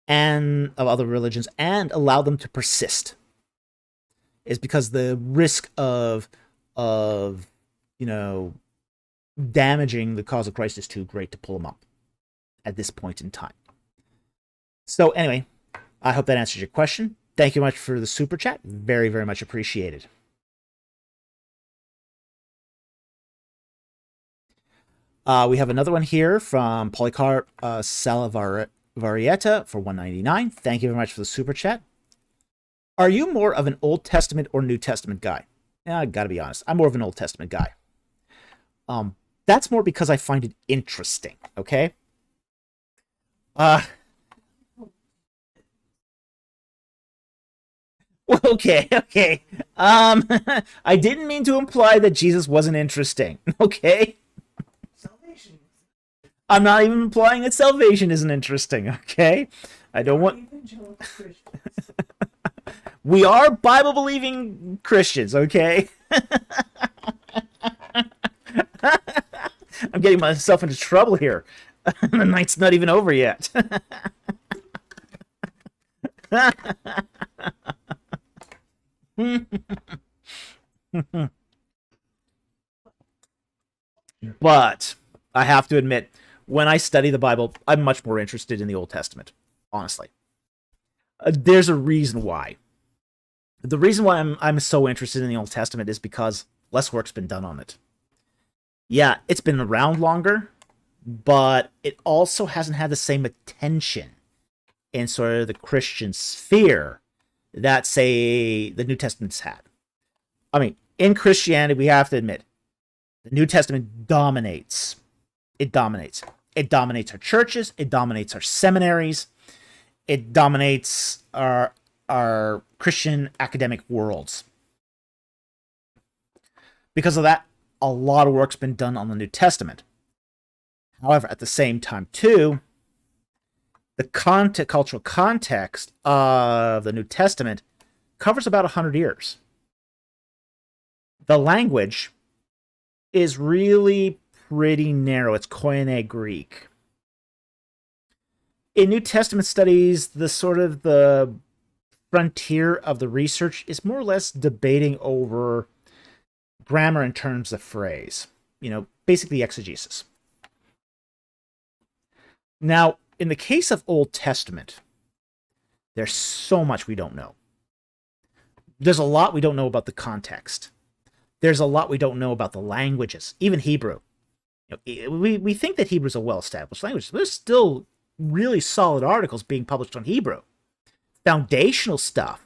and of other religions and allowed them to persist. Is because the risk of damaging the cause of Christ is too great to pull them up at this point in time. So anyway, I hope that answers your question. Thank you much for the super chat. Very, very much appreciated. We have another one here from Polycarp Salavarieta for $1.99. Thank you very much for the super chat. Are you more of an Old Testament or New Testament guy? Yeah, I gotta be honest. I'm more of an Old Testament guy. That's more because I find it interesting, okay? Okay. I didn't mean to imply that Jesus wasn't interesting, okay? Salvation. I'm not even implying that salvation isn't interesting, okay? I don't want... Evangelical Christians. We are Bible-believing Christians, okay? I'm getting myself into trouble here. The night's not even over yet. But I have to admit, when I study the Bible, I'm much more interested in the Old Testament, honestly. There's a reason why. The reason why I'm so interested in the Old Testament is because less work's been done on it. Yeah, it's been around longer, but it also hasn't had the same attention in sort of the Christian sphere that, say, the New Testament's had. I mean, in Christianity, we have to admit, the New Testament dominates. It dominates. It dominates our churches. It dominates our seminaries. It dominates our Christian academic worlds. Because of that, a lot of work's been done on the New Testament. However, at the same time, too, the cultural context of the New Testament covers about 100 years. The language is really pretty narrow. It's Koine Greek. In New Testament studies, the frontier of the research is more or less debating over grammar in terms of phrase. Basically exegesis. Now, in the case of Old Testament, there's so much we don't know. There's a lot we don't know about the context. there's a lot we don't know about the languages, even Hebrew. We think that Hebrew is a well-established language. There's still really solid articles being published on Hebrew. Foundational stuff.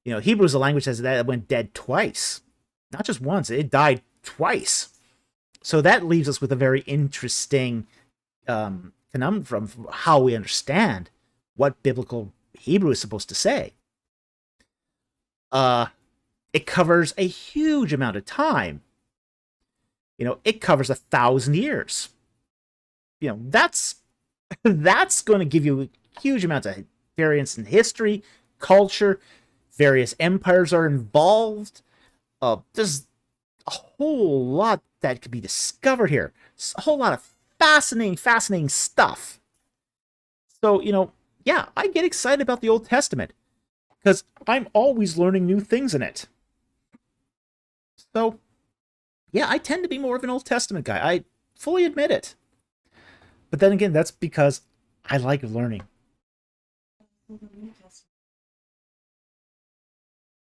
Hebrew is a language that went dead twice. Not just once, it died twice. So that leaves us with a very interesting conundrum from how we understand what biblical Hebrew is supposed to say. It covers a huge amount of time. It covers 1,000 years. That's going to give you huge amounts of variance in history, culture. Various empires are involved. There's a whole lot that could be discovered here. A whole lot of fascinating stuff. So, yeah, I get excited about the Old Testament because I'm always learning new things in it. So, yeah, I tend to be more of an Old Testament guy. I fully admit it. But then again, that's because I like learning.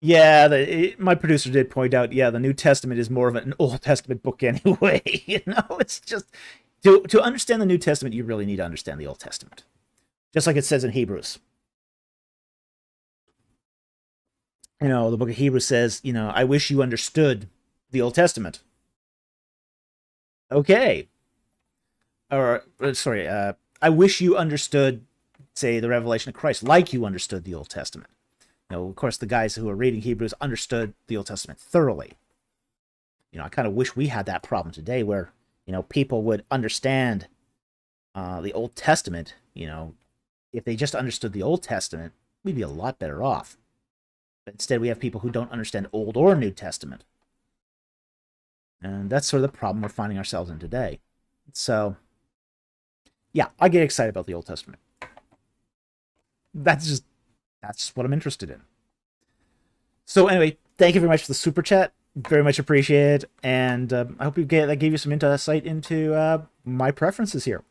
Yeah, my producer did point out, the New Testament is more of an Old Testament book anyway. It's just, to understand the New Testament, you really need to understand the Old Testament. Just like it says in Hebrews. The book of Hebrews says, I wish you understood the Old Testament. Okay. Or, sorry, I wish you understood, say, the revelation of Christ, like you understood the Old Testament. Of course, the guys who are reading Hebrews understood the Old Testament thoroughly. I kind of wish we had that problem today where, people would understand the Old Testament. If they just understood the Old Testament, we'd be a lot better off. But instead, we have people who don't understand Old or New Testament. And that's sort of the problem we're finding ourselves in today. So, yeah, I get excited about the Old Testament. That's what I'm interested in. So anyway, thank you very much for the super chat. Very much appreciated. And I hope that gave you some insight into my preferences here.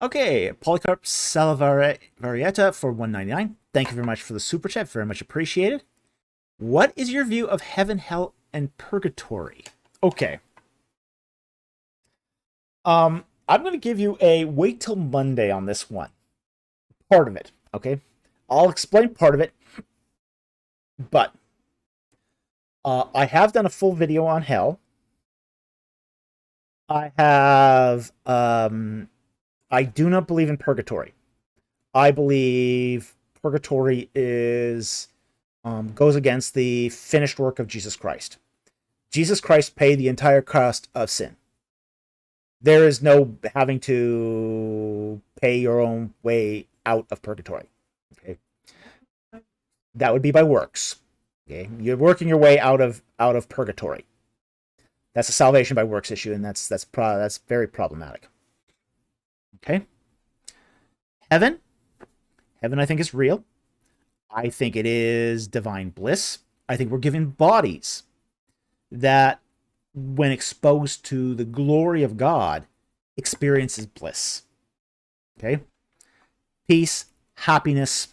Okay, Polycarp Salavarieta for $1.99. Thank you very much for the super chat. Very much appreciated. What is your view of heaven, hell, and purgatory? Okay. I'm going to give you a wait till Monday on this one. Part of it, okay? I'll explain part of it. But I have done a full video on hell. I have... I do not believe in purgatory. I believe purgatory is goes against the finished work of Jesus Christ. Jesus Christ paid the entire cost of sin. There is no having to pay your own way out of purgatory. Okay, that would be by works. Okay, you're working your way out of purgatory. That's a salvation by works issue, and that's very problematic. Okay. Heaven, I think, is real. I think it is divine bliss. I think we're given bodies that, when exposed to the glory of God, experiences bliss. Okay? Peace, happiness,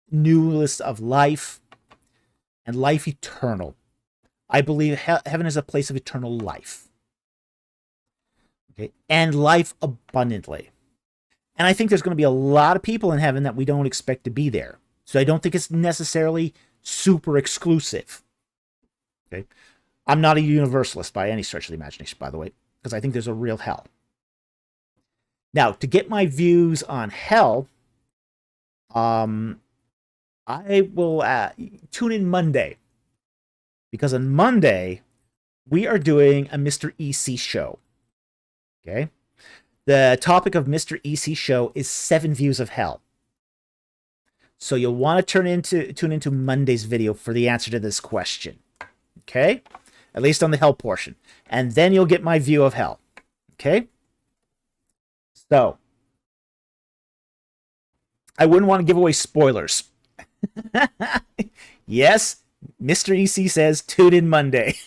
newness of life, and life eternal. I believe heaven is a place of eternal life. Okay, and life abundantly. And I think there's going to be a lot of people in heaven that we don't expect to be there. So I don't think it's necessarily super exclusive. Okay, I'm not a universalist by any stretch of the imagination, by the way, because I think there's a real hell. Now, to get my views on hell, I will tune in Monday. Because on Monday, we are doing a Mr. EC show. Okay, the topic of Mr. EC show is 7 views of hell. So you'll want to tune into Monday's video for the answer to this question. Okay, at least on the hell portion, and then you'll get my view of hell. Okay, so I wouldn't want to give away spoilers. Yes, Mr. EC says tune in Monday.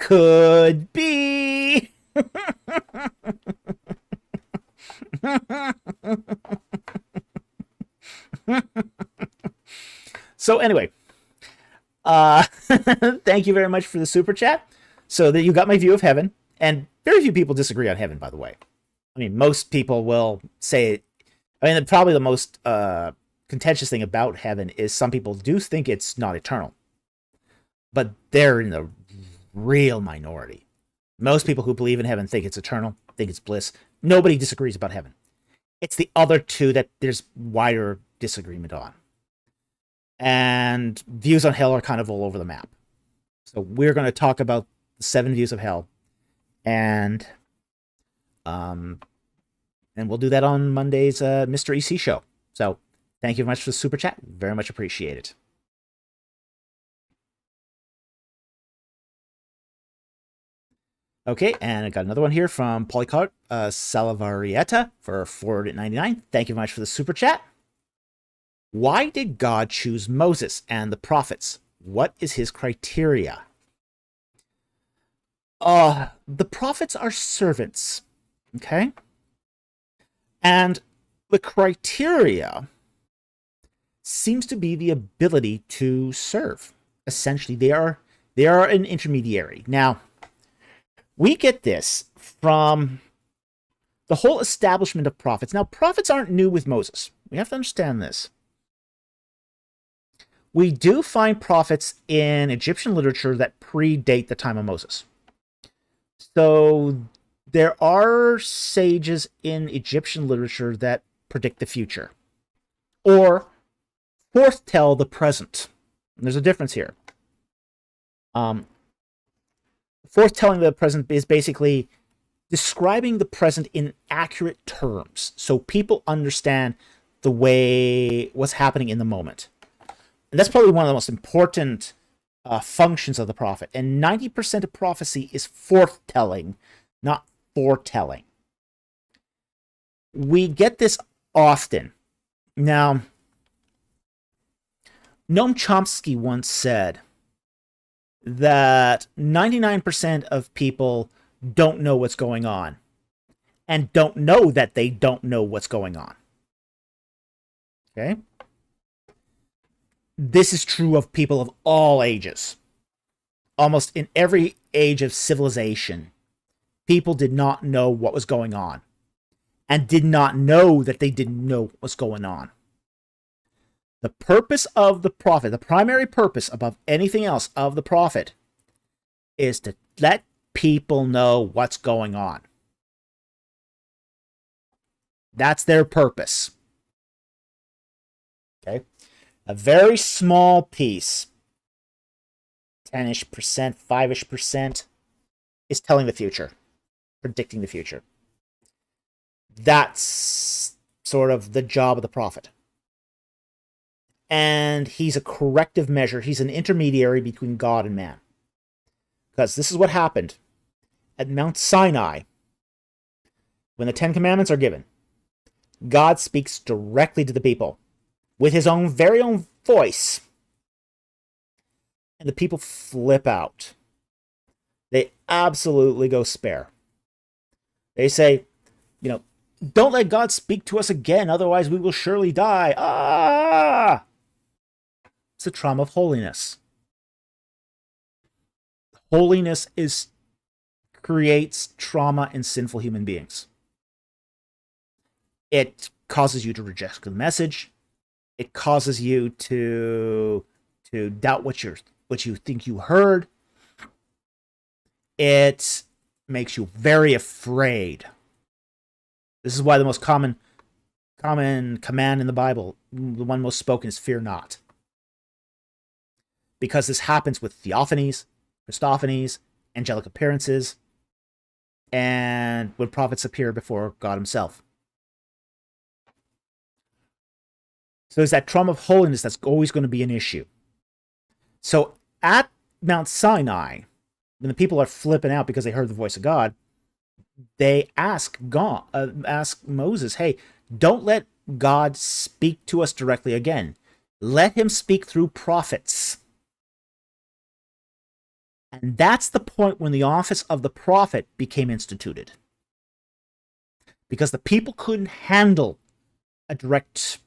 could be. So anyway, thank you very much for the super chat. So that you got my view of heaven, and very few people disagree on heaven, by the way. I mean, most people will say, I mean, probably the most contentious thing about heaven is some people do think it's not eternal, but they're in the real minority. Most people who believe in heaven think it's eternal, think it's bliss. Nobody disagrees about heaven. It's the other two that there's wider disagreement on. And views on hell are kind of all over the map. So we're going to talk about the 7 views of hell. And we'll do that on Monday's Mr. EC show. So thank you very much for the super chat. Very much appreciate it. Okay, and I got another one here from Polycart Salavarieta for $4.99. Thank you very much for the super chat. Why did God choose Moses and the prophets? What is his criteria? The prophets are servants, okay? And the criteria seems to be the ability to serve. Essentially, they are an intermediary. Now, we get this from the whole establishment of prophets. Now, prophets aren't new with Moses. We have to understand this. We do find prophets in Egyptian literature that predate the time of Moses. So there are sages in Egyptian literature that predict the future or foretell the present. And there's a difference here. Foretelling the present is basically describing the present in accurate terms so people understand the way what's happening in the moment. And that's probably one of the most important functions of the prophet. And 90% of prophecy is foretelling, not foretelling. We get this often. Now, Noam Chomsky once said that 99% of people don't know what's going on and don't know that they don't know what's going on. Okay? This is true of people of all ages. Almost in every age of civilization, people did not know what was going on and did not know that they didn't know what was going on. The purpose of the prophet, the primary purpose above anything else of the prophet, is to let people know what's going on. That's their purpose. Okay? A very small piece, 10-ish%, 5-ish%, is telling the future, predicting the future. That's sort of the job of the prophet. And he's a corrective measure. He's an intermediary between God and man. Because this is what happened at Mount Sinai. When the 10 Commandments are given, God speaks directly to the people with his own very own voice. And the people flip out. They absolutely go spare. They say, don't let God speak to us again, otherwise we will surely die. Ah! It's a trauma of holiness. Holiness creates trauma in sinful human beings. It causes you to reject the message. It causes you to doubt what you think you heard. It makes you very afraid. This is why the most common command in the Bible, the one most spoken, is fear not. Because this happens with theophanies, Christophanies, angelic appearances, and when prophets appear before God himself. So there's that trauma of holiness that's always going to be an issue. So at Mount Sinai, when the people are flipping out because they heard the voice of God, they ask Moses, hey, don't let God speak to us directly again. Let him speak through prophets. And that's the point when the office of the prophet became instituted. Because the people couldn't handle a direct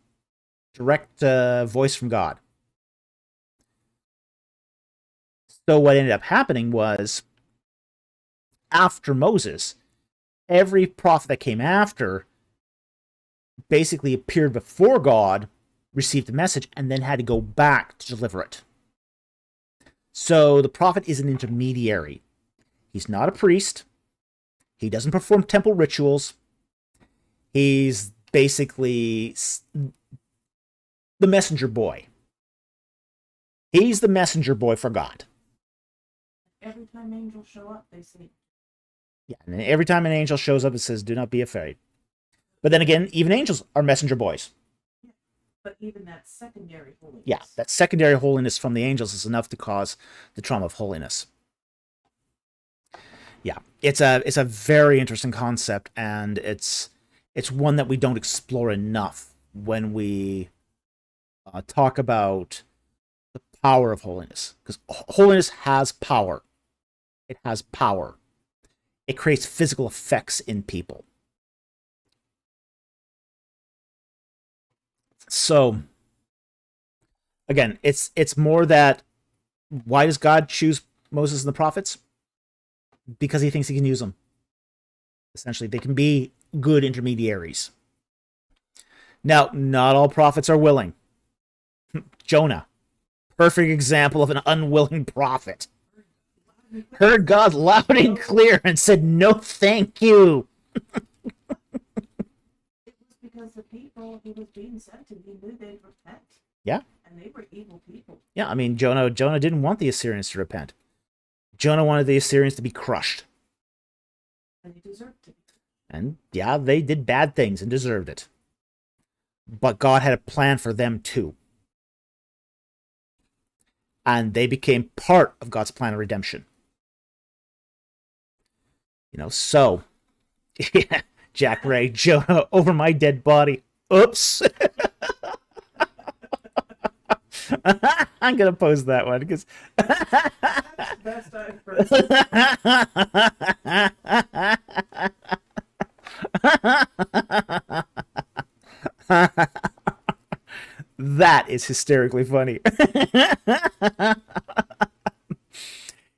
voice from God. So what ended up happening was, after Moses, every prophet that came after basically appeared before God, received the message, and then had to go back to deliver it. So the prophet is an intermediary. He's not a priest. He doesn't perform temple rituals. He's basically the messenger boy. He's the messenger boy for God. Every time angels show up, they say. Yeah, and every time an angel shows up, it says, "Do not be afraid." But then again, even angels are messenger boys. Yeah, but even that secondary holiness. Yeah, that secondary holiness from the angels is enough to cause the trauma of holiness. Yeah, it's a very interesting concept, and it's one that we don't explore enough when we talk about the power of holiness, because holiness has power. It has power. It creates physical effects in people. So, again, it's more that, why does God choose Moses and the prophets? Because he thinks he can use them. Essentially, they can be good intermediaries. Now, not all prophets are willing. Jonah, perfect example of an unwilling prophet. Heard God loud and clear and said, "No, thank you." It was because the people he was being sent to, he knew they'd repent. Yeah. And they were evil people. Yeah, I mean, Jonah didn't want the Assyrians to repent. Jonah wanted the Assyrians to be crushed. And they deserved to. And yeah, they did bad things and deserved it. But God had a plan for them too. And they became part of God's plan of redemption. So, yeah, Jack Ray, Jonah over my dead body. Oops. I'm going to post that one because Best I've heard. That is hysterically funny.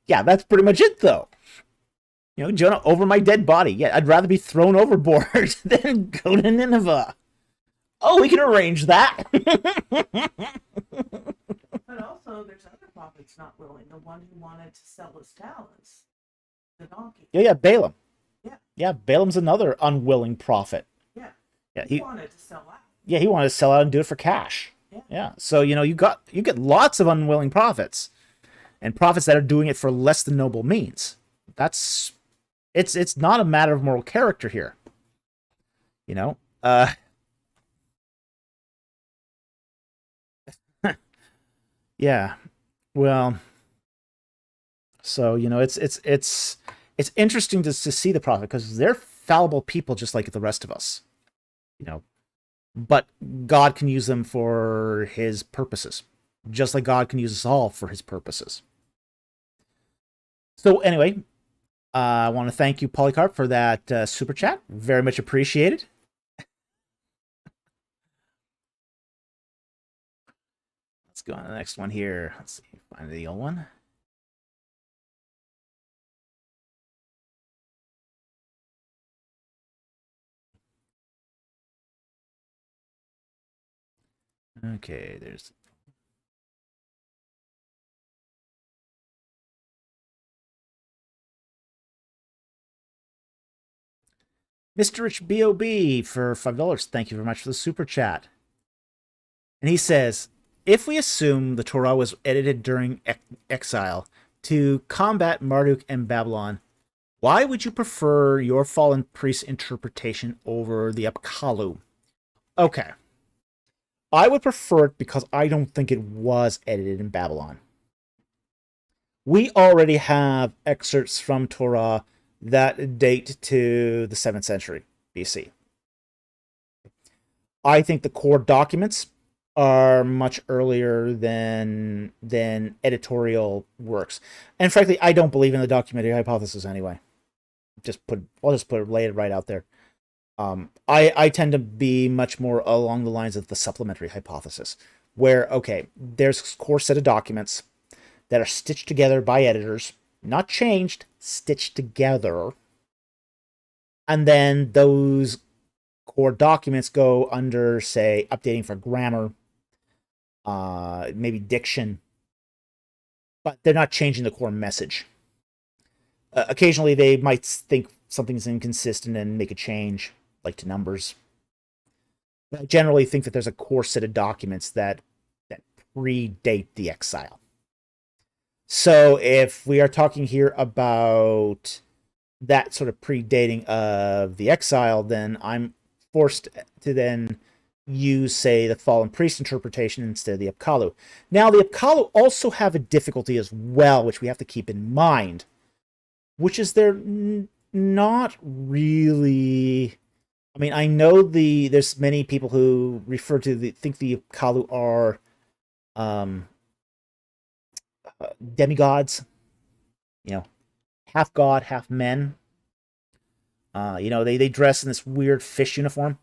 Yeah, that's pretty much it, though. Jonah over my dead body. Yeah, I'd rather be thrown overboard than go to Nineveh. Oh, we can arrange that. But also, there's other prophets not willing. The one who wanted to sell his talents, the donkey. Yeah, Balaam. Yeah. Yeah, Balaam's another unwilling prophet. Yeah. Yeah, he wanted to sell out. Yeah, he wanted to sell out and do it for cash. Yeah. So, you get lots of unwilling prophets, and prophets that are doing it for less than noble means. It's not a matter of moral character here. Yeah. Well, so, it's interesting to see the prophet, because they're fallible people just like the rest of us. But God can use them for his purposes, just like God can use us all for his purposes. So anyway, I want to thank you, Polycarp, for that super chat. Very much appreciated. Let's go on to the next one here. Let's see, find the old one. Okay, there's... Mr. Rich B.O.B. for $5. Thank you very much for the super chat. And he says, if we assume the Torah was edited during exile to combat Marduk and Babylon, why would you prefer your fallen priest's interpretation over the apkalu? Okay. I would prefer it because I don't think it was edited in Babylon. We already have excerpts from Torah that date to the 7th century BC. I think the core documents are much earlier than editorial works. And frankly, I don't believe in the documentary hypothesis anyway. I'll just lay it right out there. I tend to be much more along the lines of the supplementary hypothesis, where okay, there's a core set of documents that are stitched together by editors, not changed, stitched together, and then those core documents go under, say, updating for grammar, maybe diction, but they're not changing the core message. Occasionally, they might think something's inconsistent and make a change, like to numbers. But I generally think that there's a core set of documents that predate the exile. So if we are talking here about that sort of predating of the exile, then I'm forced to then use, say, the fallen priest interpretation instead of the apkalu. Now, the apkalu also have a difficulty as well, which we have to keep in mind, which is they're not really... I mean, I know there's many people who refer to think the apkalu are demigods, half god, half men. They dress in this weird fish uniform.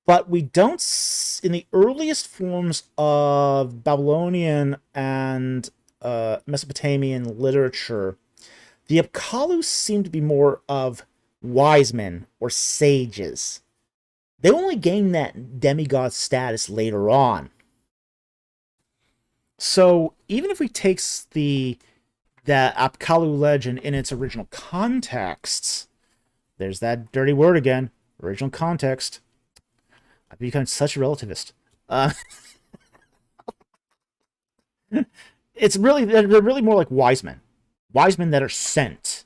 But we don't, in the earliest forms of Babylonian and Mesopotamian literature, the apkalu seem to be more of wise men or sages. They only gain that demigod status later on. So even if we take the apkalu legend in its original contexts, there's that dirty word again, original context. I've become such a relativist. They're really more like wise men that are sent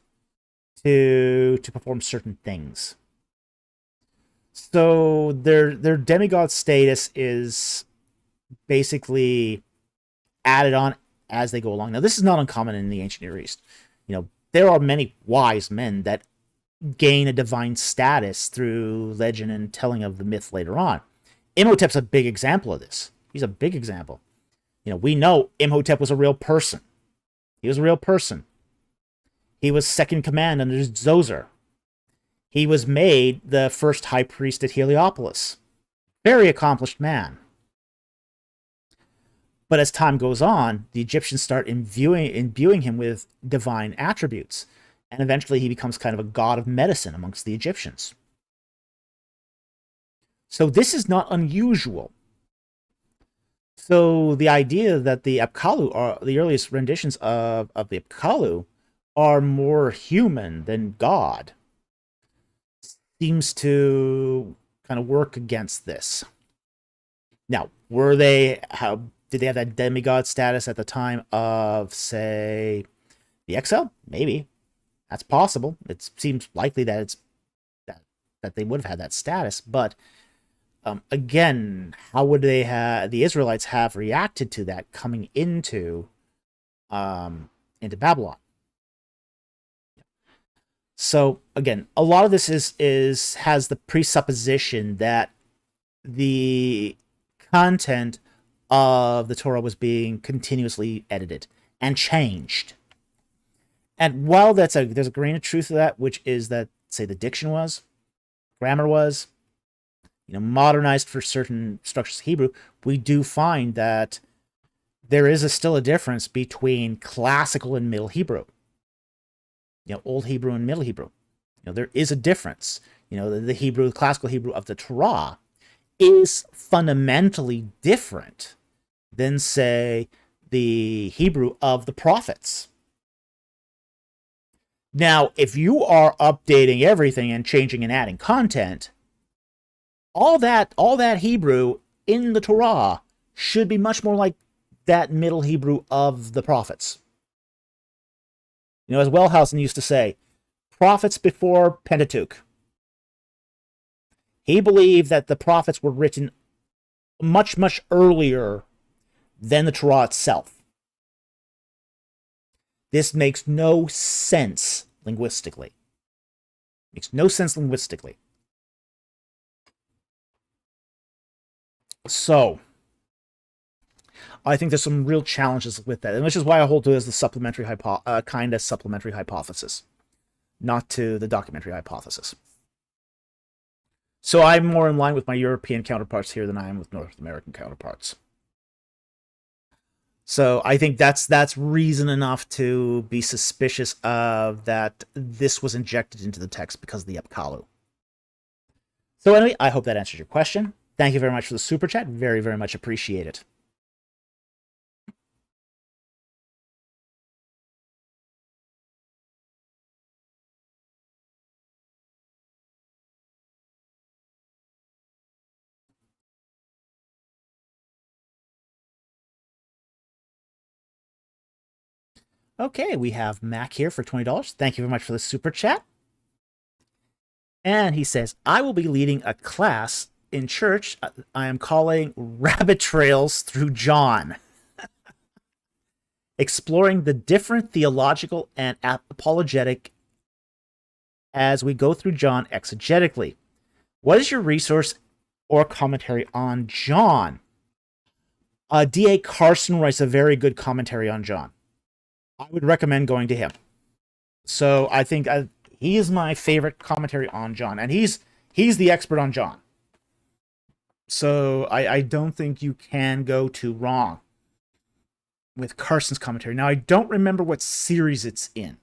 to perform certain things. So their demigod status is basically added on as they go along. Now, this is not uncommon in the ancient Near East. There are many wise men that gain a divine status through legend and telling of the myth later on. Imhotep's a big example of this. He's a big example. We know Imhotep was a real person. He was a real person. He was second command under Zoser. He was made the first high priest at Heliopolis. Very accomplished man. But as time goes on, the Egyptians start imbuing him with divine attributes. And eventually he becomes kind of a god of medicine amongst the Egyptians. So this is not unusual. So the idea that the apkalu, are the earliest renditions of the apkalu, are more human than God, seems to kind of work against this. Now, did they have that demigod status at the time of, say, the exile? Maybe. That's possible. It seems likely that that they would have had that status, but again, how would the Israelites have reacted to that coming into Babylon? So again, a lot of this has the presupposition that the content of the Torah was being continuously edited and changed. And while there's a grain of truth to that, which is that, say, the diction was, grammar was, modernized for certain structures of Hebrew, we do find that there is still a difference between classical and Middle Hebrew. Old Hebrew and Middle Hebrew. There is a difference. The classical Hebrew of the Torah is fundamentally different than, say, the Hebrew of the prophets. Now, if you are updating everything and changing and adding content, all that Hebrew in the Torah should be much more like that Middle Hebrew of the prophets. As Wellhausen used to say, prophets before Pentateuch. He believed that the prophets were written much, much earlier than the Torah itself. This makes no sense linguistically. So I think there's some real challenges with that, and which is why I hold to it as the supplementary supplementary hypothesis, not to the documentary hypothesis. So I'm more in line with my European counterparts here than I am with North American counterparts. So I think that's reason enough to be suspicious of that this was injected into the text because of the apkalu. So anyway, I hope that answers your question. Thank you very much for the super chat. Very, very much appreciate it. Okay, we have Mac here for $20. Thank you very much for the super chat. And he says, I will be leading a class in church I am calling Rabbit Trails Through John, exploring the different theological and apologetic as we go through John exegetically. What is your resource or commentary on John? D.A. Carson writes a very good commentary on John. I would recommend going to him. So I think he is my favorite commentary on John, and he's the expert on John. So I don't think you can go too wrong with Carson's commentary. Now, I don't remember what series it's in.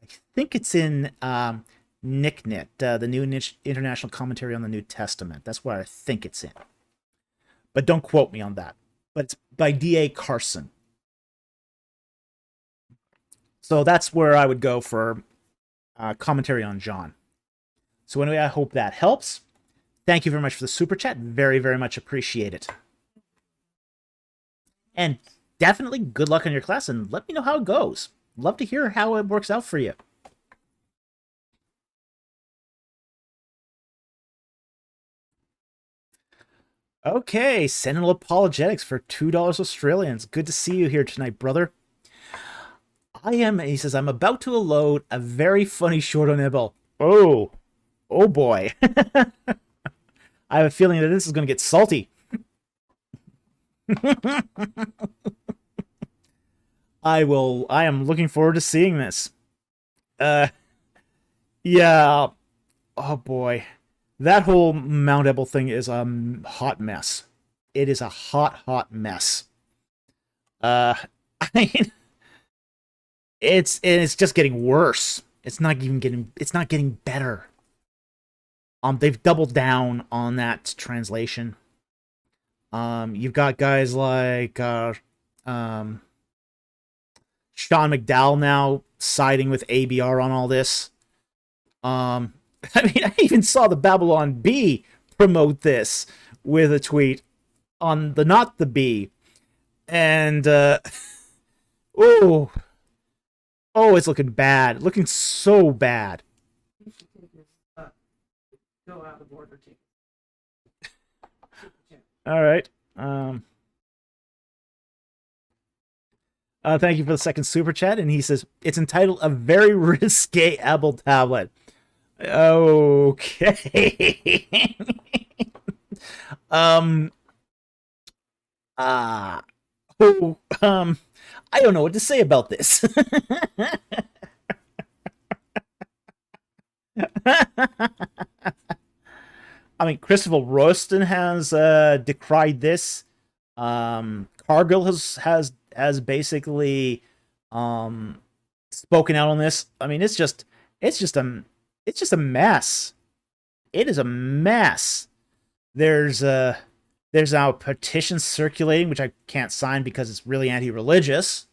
I think it's in NICNIT, the New International Commentary on the New Testament. That's what I think it's in. But don't quote me on that. But it's by D.A. Carson. So that's where I would go for commentary on John. So anyway, I hope that helps. Thank you very much for the super chat. Very, very much appreciate it. And definitely good luck on your class, and let me know how it goes. Love to hear how it works out for you. Okay, Sentinel Apologetics for $2 Australians. Good to see you here tonight, brother. He says, I'm about to load a very funny short on Ebal. Oh boy. I have a feeling that this is going to get salty. I am looking forward to seeing this. Yeah. Oh boy. That whole Mount Ebal thing is a hot mess. It is a hot mess. I mean, it's just getting worse. It's not getting better. They've doubled down on that translation. You've got guys like Sean McDowell now siding with ABR on all this. I mean, I even saw the Babylon Bee promote this with a tweet on the Not the Bee. And, oh, it's looking bad. Looking so bad. Go out of order too. All right. Thank you for the second super chat. And he says, it's entitled A Very Risque Ebal Tablet. Okay. I don't know what to say about this. I mean, Christopher Royston has decried this. Cargill has basically spoken out on this. I mean, it's just a mess. It is a mess. There's now a petition circulating, which I can't sign because it's really anti-religious.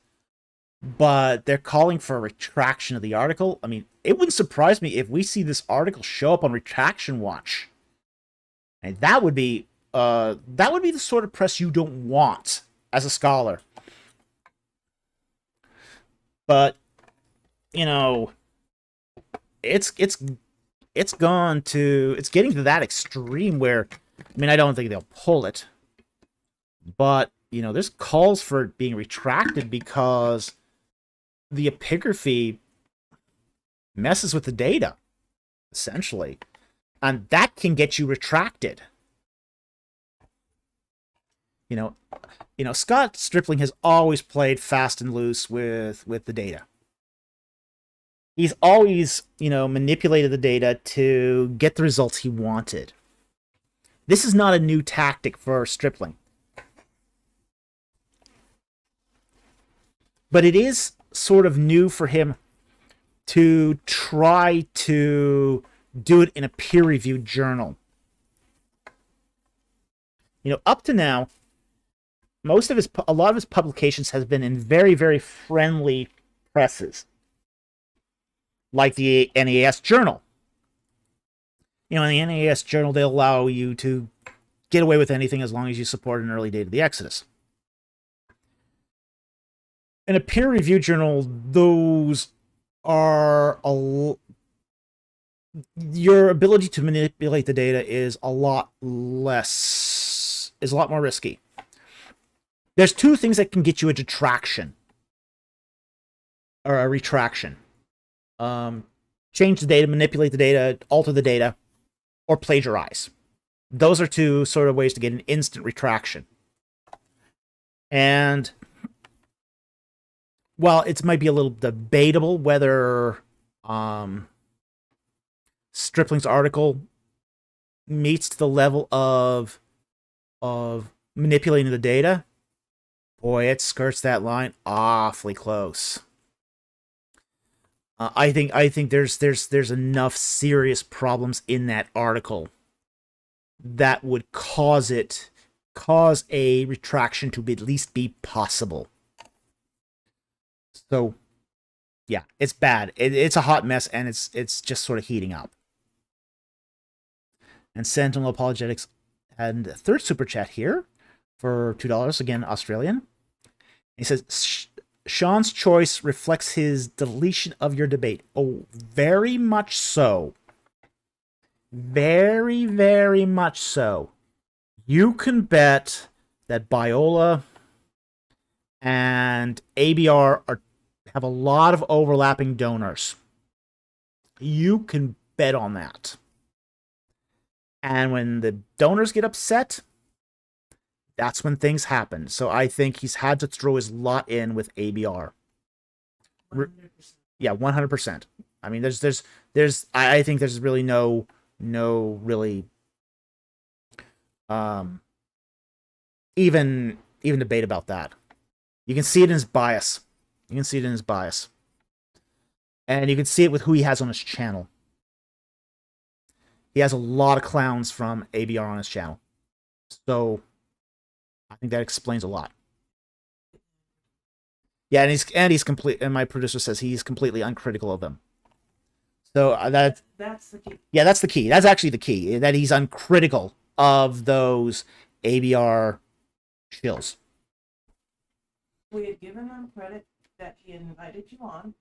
But they're calling for a retraction of the article. I mean, it wouldn't surprise me if we see this article show up on Retraction Watch. And that would be the sort of press you don't want as a scholar. But, you know, it's getting to that extreme where, I mean, I don't think they'll pull it. But, you know, there's calls for it being retracted because the epigraphy messes with the data, essentially. And that can get you retracted. You know, Scott Stripling has always played fast and loose with the data. He's always, manipulated the data to get the results he wanted. This is not a new tactic for Stripling. But it is sort of new for him to try to do it in a peer-reviewed journal. Up to now, a lot of his publications has been in very, very friendly presses, like the NAS Journal. In the NAS Journal, they'll allow you to get away with anything as long as you support an early date of the Exodus. In a peer-reviewed journal, those are your ability to manipulate the data is a lot more risky. There's two things that can get you a detraction or a retraction. Change the data, manipulate the data, alter the data, or plagiarize. Those are two sort of ways to get an instant retraction. And while it might be a little debatable whether Stripling's article meets the level of manipulating the data, boy, it skirts that line awfully close. I think there's enough serious problems in that article that would cause a retraction to at least be possible. So, yeah, it's bad. It's a hot mess, and it's just sort of heating up. And Sentinel Apologetics had a third super chat here for $2, again, Australian. He says, Sean's choice reflects his deletion of your debate. Oh, very much so. Very, very much so. You can bet that Biola and ABR have a lot of overlapping donors. You can bet on that. And when the donors get upset, that's when things happen. So I think he's had to throw his lot in with ABR. 100%. Yeah, 100%. I mean, I think there's really no really even debate about that. You can see it in his bias. And you can see it with who he has on his channel. He has a lot of clowns from ABR on his channel. So I think that explains a lot. Yeah, and he's complete. And my producer says he's completely uncritical of them. So that's the key. Yeah, that's the key. That's actually the key. That he's uncritical of those ABR shills. We had given him credit that he had invited you on,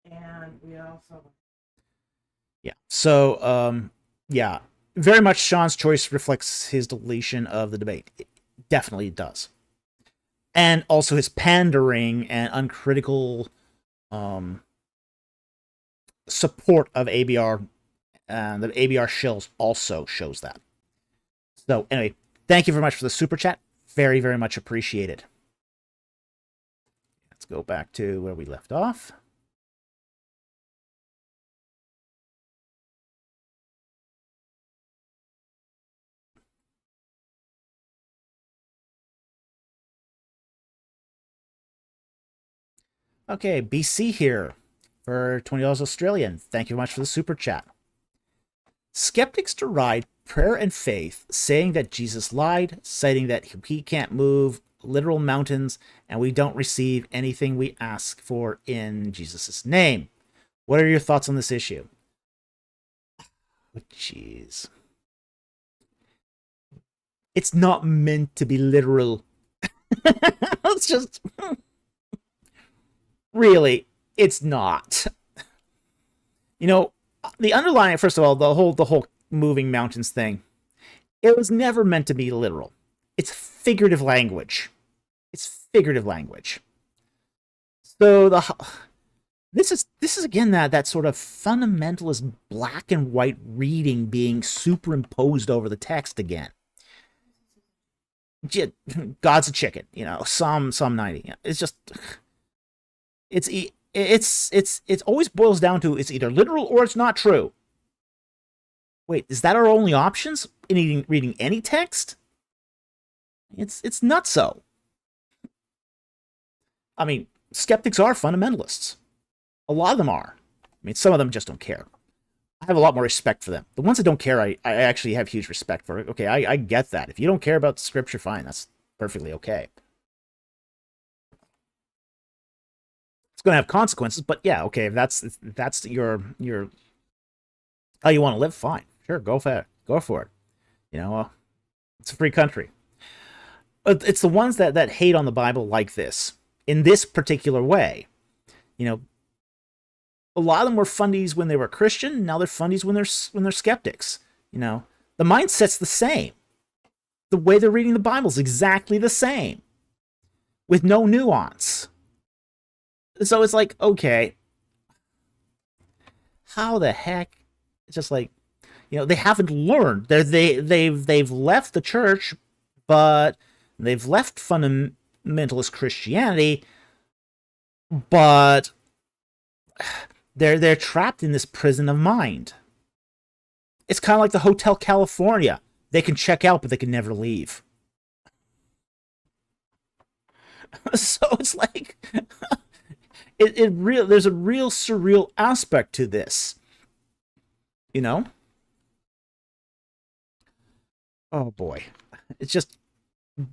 and we also. Yeah. So, yeah, very much Sean's choice reflects his deletion of the debate. It definitely does. And also his pandering and uncritical support of ABR and the ABR shills also shows that. So, anyway, thank you very much for the super chat. Very, very much appreciated. Let's go back to where we left off. Okay, BC here for $20 Australian. Thank you very much for the super chat. Skeptics deride prayer and faith, saying that Jesus lied, citing that he can't move literal mountains, and we don't receive anything we ask for in Jesus' name. What are your thoughts on this issue? Oh, jeez. It's not meant to be literal. It's just... Really, it's not. The underlying, first of all, the whole moving mountains thing, it was never meant to be literal. It's figurative language. So this is again that sort of fundamentalist black and white reading being superimposed over the text again. God's a chicken, Psalm 90. It's just, it's always boils down to it's either literal or it's not true. Wait, is that our only options in reading any text? It's not so. I mean, skeptics are fundamentalists. A lot of them are. I mean, some of them just don't care. I have a lot more respect for them. The ones that don't care, I actually have huge respect for. Okay, I get that. If you don't care about scripture, fine. That's perfectly okay. It's going to have consequences, but yeah, okay. If that's your how you want to live, fine. Sure, go for it. Go for it. It's a free country. But it's the ones that hate on the Bible like this, in this particular way. A lot of them were fundies when they were Christian. Now they're fundies when they're skeptics. The mindset's the same. The way they're reading the Bible is exactly the same, with no nuance. So it's like, okay, how the heck? It's just like, they haven't learned. They've left the church, but they've left fundamentalist Christianity, but they're trapped in this prison of mind. It's kind of like the Hotel California. They can check out, but they can never leave. So it's like there's a real surreal aspect to this. Oh boy. It's just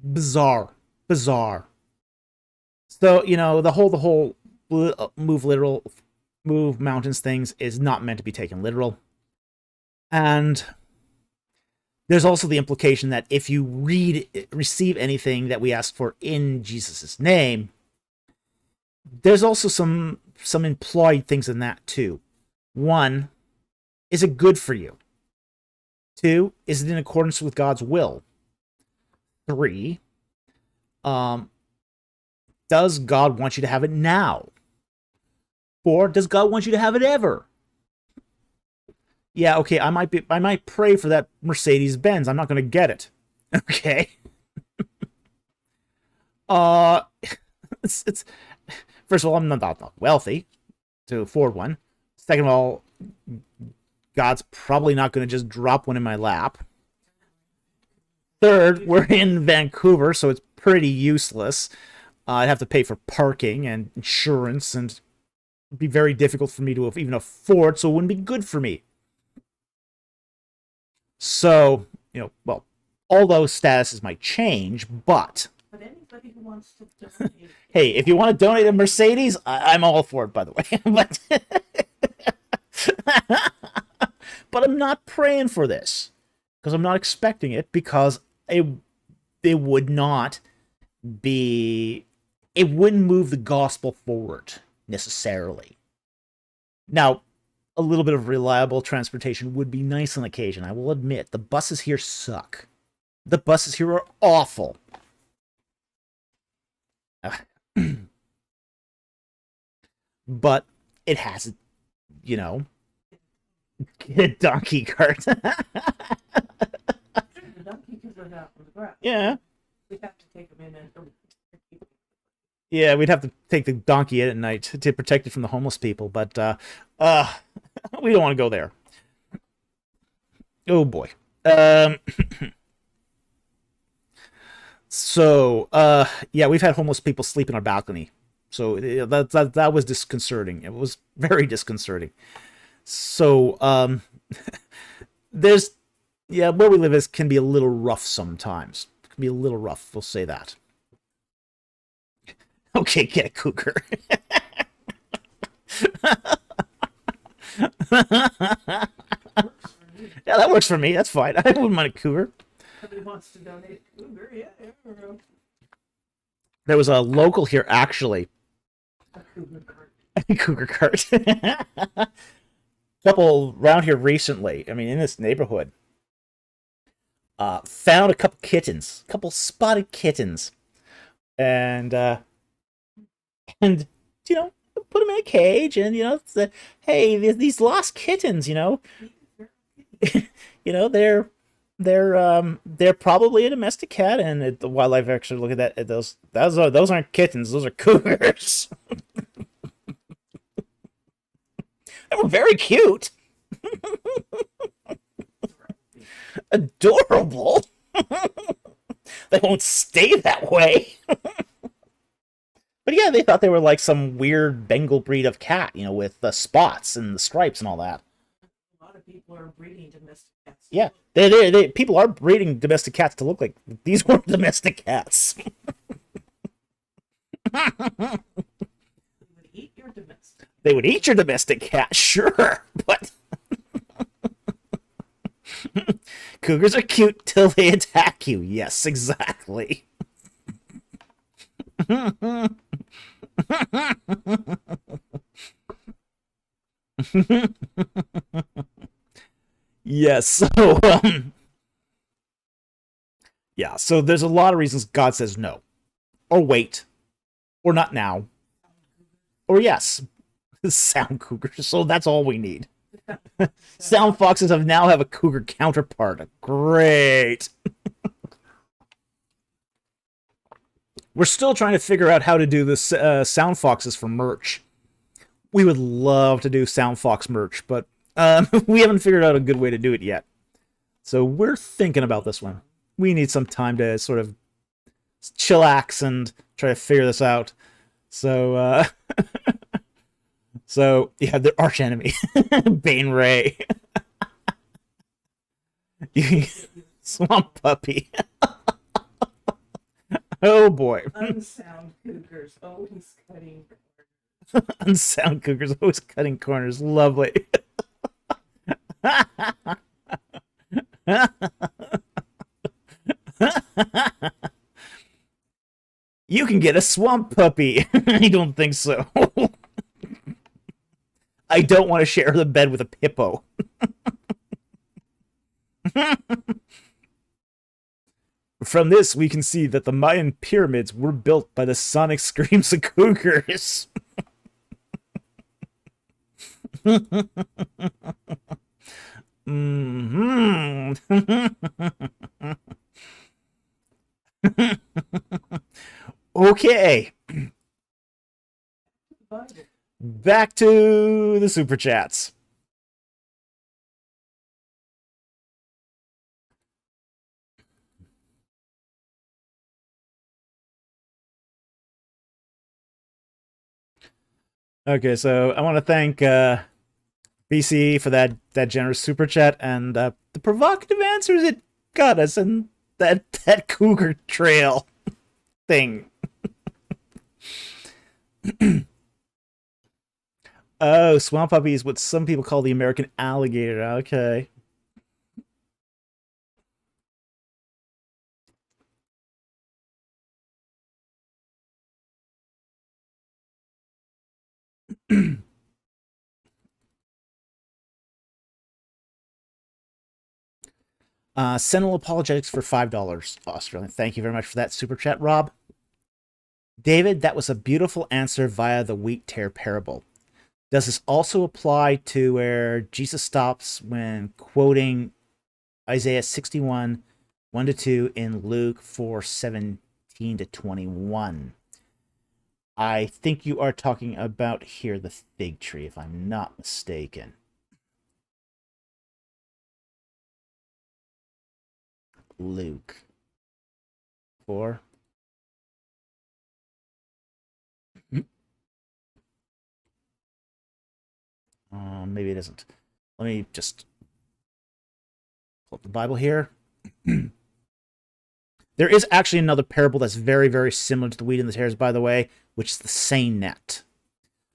bizarre. So, the whole move mountains things is not meant to be taken literal. And there's also the implication that if you receive anything that we ask for in Jesus' name, there's also some implied things in that too. One, is it good for you? Two, is it in accordance with God's will? Three, does God want you to have it now? Or does God want you to have it ever? Yeah, okay, I might pray for that Mercedes Benz. I'm not going to get it. Okay. It's first of all, I'm not wealthy to afford one. Second of all, God's probably not going to just drop one in my lap. Third, we're in Vancouver, so it's pretty useless. I'd have to pay for parking and insurance, and it'd be very difficult for me to even afford, so it wouldn't be good for me. So, all those statuses might change, but anybody who wants to donate. Hey, if you want to donate a Mercedes, I'm all for it, by the way. But I'm not praying for this, because I'm not expecting it, because it would not be, it wouldn't move the gospel forward necessarily. Now, a little bit of reliable transportation would be nice on occasion. I will admit, the buses here suck. The buses here are awful. But it has, get a donkey cart. The donkey can live out on the ground. Yeah. We'd have to take them in and yeah, we'd have to take the donkey in at night to protect it from the homeless people, but we don't want to go there. Oh boy. So, yeah, we've had homeless people sleep in our balcony. So that was disconcerting. It was very disconcerting. So, there's, yeah, where we live can be a little rough sometimes. It can be a little rough, we'll say that. Okay, get a cougar. Yeah, that works for me. That's fine. I wouldn't mind a cougar. Somebody wants to donate a cougar, yeah. There was a local here, actually. A cougar cart. A cougar cart. A couple around here recently, I mean, in this neighborhood, found a couple kittens. A couple spotted kittens. And put them in a cage, and hey, these lost kittens, they're They're probably a domestic cat, and the wildlife actually look at that. At those aren't kittens. Those are cougars. They were very cute, adorable. They won't stay that way. But yeah, they thought they were like some weird Bengal breed of cat, with the spots and the stripes and all that. A lot of people are breeding domestic cats. Yeah, people are breeding domestic cats to look like these weren't domestic cats. They would eat your domestic. They would eat your domestic cat, sure, but cougars are cute till they attack you. Yes, exactly. Yes, so there's a lot of reasons God says no, or wait, or not now, or yes. Sound cougars, so that's all we need. Sound foxes now have a cougar counterpart. Great. We're still trying to figure out how to do this sound foxes for merch. We would love to do sound fox merch, but we haven't figured out a good way to do it yet. So we're thinking about this one. We need some time to sort of chillax and try to figure this out. So, yeah, their arch enemy, Bane Ray. Swamp puppy. Oh boy. Unsound cougars always cutting corners. Unsound cougars always cutting corners. Lovely. You can get a swamp puppy. I don't think so. I don't want to share the bed with a hippo. From this, we can see that the Mayan pyramids were built by the sonic screams of cougars. Okay. Back to the super chats. Okay, so I want to thank BC for that generous super chat and the provocative answers it got us and that cougar trail thing. Oh, swamp puppy is what some people call the American alligator. Okay. Sentinel Apologetics for $5 Australian. Thank you very much for that super chat, Rob. David, that was a beautiful answer via the wheat tare parable. Does this also apply to where Jesus stops when quoting Isaiah 61, 1-2 in Luke 4:17-21? I think you are talking about here the fig tree, if I'm not mistaken. Luke 4. Maybe it isn't. Let me just pull up the Bible here. There is actually another parable that's very, very similar to the wheat and the tares, by the way, which is the seine net.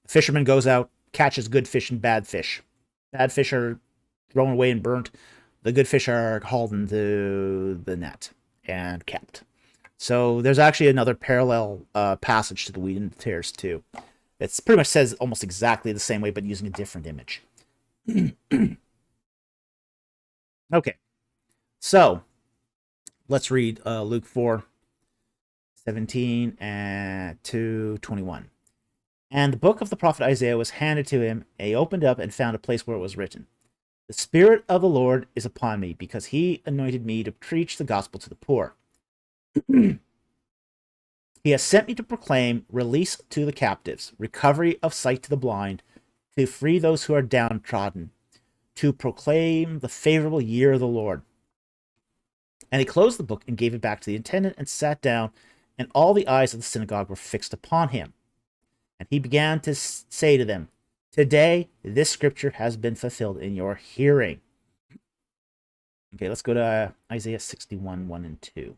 The fisherman goes out, catches good fish and bad fish. Bad fish are thrown away and burnt. The good fish are hauled into the net and kept. So there's actually another parallel passage to the wheat and the tares, too. It pretty much says almost exactly the same way, but using a different image. Okay. So, let's read Luke 4:17 and to 21. And the book of the prophet Isaiah was handed to him. He opened up and found a place where it was written, The Spirit of the Lord is upon me, because he anointed me to preach the gospel to the poor. He has sent me to proclaim release to the captives, recovery of sight to the blind, to free those who are downtrodden, to proclaim the favorable year of the Lord. And he closed the book and gave it back to the attendant and sat down, and all the eyes of the synagogue were fixed upon him. And he began to say to them, "Today this scripture has been fulfilled in your hearing." Okay, let's go to Isaiah 61, 1 and 2.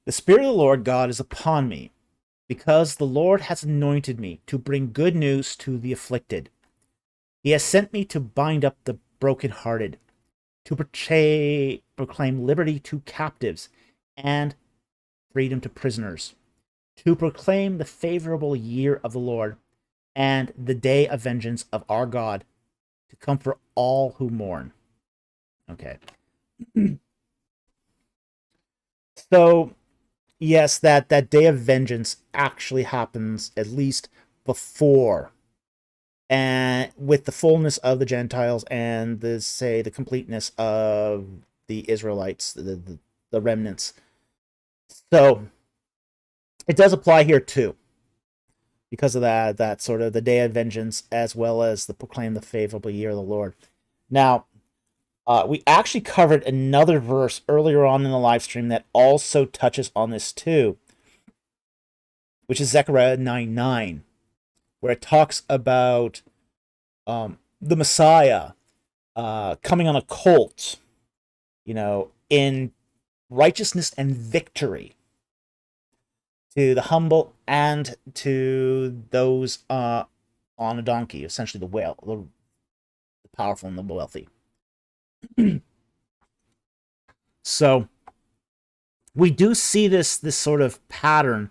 The Spirit of the Lord God is upon me, because the Lord has anointed me to bring good news to the afflicted. He has sent me to bind up the brokenhearted, to proclaim liberty to captives and freedom to prisoners, to proclaim the favorable year of the Lord and the day of vengeance of our God, to comfort all who mourn. Okay. So, yes, that day of vengeance actually happens at least before, and with the fullness of the Gentiles and the completeness of the Israelites, the remnants. So it does apply here too, because of that sort of the day of vengeance, as well as the proclaim the favorable year of the Lord. Now, we actually covered another verse earlier on in the live stream that also touches on this too, which is Zechariah 9:9, where it talks about the Messiah coming on a colt, in righteousness and victory to the humble and to those on a donkey, essentially the powerful and the wealthy. So we do see this sort of pattern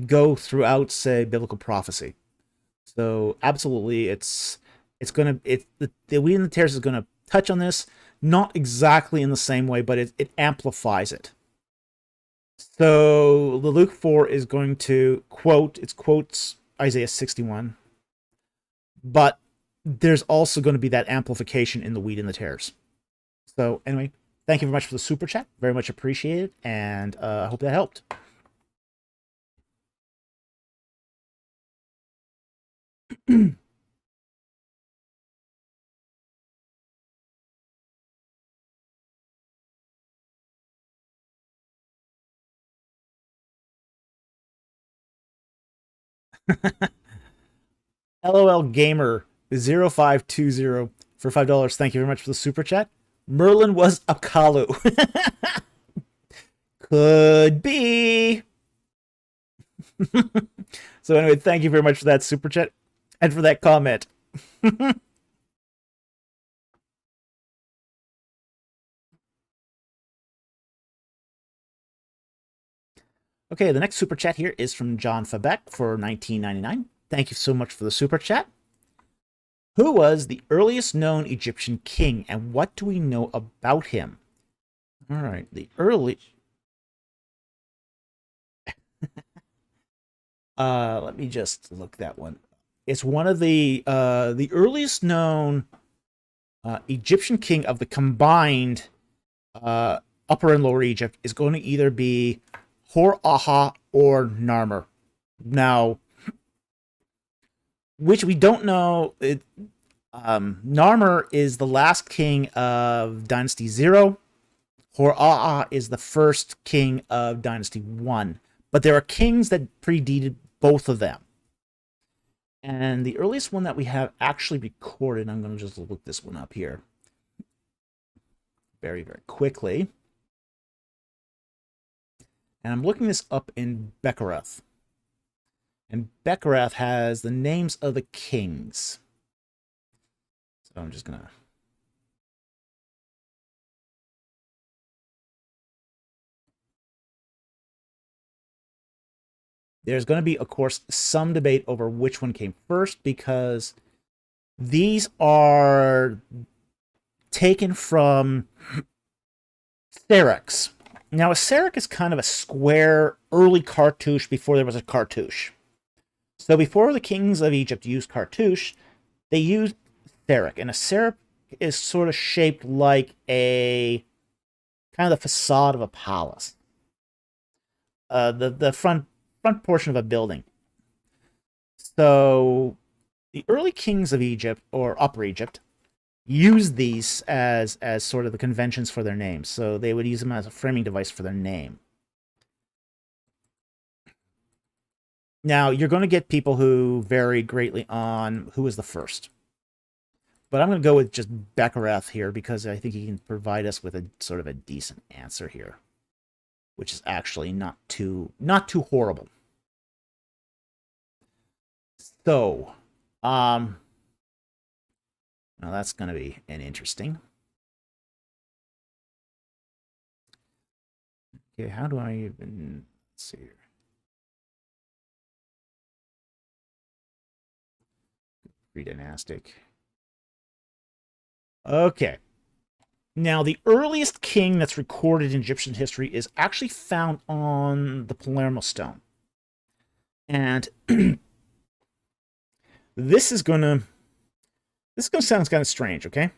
go throughout, say, biblical prophecy. So absolutely, the wheat and the tares is gonna touch on this, not exactly in the same way, but it amplifies it. So the Luke 4 is going to quotes Isaiah 61, but there's also going to be that amplification in the wheat and the tares. So anyway, thank you very much for the super chat. Very much appreciated, and I hope that helped. LOL Gamer 0520 for $5. Thank you very much for the super chat. Merlin was apkalu. Could be. So anyway, thank you very much for that super chat and for that comment. Okay, the next super chat here is from John Fabeck for $19.99. Thank you so much for the super chat. Who was the earliest known Egyptian king, and what do we know about him? All right, let me just look that one. It's one of the earliest known Egyptian king of the combined Upper and Lower Egypt is going to either be Hor-Aha or Narmer. Now, which we don't know. Narmer is the last king of Dynasty 0. Hor-Aha is the first king of Dynasty 1. But there are kings that predated both of them. And the earliest one that we have actually recorded, I'm going to just look this one up here very, very quickly. And I'm looking this up in Beckerath. And Beckerath has the names of the kings. So I'm just going to... There's going to be, of course, some debate over which one came first, because these are taken from Syrinx. Now, a syrinx is kind of a square early cartouche before there was a cartouche. So before the kings of Egypt used cartouche, they used syrinx. And a syrinx is sort of shaped like a kind of the facade of a palace. The front portion of a building. So the early kings of Egypt, or Upper Egypt, used these as sort of the conventions for their names. So they would use them as a framing device for their name. Now, you're going to get people who vary greatly on who was the first. But I'm going to go with just Beckerath here because I think he can provide us with a sort of a decent answer here, which is actually not too horrible. So, now that's going to be an interesting. Okay, how do I even, let's see here. Pre-dynastic. Okay. Now, the earliest king that's recorded in Egyptian history is actually found on the Palermo stone. And this is gonna sound kind of strange, okay?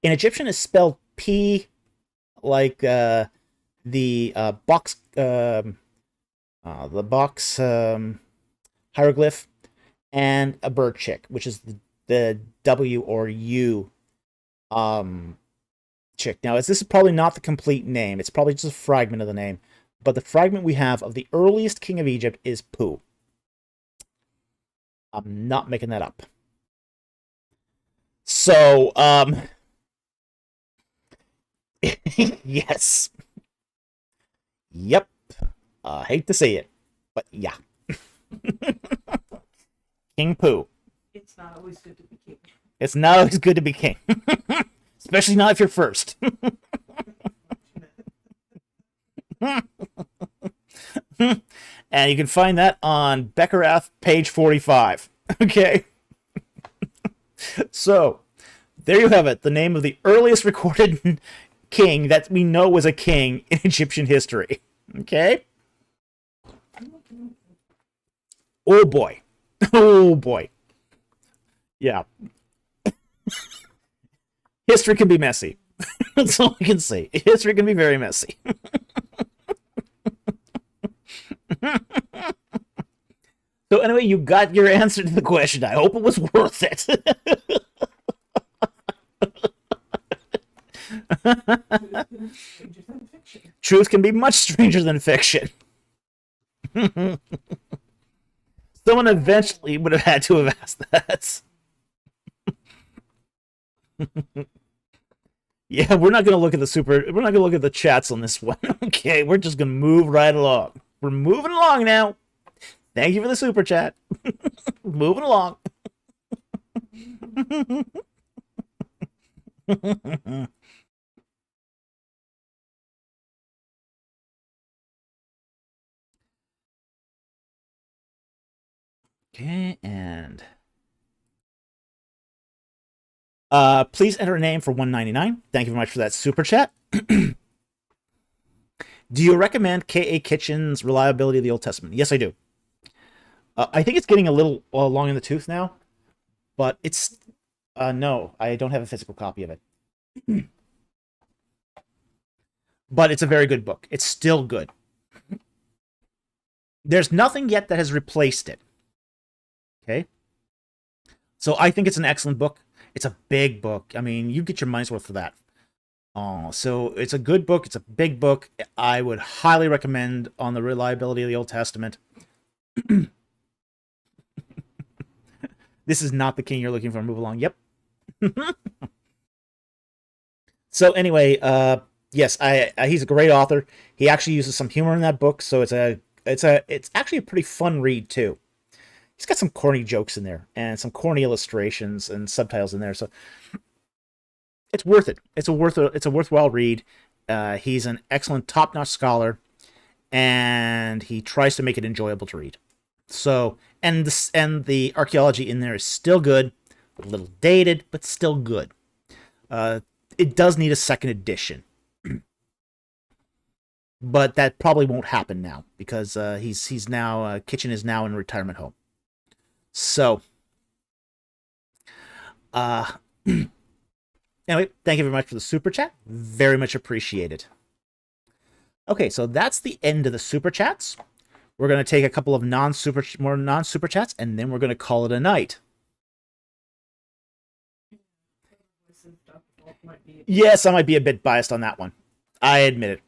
In Egyptian, it's spelled P, like the box hieroglyph, and a bird chick, which is the W or U chick. Now, this is probably not the complete name. It's probably just a fragment of the name. But the fragment we have of the earliest king of Egypt is Pu. I'm not making that up. So, yes. Yep. Hate to see it, but yeah. King Pu. It's not always good to be king. It's not always good to be king. Especially not if you're first. And you can find that on Beckerath, page 45. Okay. So, there you have it. The name of the earliest recorded king that we know was a king in Egyptian history. Okay? Oh boy. Oh boy. Yeah. History can be messy. That's all I can say. History can be very messy. So anyway, you got your answer to the question. I hope it was worth it. Truth can be much stranger than fiction. Someone eventually would have had to have asked that. Yeah, we're not gonna look at the chats on this one. Okay, we're just gonna move right along. We're moving along now. Thank you for the super chat. Moving along. Okay, and please enter a name for $1.99. Thank you very much for that super chat. Do you recommend K.A. Kitchen's Reliability of the Old Testament? Yes, I do. I think it's getting a little long in the tooth now, but it's no, I don't have a physical copy of it. But it's a very good book. It's still good. There's nothing yet that has replaced it. Okay? So I think it's an excellent book. It's a big book. I mean, you get your money's worth for that. So it's a good book. It's a big book. I would highly recommend on the Reliability of the Old Testament. This is not the king you're looking for. Move along. Yep. So anyway, yes, he's a great author. He actually uses some humor in that book, so it's actually a pretty fun read too. He's got some corny jokes in there and some corny illustrations and subtitles in there, so it's worth it. It's a worthwhile read. He's an excellent, top-notch scholar, and he tries to make it enjoyable to read. So, and the archaeology in there is still good, a little dated, but still good. It does need a second edition. but that probably won't happen now because he's now Kitchen is now in a retirement home. So, anyway, thank you very much for the super chat. Very much appreciated. Okay, so that's the end of the super chats. We're going to take a couple of more non-super chats, and then we're going to call it a night. Yes, I might be a bit biased on that one. I admit it.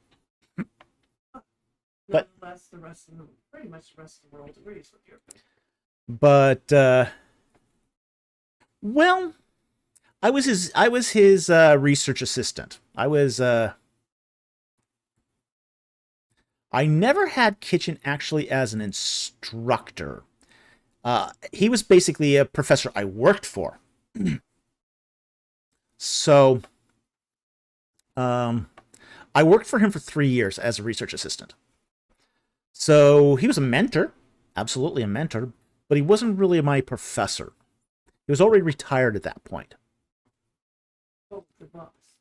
But the rest of the, pretty much the rest of the world agrees with your opinion. But well, I was his research assistant. I never had Kitchen actually as an instructor. He was basically a professor I worked for. So, I worked for him for 3 years as a research assistant. So he was a mentor, absolutely a mentor, but he wasn't really my professor. He was already retired at that point. Oh, the boss.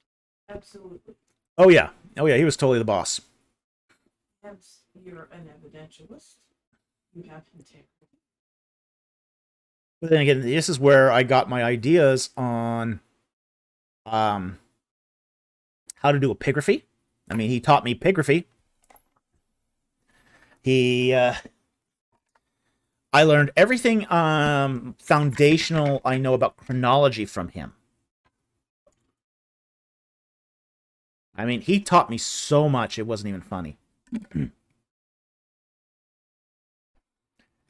Absolutely. Oh yeah, he was totally the boss. Hence, you're an evidentialist. You have integrity. But then again, this is where I got my ideas on how to do epigraphy. I mean, he taught me epigraphy. I learned everything foundational I know about chronology from him. I mean, he taught me so much, it wasn't even funny.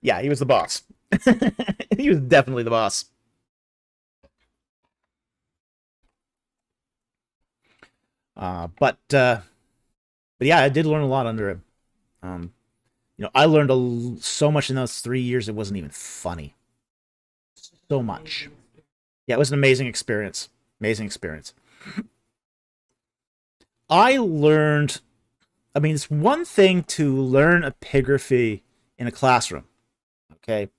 Yeah, he was the boss. He was definitely the boss. But yeah, I did learn a lot under him. I learned so much in those 3 years, it wasn't even funny. So much. Yeah, it was an amazing experience. Amazing experience. I learned, I mean, it's one thing to learn epigraphy in a classroom. Okay.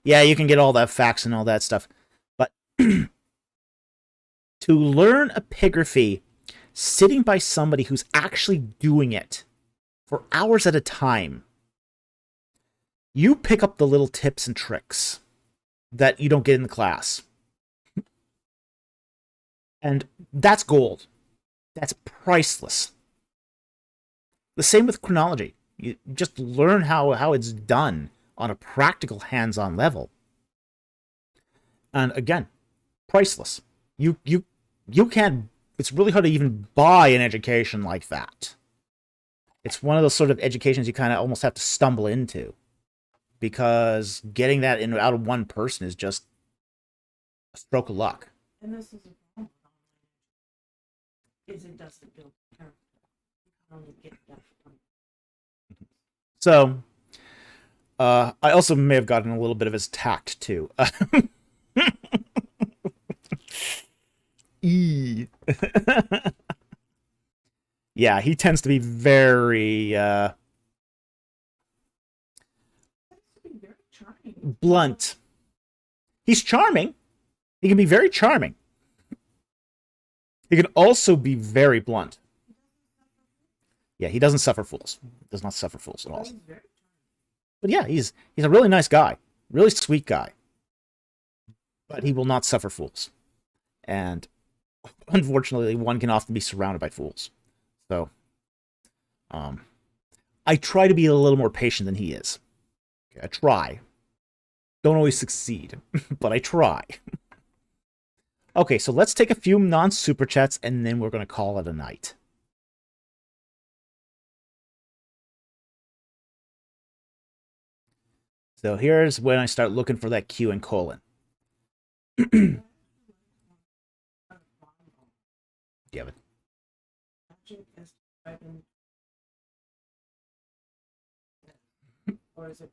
Yeah, you can get all that facts and all that stuff. But to learn epigraphy sitting by somebody who's actually doing it for hours at a time, you pick up the little tips and tricks that you don't get in the class. And that's gold. That's priceless. The same with chronology. You just learn how it's done on a practical, hands-on level. And again, priceless. You can't. It's really hard to even buy an education like that. It's one of those sort of educations you kind of almost have to stumble into, because getting that out of one person is just a stroke of luck. And this is a problem. It doesn't build character. You can only get that from. So, I also may have gotten a little bit of his tact too. Yeah, he tends to be very blunt. He's charming. He can be very charming. He can also be very blunt. Yeah, he doesn't suffer fools. Does not suffer fools at all. But yeah, he's a really nice guy. Really sweet guy. But he will not suffer fools. And unfortunately, one can often be surrounded by fools. So, I try to be a little more patient than he is. Okay, I try. Don't always succeed, but I try. Okay, so let's take a few non-super chats, and then we're going to call it a night. So here's when I start looking for that Q and colon. Give it. Or is it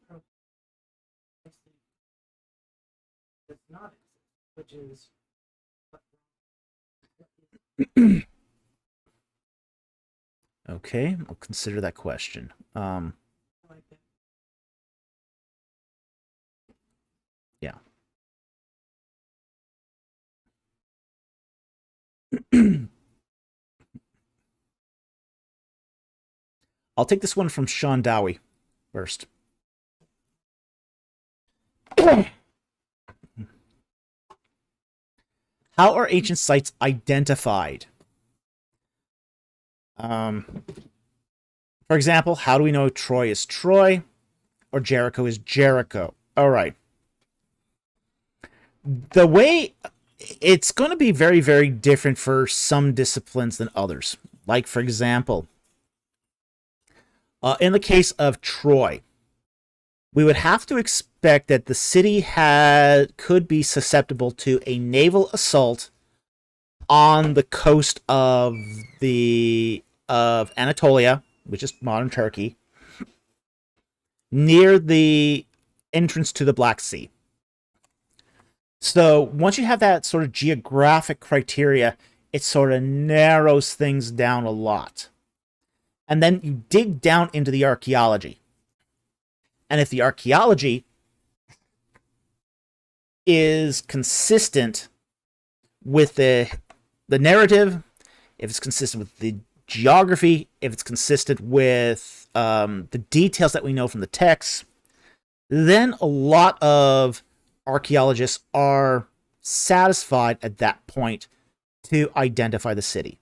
does not exist, which is Okay, I'll consider that question. Yeah. I'll take this one from Sean Dowie first. How are ancient sites identified? For example, how do we know Troy is Troy or Jericho is Jericho? All right. The way it's going to be very, very different for some disciplines than others. Like, for example, in the case of Troy, we would have to expect that the city could be susceptible to a naval assault on the coast of Anatolia, which is modern Turkey, near the entrance to the Black Sea. So once you have that sort of geographic criteria, it sort of narrows things down a lot. And then you dig down into the archaeology. And if the archaeology is consistent with the narrative, if it's consistent with the geography, if it's consistent with the details that we know from the text, then a lot of archaeologists are satisfied at that point to identify the city.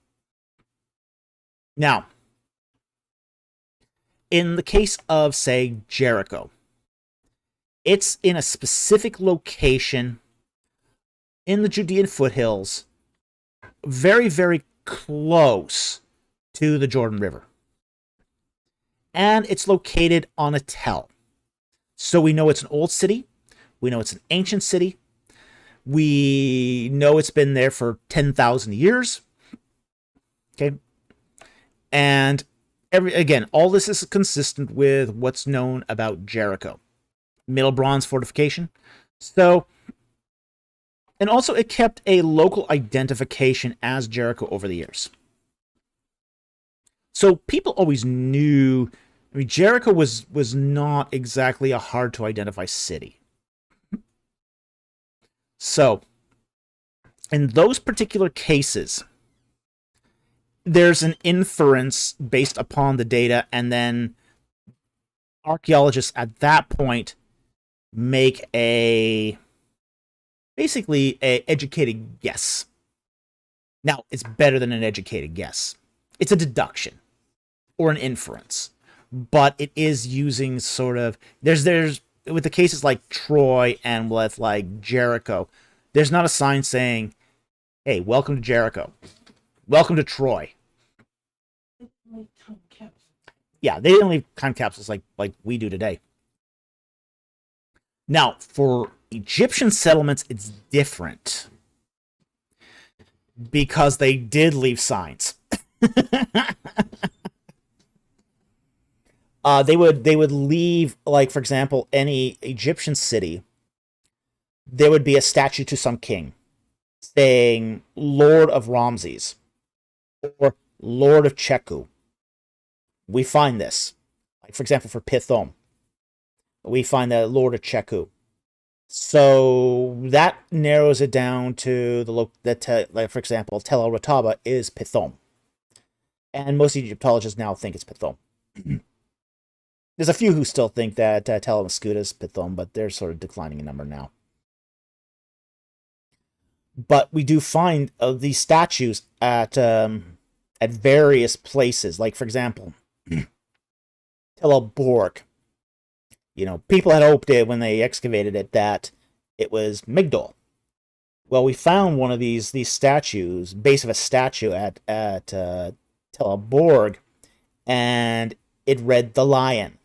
Now, in the case of, say, Jericho, it's in a specific location in the Judean foothills, very, very close to the Jordan River. And it's located on a tell. So we know it's an old city. We know it's an ancient city. We know it's been there for 10,000 years. Okay. And again, all this is consistent with what's known about Jericho. Middle Bronze fortification. So, and also it kept a local identification as Jericho over the years. So people always knew, I mean, Jericho was not exactly a hard to identify city. So, in those particular cases, there's an inference based upon the data, and then archaeologists at that point make basically a educated guess. Now, it's better than an educated guess. It's a deduction or an inference, but it is using sort of, there's with the cases like Troy and with like Jericho, there's not a sign saying, hey, welcome to Jericho. Welcome to Troy. Yeah, they didn't leave time capsules like we do today. Now, for Egyptian settlements, it's different. Because they did leave signs. They would leave, like, for example, any Egyptian city, there would be a statue to some king saying Lord of Ramses or Lord of Cheku. We find this. Like, for example, for Pithom, we find the Lord of Cheku. So that narrows it down to like, for example, Tel El Rataba is Pithom. And most Egyptologists now think it's Pithom. There's a few who still think that Tel El Mascuda is Pithom, but they're sort of declining in number now. But we do find these statues at various places. Like, for example, Tel El Borg. You know, people had hoped when they excavated it that it was Migdol. Well, we found one of these statues, base of a statue at Tel El Borg, and it read the lion.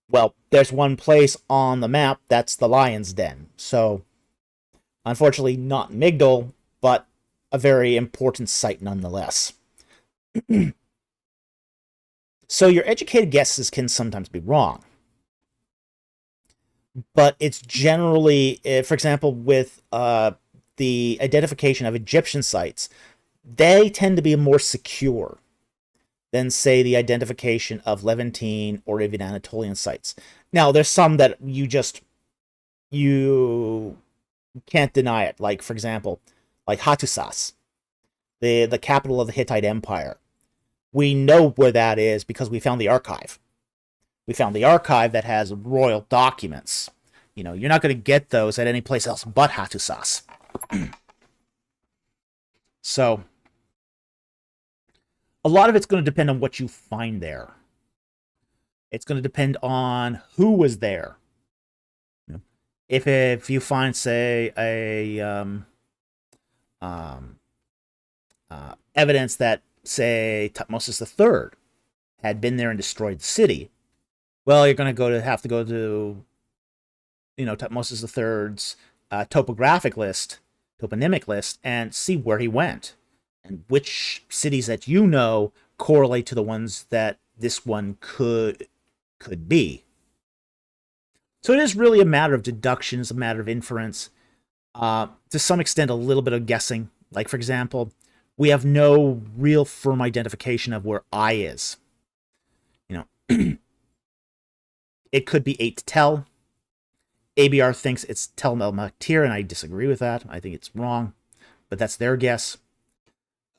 Well, there's one place on the map that's the lion's den. So, unfortunately, not Migdol, but a very important site nonetheless. So your educated guesses can sometimes be wrong. But it's generally, for example, with the identification of Egyptian sites, they tend to be more secure than, say, the identification of Levantine or even Anatolian sites. Now, there's some that you can't deny it. Like, for example, like Hattusas, the capital of the Hittite Empire. We know where that is because we found the archive. We found the archive that has royal documents. You know, you're not going to get those at any place else but Hattusas. So, a lot of it's going to depend on what you find there. It's going to depend on who was there. If you find, say, a evidence that, say, Tutmosis III had been there and destroyed the city, well, you're going to have to go to, Tutmosis III's toponymic list, and see where he went and which cities that correlate to the ones that this one could be. So it is really a matter of deductions, a matter of inference, to some extent a little bit of guessing. Like, for example, we have no real firm identification of where I is. It could be 8 to Tel. ABR thinks it's Tel El Maktir, and I disagree with that. I think it's wrong, but that's their guess.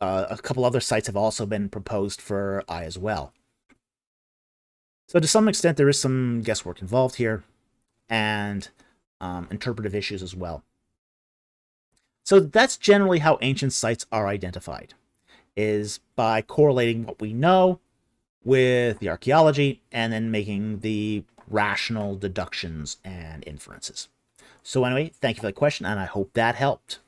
A couple other sites have also been proposed for I as well. So to some extent, there is some guesswork involved here, and interpretive issues as well. So that's generally how ancient sites are identified, is by correlating what we know with the archaeology and then making the rational deductions and inferences. So anyway, thank you for the question, and I hope that helped.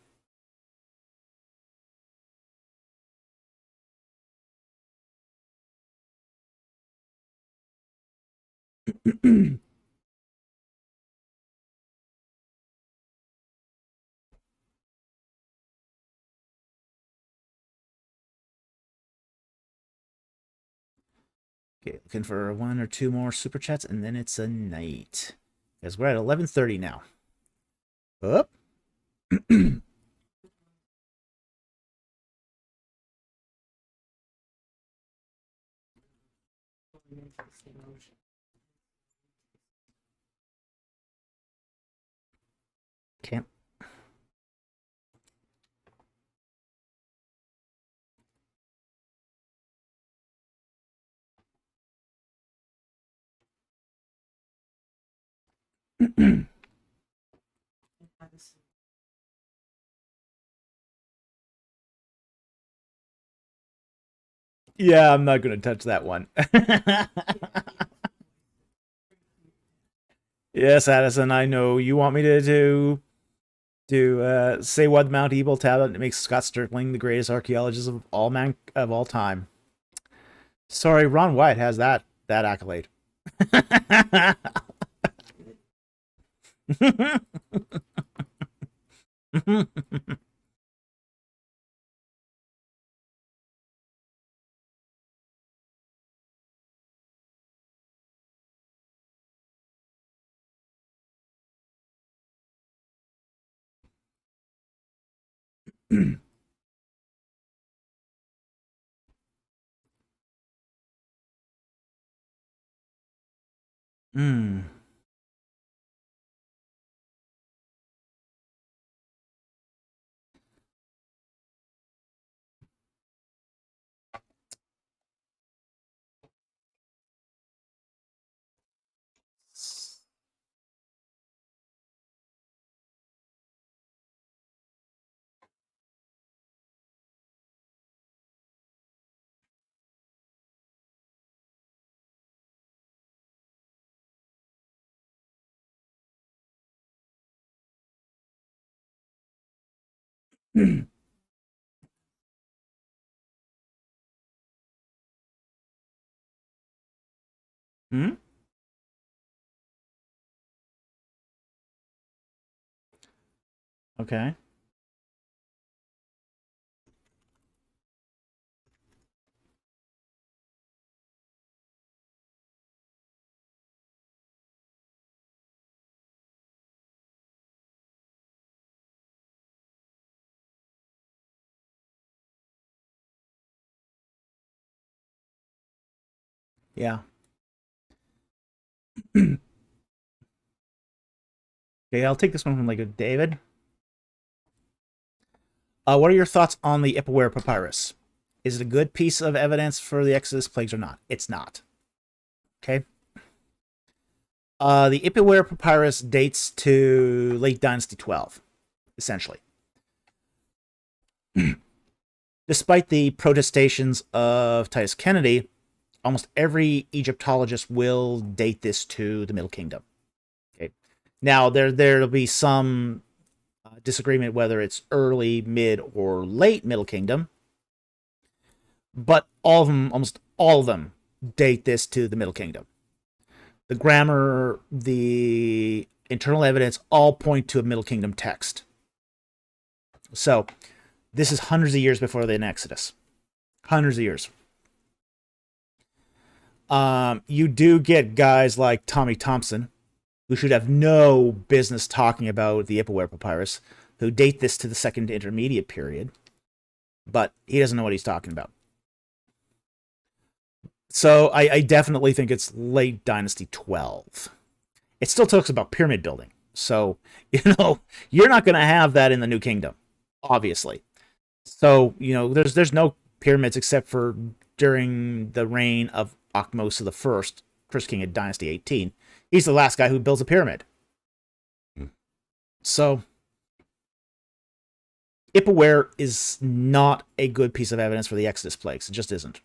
Okay, looking for 1 or 2 more super chats, and then it's a night. Because we're at 11:30 now. Up. Can't. Yeah, I'm not going to touch that one. Yes, Addison, I know you want me to say what Mount Ebal tablet makes Scott Sterling the greatest archaeologist of all time. Sorry, Ron White has that accolade. Hmm. Hmm? Okay. Yeah. Okay, I'll take this one from like David. What are your thoughts on the Ipuwer Papyrus? Is it a good piece of evidence for the Exodus plagues or not? It's not. Okay. The Ipuwer Papyrus dates to late Dynasty 12, essentially. Despite the protestations of Titus Kennedy, almost every Egyptologist will date this to the Middle Kingdom. Okay. Now, there'll be some disagreement whether it's early, mid, or late Middle Kingdom, but all of them, almost all of them, date this to the Middle Kingdom. The grammar, the internal evidence, all point to a Middle Kingdom text. So, this is hundreds of years before the Exodus. Hundreds of years. You do get guys like Tommy Thompson, who should have no business talking about the Ipuwer Papyrus, who date this to the Second Intermediate period, but he doesn't know what he's talking about. So I definitely think it's late Dynasty 12. It still talks about pyramid building. So, you're not going to have that in the New Kingdom, obviously. So, there's no pyramids except for during the reign of Ahmose the First king of Dynasty 18. He's the last guy who builds a pyramid. So, Ipuwer is not a good piece of evidence for the Exodus plagues. It just isn't.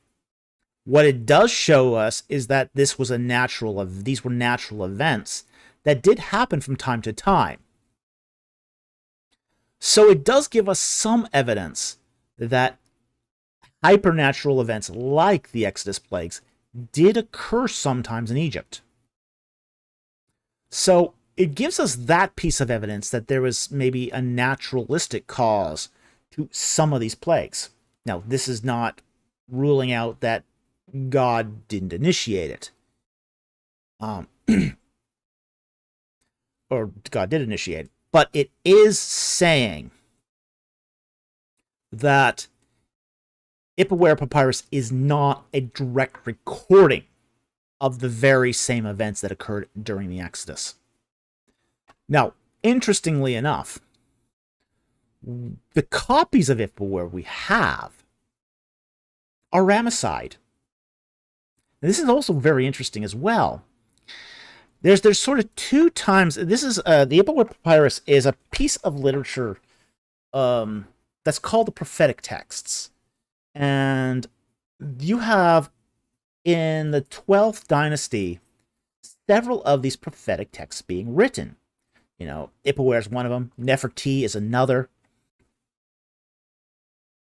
What it does show us is that these were natural events that did happen from time to time. So it does give us some evidence that hypernatural events like the Exodus plagues did occur sometimes in Egypt. So it gives us that piece of evidence that there was maybe a naturalistic cause to some of these plagues. Now, this is not ruling out that God didn't initiate it. Or God did initiate it. But it is saying that Ipuwer Papyrus is not a direct recording of the very same events that occurred during the Exodus. Now, interestingly enough, the copies of Ipuwer we have are Ramesside. This is also very interesting as well. There's sort of two times. This is the Ebal Papyrus is a piece of literature that's called the prophetic texts, and you have in the 12th dynasty several of these prophetic texts being written. Ipuwer is one of them. Neferti is another,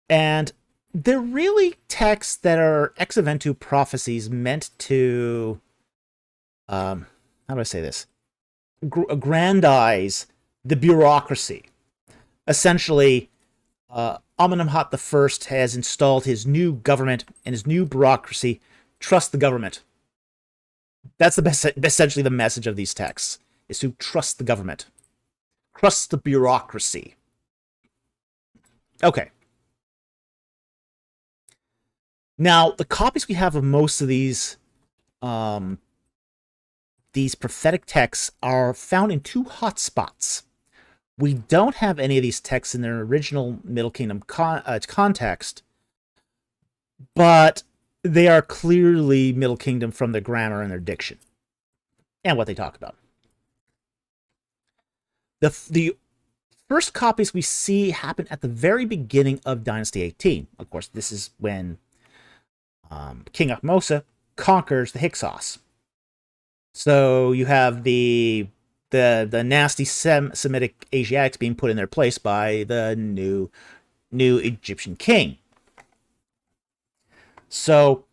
and they're really texts that are ex eventu prophecies meant to, how do I say this? Aggrandize the bureaucracy. Essentially, Amenemhat I has installed his new government and his new bureaucracy. Trust the government. That's essentially the message of these texts, is to trust the government. Trust the bureaucracy. Okay. Now, the copies we have of most of these prophetic texts are found in two hotspots. We don't have any of these texts in their original Middle Kingdom context, but they are clearly Middle Kingdom from their grammar and their diction and what they talk about. The first copies we see happen at the very beginning of Dynasty 18. Of course, this is when King Ahmose conquers the Hyksos. So you have the nasty Semitic Asiatics being put in their place by the new Egyptian king. So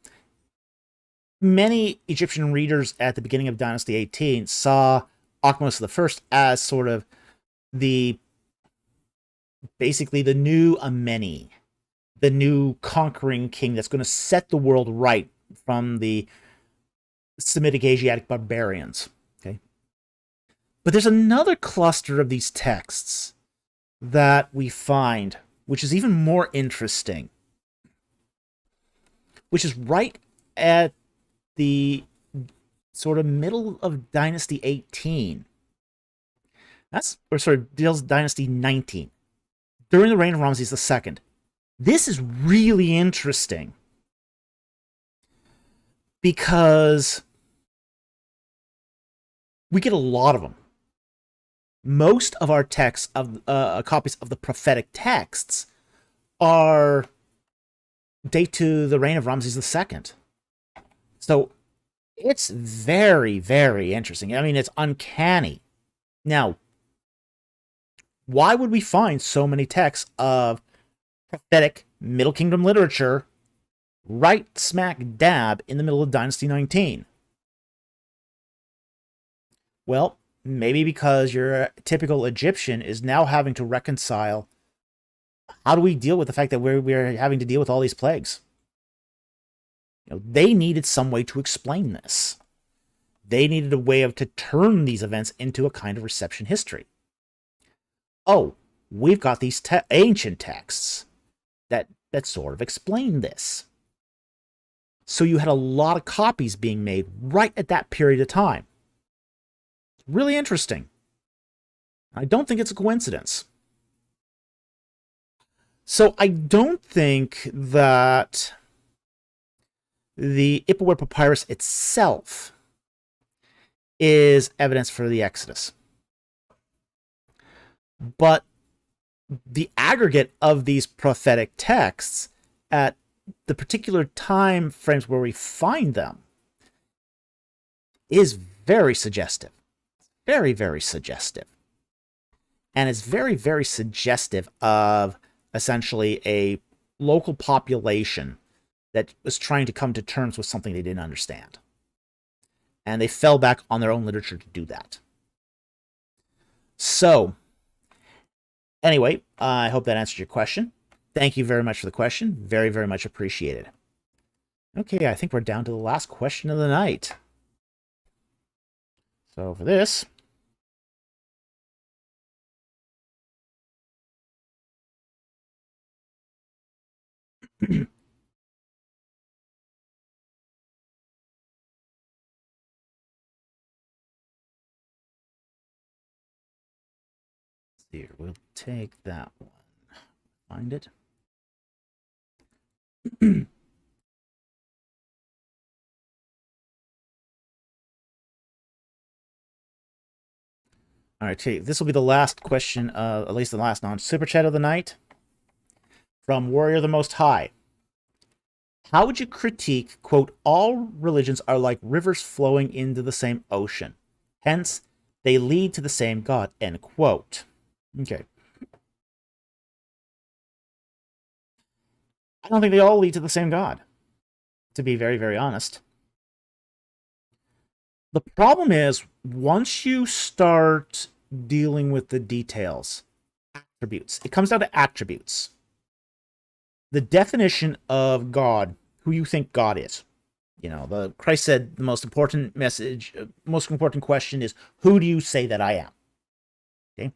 many Egyptian readers at the beginning of Dynasty 18 saw Ahmose I as sort of basically the new Ameni, the new conquering king that's going to set the world right from the Semitic Asiatic barbarians. Okay, but there's another cluster of these texts that we find, which is even more interesting, which is right at the sort of middle of Dynasty 18. Dynasty 19, during the reign of Ramses II. This is really interesting because we get a lot of them. Most of our texts of copies of the prophetic texts are date to the reign of Ramses II. So it's very, very interesting. I mean, it's uncanny. Now, why would we find so many texts of prophetic Middle Kingdom literature right smack dab in the middle of Dynasty 19? Well, maybe because your typical Egyptian is now having to reconcile, how do we deal with the fact that we're having to deal with all these plagues? They needed some way to explain this. They needed a way to turn these events into a kind of reception history. Oh, we've got these ancient texts that sort of explain this. So you had a lot of copies being made right at that period of time. Really interesting. I don't think it's a coincidence. So I don't think that the Ipuwer Papyrus itself is evidence for the Exodus. But the aggregate of these prophetic texts at the particular time frames where we find them is very suggestive. Very, very suggestive. And it's very, very suggestive of essentially a local population that was trying to come to terms with something they didn't understand. And they fell back on their own literature to do that. So, anyway, I hope that answered your question. Thank you very much for the question. Very, very much appreciated. Okay, I think we're down to the last question of the night. So for this, here, we'll take that one. Find it. All right, this will be the last question, at least the last non-super chat of the night, from Warrior the Most High. How would you critique, quote, all religions are like rivers flowing into the same ocean. Hence, they lead to the same God, end quote. Okay. I don't think they all lead to the same God, to be very, very honest. The problem is, once you start dealing with the details, attributes, it comes down to attributes. The definition of God, who you think God is. Christ said the most important message, most important question is, who do you say that I am? Okay.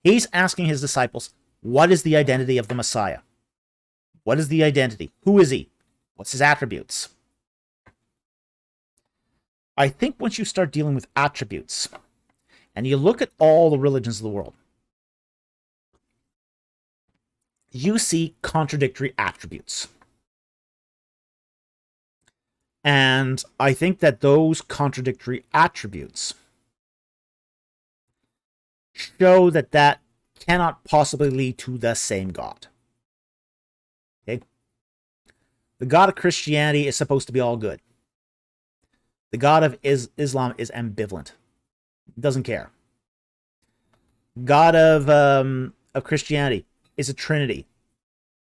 He's asking his disciples, what is the identity of the Messiah? What is the identity? Who is he? What's his attributes? I think once you start dealing with attributes, and you look at all the religions of the world, you see contradictory attributes. And I think that those contradictory attributes show that cannot possibly lead to the same God. Okay? The God of Christianity is supposed to be all good. The God of Islam is ambivalent. Doesn't care. God of Christianity is a trinity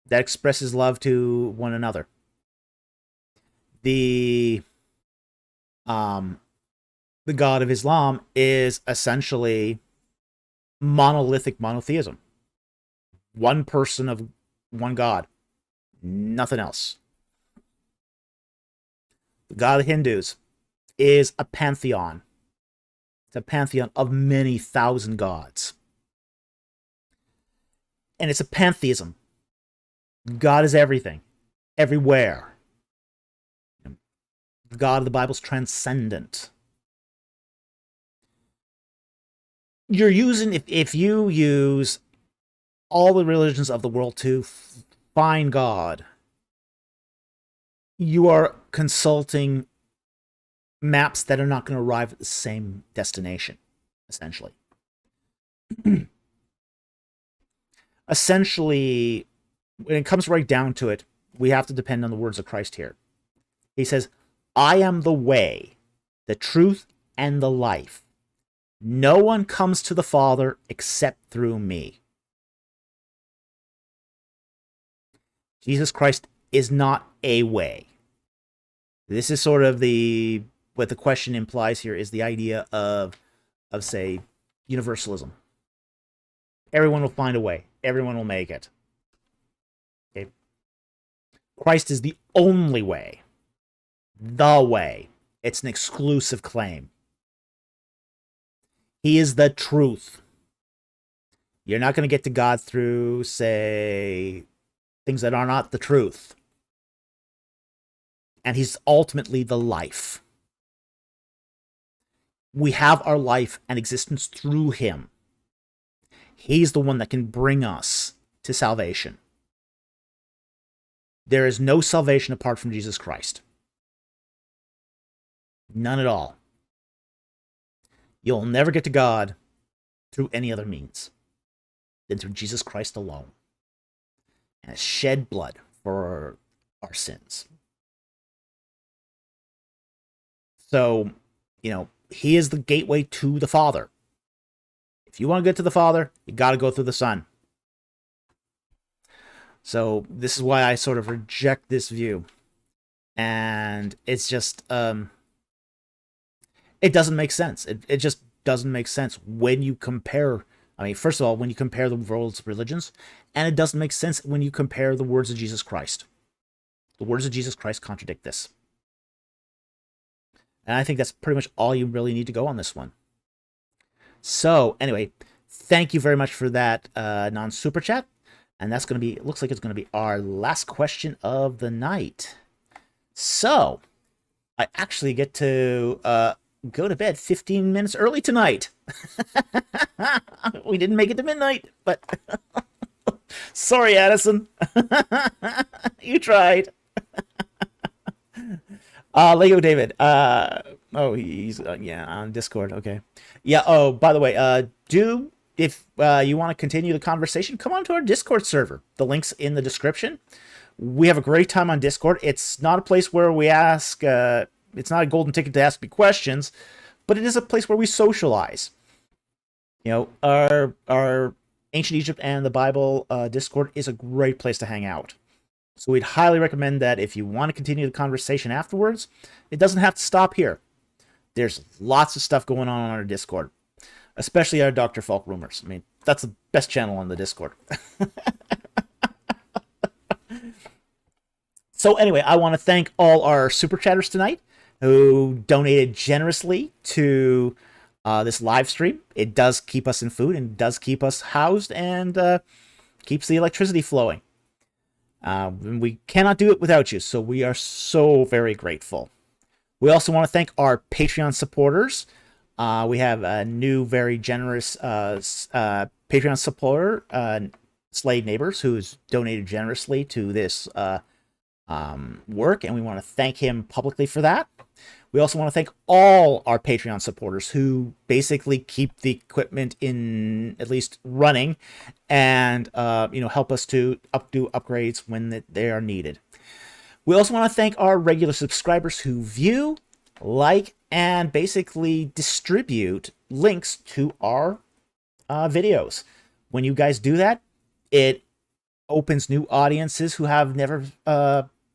that expresses love to one another. The God of Islam is essentially monolithic monotheism. One person of one God. Nothing else. The God of Hindus is a pantheon. It's a pantheon of many thousand gods. And it's a pantheism. God is everything. Everywhere. The God of the Bible is transcendent. You're using, if you use all the religions of the world to find God, you are consulting maps that are not going to arrive at the same destination, essentially. Essentially, when it comes right down to it, we have to depend on the words of Christ here. He says, I am the way, the truth, and the life. No one comes to the Father except through me. Jesus Christ is not a way. This is sort of what the question implies here is the idea of say, universalism. Everyone will find a way. Everyone will make it. Okay. Christ is the only way. The way. It's an exclusive claim. He is the truth. You're not going to get to God through, say, things that are not the truth. And he's ultimately the life. We have our life and existence through him. He's the one that can bring us to salvation. There is no salvation apart from Jesus Christ. None at all. You'll never get to God through any other means than through Jesus Christ alone. And has shed blood for our sins. So, he is the gateway to the Father. If you want to get to the Father, you got to go through the Son. So this is why I sort of reject this view. And it's just, it doesn't make sense. It just doesn't make sense when you compare, first of all, when you compare the world's religions, and it doesn't make sense when you compare the words of Jesus Christ. The words of Jesus Christ contradict this. And I think that's pretty much all you really need to go on this one. So, anyway, thank you very much for that non-super chat. And that's going to be, it looks like it's going to be our last question of the night. So, I actually get to go to bed 15 minutes early tonight. We didn't make it to midnight, but sorry, Addison. You tried. Lego David. He's on Discord. Okay. Yeah. Oh, by the way, if you want to continue the conversation, come on to our Discord server. The link's in the description. We have a great time on Discord. It's not a place where we ask. It's not a golden ticket to ask me questions, but it is a place where we socialize. Our Ancient Egypt and the Bible Discord is a great place to hang out. So we'd highly recommend that if you want to continue the conversation afterwards, it doesn't have to stop here. There's lots of stuff going on our Discord, especially our Dr. Falk rumors. That's the best channel on the Discord. So anyway, I want to thank all our super chatters tonight who donated generously to this live stream. It does keep us in food and does keep us housed and keeps the electricity flowing. We cannot do it without you, so we are so very grateful. We also want to thank our Patreon supporters. We have a new, very generous Patreon supporter, Slade Neighbors, who's donated generously to this work, and we want to thank him publicly for that. We also want to thank all our Patreon supporters who basically keep the equipment in at least running and help us to do upgrades when they are needed. We also want to thank our regular subscribers who view, like, and basically distribute links to our videos. When you guys do that, it opens new audiences who have never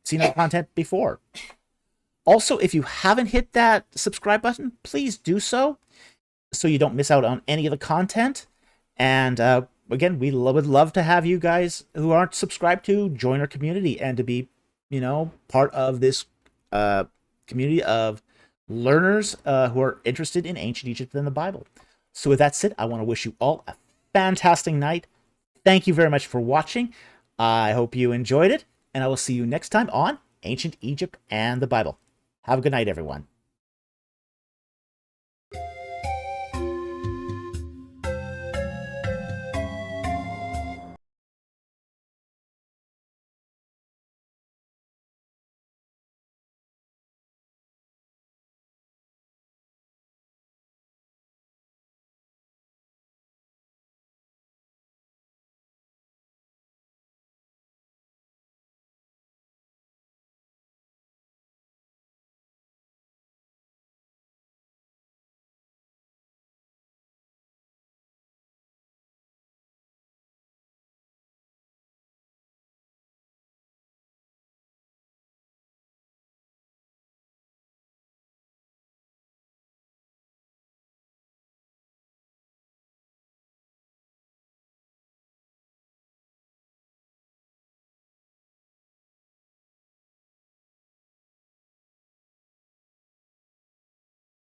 seen our content before. Also, if you haven't hit that subscribe button, please do so you don't miss out on any of the content. And again, we would love to have you guys who aren't subscribed to join our community and to be, part of this community of learners who are interested in ancient Egypt and the Bible. So with that said, I want to wish you all a fantastic night. Thank you very much for watching. I hope you enjoyed it, and I will see you next time on Ancient Egypt and the Bible. Have a good night, everyone.